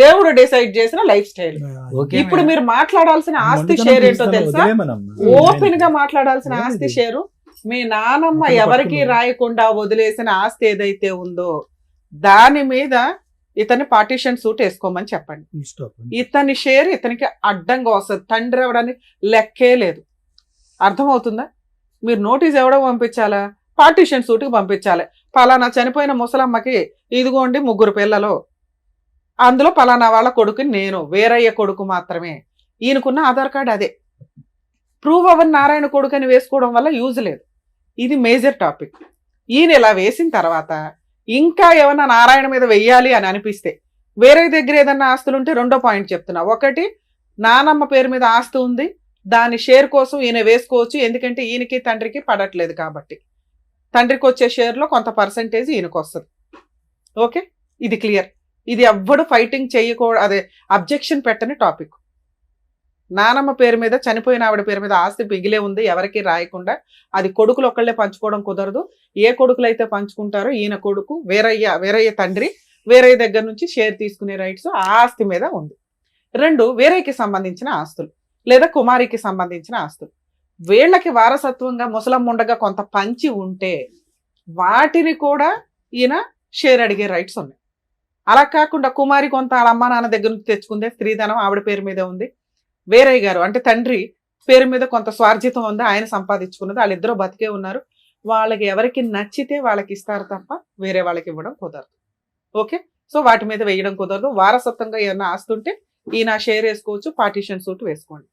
దేవుడు డిసైడ్ చేసిన లైఫ్ స్టైల్. ఓకే ఇప్పుడు మేడం. మీరు మాట్లాడాల్సిన ఆస్తి షేర్ ఏంటో తెలుసా? ఓపెన్ గా మాట్లాడాల్సిన ఆస్తి షేరు మీ నానమ్మ ఎవరికి రాయకుండా వదిలేసిన ఆస్తి ఏదైతే ఉందో దాని మీద ఇతని పార్టీషన్ సూట్ వేసుకోమని చెప్పండి. ఇతని షేర్ ఇతనికి అడ్డంగా వస్తుంది. తండ్రి ఎవడని లెక్కే లేదు. అర్థమవుతుందా? మీరు నోటీస్ ఎవడో పంపించాలా? పార్టీషన్ సూట్కి పంపించాలి. పలానా చనిపోయిన ముసలమ్మకి ఇదిగోండి 3 పిల్లలు, అందులో పలానా వాళ్ళ కొడుకుని నేను, వేరయ్య కొడుకు మాత్రమే. ఈయనకున్న ఆధార్ కార్డు అదే. ప్రూవ్ అవ్వని నారాయణ కొడుకు అని వేసుకోవడం వల్ల యూజ్ లేదు. ఇది మేజర్ టాపిక్. ఈయన ఇలా వేసిన తర్వాత ఇంకా ఏమన్నా నారాయణ మీద వెయ్యాలి అని అనిపిస్తే వేరే దగ్గర ఏదన్నా ఆస్తులు ఉంటే రెండో పాయింట్ చెప్తున్నా. ఒకటి, నానమ్మ పేరు మీద ఆస్తి ఉంది, దాని షేర్ కోసం ఈయన వేసుకోవచ్చు. ఎందుకంటే ఈయనకి తండ్రికి పడట్లేదు కాబట్టి తండ్రికి వచ్చే షేర్లో కొంత పర్సంటేజ్ ఈయనకు వస్తుంది. ఓకే, ఇది క్లియర్. ఇది ఎవ్వడు ఫైటింగ్ చేయకూడదు, అదే అబ్జెక్షన్ పెట్టని టాపిక్. నానమ్మ పేరు మీద చనిపోయిన ఆవిడ పేరు మీద ఆస్తి మిగిలే ఉంది, ఎవరికి రాయకుండా. అది కొడుకులు ఒక్కళ్ళే పంచుకోవడం కుదరదు. ఏ కొడుకులు అయితే పంచుకుంటారో ఈయన కొడుకు వేరయ్య తండ్రి వేరయ్య దగ్గర నుంచి షేర్ తీసుకునే రైట్స్ ఆ ఆస్తి మీద ఉంది. 2, వేరయ్యకి సంబంధించిన ఆస్తులు లేదా కుమారికి సంబంధించిన ఆస్తులు. వీళ్ళకి వారసత్వంగా ముసలమ్మ ఉండగా కొంత పంచి ఉంటే వాటిని కూడా ఈయన షేర్ అడిగే రైట్స్ ఉన్నాయి. అలా కాకుండా కుమారి కొంత వాళ్ళ అమ్మ నాన్న దగ్గర నుంచి తెచ్చుకుందే, స్త్రీధనం ఆవిడ పేరు మీద ఉంది. వేరయ్య గారు అంటే తండ్రి పేరు మీద కొంత స్వార్జితం ఉంది, ఆయన సంపాదించుకున్నది. వాళ్ళిద్దరూ బతికే ఉన్నారు. వాళ్ళకి ఎవరికి నచ్చితే వాళ్ళకి ఇస్తారు తప్ప వేరే వాళ్ళకి ఇవ్వడం కుదరదు. ఓకే, సో వాటి మీద వేయడం కుదరదు. వారసత్వంగా ఏమైనా ఆస్తుంటే ఈయన షేర్ వేసుకోవచ్చు, పార్టీషన్ సూట్ వేసుకోండి.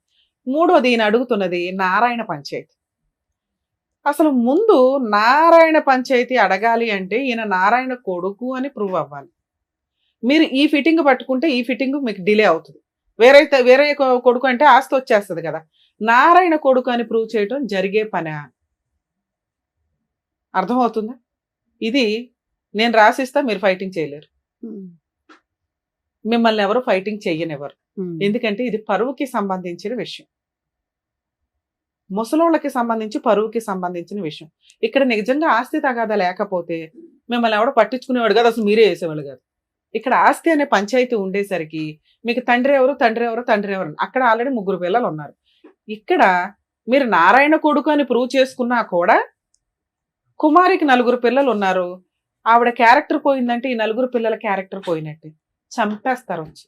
3వది, ఈయన అడుగుతున్నది నారాయణ పంచాయతీ. అసలు ముందు నారాయణ పంచాయతీ అడగాలి అంటే ఈయన నారాయణ కొడుకు అని ప్రూవ్ అవ్వాలి. మీరు ఈ ఫిట్టింగ్ పట్టుకుంటే ఈ ఫిట్టింగ్ మీకు డిలే అవుతుంది. వేరే కొడుకు అంటే ఆస్తి వచ్చేస్తుంది కదా. నారాయణ కొడుకు అని ప్రూవ్ చేయడం జరిగే పనా? అర్థమవుతుందా? ఇది నేను రాసిస్తా, మీరు ఫైటింగ్ చేయలేరు. మిమ్మల్ని ఎవరు ఫైటింగ్ చెయ్యనివ్వరు. ఎందుకంటే ఇది పరువుకి సంబంధించిన విషయం, ముసలోళ్ళకి సంబంధించి పరువుకి సంబంధించిన విషయం. ఇక్కడ నిజంగా ఆస్తి తగాదా లేకపోతే మిమ్మల్ని ఎవడో పట్టించుకునేవాడు కాదు, అసలు మీరే వేసేవాళ్ళు కాదు. ఇక్కడ ఆస్తి అనే పంచాయతీ ఉండేసరికి మీకు తండ్రి ఎవరు అక్కడ ఆల్రెడీ 3 పిల్లలు ఉన్నారు. ఇక్కడ మీరు నారాయణ కొడుకు అని ప్రూవ్ చేసుకున్నా కూడా కుమారికి 4 పిల్లలు ఉన్నారు. ఆవిడ క్యారెక్టర్ పోయిందంటే ఈ 4 పిల్లల క్యారెక్టర్ పోయినట్టే, చంపేస్తారు వచ్చి.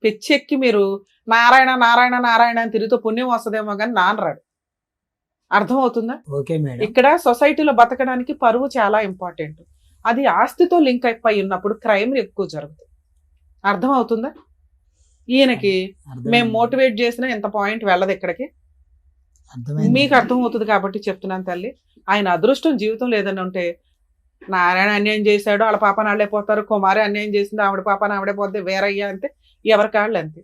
పిచ్చెక్కి మీరు నారాయణ నారాయణ నారాయణ అని తిరుగుతూ పుణ్యం వస్తుందేమో కానీ నానరాడు. అర్థమవుతుందా? Okay madam. ఇక్కడ సొసైటీలో బతకడానికి పరువు చాలా ఇంపార్టెంట్. అది ఆస్తితో లింక్ అయిపోయి ఉన్నప్పుడు క్రైమ్ ఎక్కువ జరుగుతుంది. అర్థమవుతుందా? ఈయనకి మేము మోటివేట్ చేసినా ఎంత పాయింట్ వెళ్ళదు ఇక్కడికి. మీకు అర్థమవుతుంది కాబట్టి చెప్తున్నాను తల్లి. ఆయన అదృష్టం జీవితం లేదని ఉంటే నారాయణ అన్యాయం చేశాడు, వాళ్ళ పాపని వాళ్ళే పోతారు, కుమారి అన్యాయం చేసింది, ఆవిడ పాపని ఆవిడే పోతే వేరయ్యా అంతే, ఎవరి కాళ్ళు అంతే.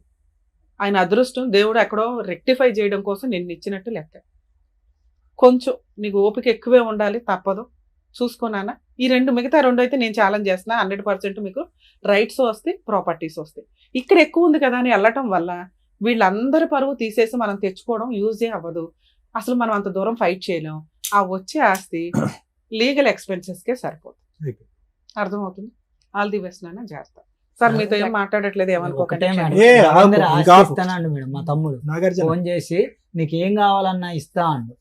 ఆయన అదృష్టం దేవుడు ఎక్కడో రెక్టిఫై చేయడం కోసం నిన్ను ఇచ్చినట్టు లెక్క. కొంచెం నీకు ఓపిక ఎక్కువే ఉండాలి, తప్పదు, చూసుకున్నానా. ఈ మిగతా రెండు అయితే నేను ఛాలెంజ్ చేస్తున్నా. 100% మీకు రైట్స్ వస్తాయి, ప్రాపర్టీస్ వస్తాయి. ఇక్కడ ఎక్కువ ఉంది కదా అని వెళ్ళటం వల్ల వీళ్ళందరి పరువు తీసేసి మనం తెచ్చుకోవడం యూజే అవ్వదు. అసలు మనం అంత దూరం ఫైట్ చేయలేం. ఆ వచ్చే ఆస్తి లీగల్ ఎక్స్పెన్సెస్కే సరిపోతుంది. అర్థమవుతుంది. ఆల్ ది బెస్ట్ నాన్న, జాగ్రత్త. సార్ మీతో ఏం మాట్లాడట్లేదు, ఒకటే ఏమనుకోకండి. మేడం, ఏ, అందరూ ఆగు, ఆస్తి ఆగు. ఇస్తానండి మేడం. మా తమ్ముడు నాగార్జున ఫోన్ చేసి నీకు ఏం కావాలన్నా ఇస్తా అండు.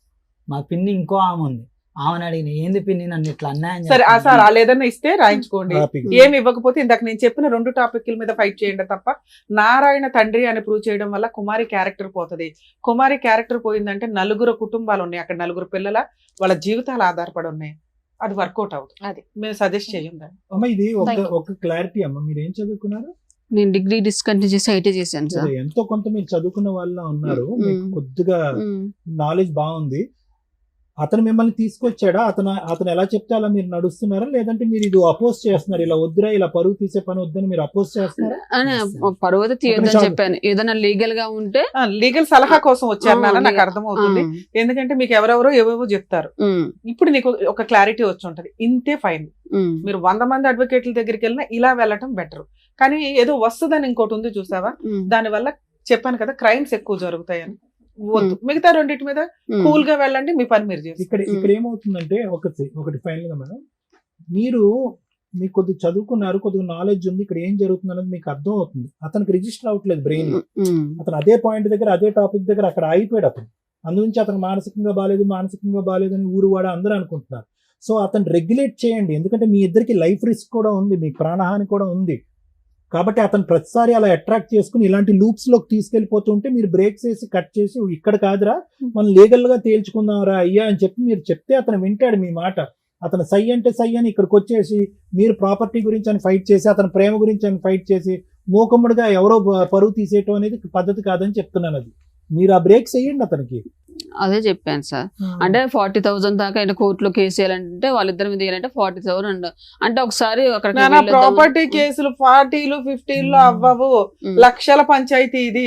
మా పిన్ని ఇంకో ఆమె ఉంది, ఆమెను అడిగిన ఏంది పిన్ని నన్ను ఇట్లా అన్యాయం సరే చేస్తున్నావు? సార్ వాళ్ళు ఏదైనా ఇస్తే రాయించుకోండి. టాపిక్. ఏమి ఇవ్వకపోతే ఇందాక నేను చెప్పిన 2 టాపిక్ల మీద ఫైట్ చేయండి తప్ప నారాయణ తండ్రి అని ప్రూవ్ చేయడం వల్ల కుమారి క్యారెక్టర్ పోతుంది. కుమారి క్యారెక్టర్ పోయిందంటే 4 కుటుంబాలు ఉన్నాయి అక్కడ, 4 పిల్లల వాళ్ళ జీవితాలు ఆధారపడి ఉన్నాయి. అది వర్కౌట్ అవుతుంది. అది మేము సజెస్ట్ చేయం దాన్ని. అమ్మ ఇది Thank you. ఒక క్లారిటీ అమ్మ, మీరు ఏం చదువుకున్నారు? నేను డిగ్రీ డిస్కంటిన్యూ చేసి ఐటీ చేశాను సార్. సరే, ఎంతో కొంత మీరు చదువుకున్న వాళ్ళ ఉన్నారు, మీకు కొద్దిగా నాలెడ్జ్ బాగుంది. అతను మిమ్మల్ని తీసుకొచ్చాడా? అతను ఎలా చెప్తే అలా మీరు నడుస్తున్నారా, లేదంటే మీరు ఇది అపోజ్ చేస్తున్నారు, ఇలా వద్దురా, ఇలా పరువు తీసే పని వద్దని మీరు అపోజ్ చేస్తున్నారా? అని పరువు అయితే తీయొద్దని చెప్పాను. ఏదైనా లీగల్ గా ఉంటే లీగల్ సలహా కోసం వచ్చారు నాన్న, నాకు అర్థమవుతుంది. ఎందుకంటే మీకు ఎవరెవరో ఏవేవో చెప్తారు. ఇప్పుడు నీకు ఒక క్లారిటీ వచ్చి ఉంటది, ఇంతే ఫైన్. మీరు 100 మంది అడ్వకేట్ల దగ్గరికి వెళ్ళినా ఇలా వెళ్ళటం బెటర్. కానీ ఏదో వస్తుందని ఇంకోటి ఉంది చూసావా, దానివల్ల చెప్పాను కదా క్రైమ్స్ ఎక్కువ జరుగుతాయని. వద్దు, మిగతా రెండింటి మీద కూల్ గా వెళ్ళండి, మీ పని మీరు చేసి. ఇక్కడ ఏమవుతుందంటే ఒకటి ఫైనల్ గా మేడం, మీరు కొద్దిగా చదువుకున్నారు, కొద్దిగా నాలెడ్జ్ ఉంది, ఇక్కడ ఏం జరుగుతుంది అనేది మీకు అర్థం అవుతుంది. అతనికి రిజిస్టర్ అవ్వట్లేదు బ్రెయిన్. అతను అదే పాయింట్ దగ్గర, అదే టాపిక్ దగ్గర అక్కడ అయిపోయాడు అతను. అందుగురించి అతను మానసికంగా బాగాలేదు అని ఊరు వాడ అందరూ అనుకుంటున్నారు. సో అతను రెగ్యులేట్ చేయండి, ఎందుకంటే మీ ఇద్దరికి లైఫ్ రిస్క్ కూడా ఉంది, మీకు ప్రాణహాని కూడా ఉంది. కాబట్టి అతను ప్రతిసారి అలా అట్రాక్ట్ చేసుకుని ఇలాంటి లూప్స్ లోకి తీసుకెళ్లిపోతుంటే మీరు బ్రేక్స్ వేసి కట్ చేసి ఇక్కడ కాదురా మనం లీగల్ గా తేల్చుకుందాంరా అయ్యా అని చెప్పి మీరు చెప్తే అతను వింటాడు మీ మాట. అతను సై అంటే సై అని ఇక్కడికి వచ్చేసి మీరు ప్రాపర్టీ గురించి అని ఫైట్ చేసి, అతని ప్రేమ గురించి అని ఫైట్ చేసి మూకమ్ముడిగా ఎవరో పరువు తీసేయటం అనేది పద్ధతి కాదని చెప్తున్నాను. అది మీరు ఆ బ్రేక్స్ వేయండి అతనికి. అదే చెప్పాను సార్. అంటే 40,000 దాకా ఆయన కోర్టులో కేసు వేయాలంటే వాళ్ళిద్దరి మీద వేయాలంటే 40,000 అంటే ఒకసారి ప్రాపర్టీ కేసులు 40లు 50లు అవ్వవు, లక్షల పంచాయతీ ఇది.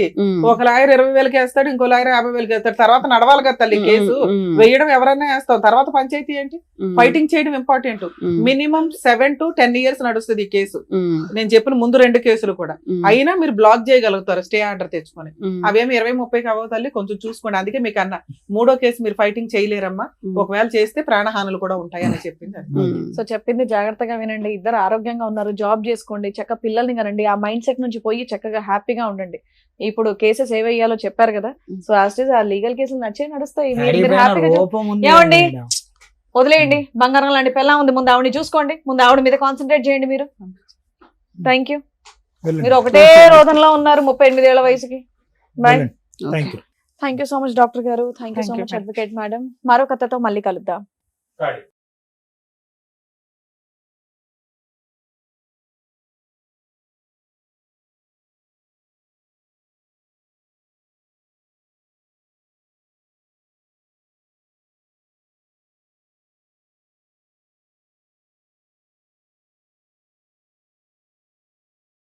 ఒక లాయర్ 20,000 వేస్తాడు, ఇంకో లాయర్ 50,000 వేస్తాడు. తర్వాత నడవాలి కదా తల్లి కేసు. వేయడం ఎవరైనా వేస్తాం, తర్వాత పంచాయతీ ఏంటి, ఫైటింగ్ చేయడం ఇంపార్టెంట్. మినిమం 7 to 10 years నడుస్తుంది ఈ కేసు. నేను చెప్పిన ముందు 2 కేసులు కూడా. అయినా మీరు బ్లాక్ చేయగలుగుతారు స్టే ఆర్డర్ తెచ్చుకొని. అవేమి 20-30 అవ్వవు తల్లి, కొంచెం చూసుకోండి. అందుకే మీకు అన్న 3వ కేసు మీరు ఫైటింగ్ చేయలేరమ్మా, ఒకవేళ చేస్తే ప్రాణహానులు కూడా ఉంటాయి అని చెప్పింది. సో చెప్పింది జాగ్రత్తగా వినండి. ఇద్దరు ఆరోగ్యంగా ఉన్నారు, జాబ్ చేసుకోండి, చక్కగా పిల్లల్ని కనండి, ఆ మైండ్ సెట్ నుంచి పోయి చక్కగా హ్యాపీగా ఉండండి. ఇప్పుడు కేసెస్ ఏవయ్యాలో చెప్పారు కదా, సో ఆ లీగల్ కేసులు నచ్చే నడుస్తాయి. మీరు హ్యాపీగా ఏమండి వదిలేయండి, బంగారం లాంటి పిల్ల ఉంది, ముందు ఆవిడని చూసుకోండి, ముందు ఆవిడ మీద కాన్సన్ట్రేట్ చేయండి మీరు. Thank you. మీరు ఒకటే రోదంలో ఉన్నారు 38 ఏళ్ల వయసుకి. Bye. Thank you so much doctor గారు. Thank you so much advocate madam. మరో కథతో మళ్ళీ కలుద్దాం.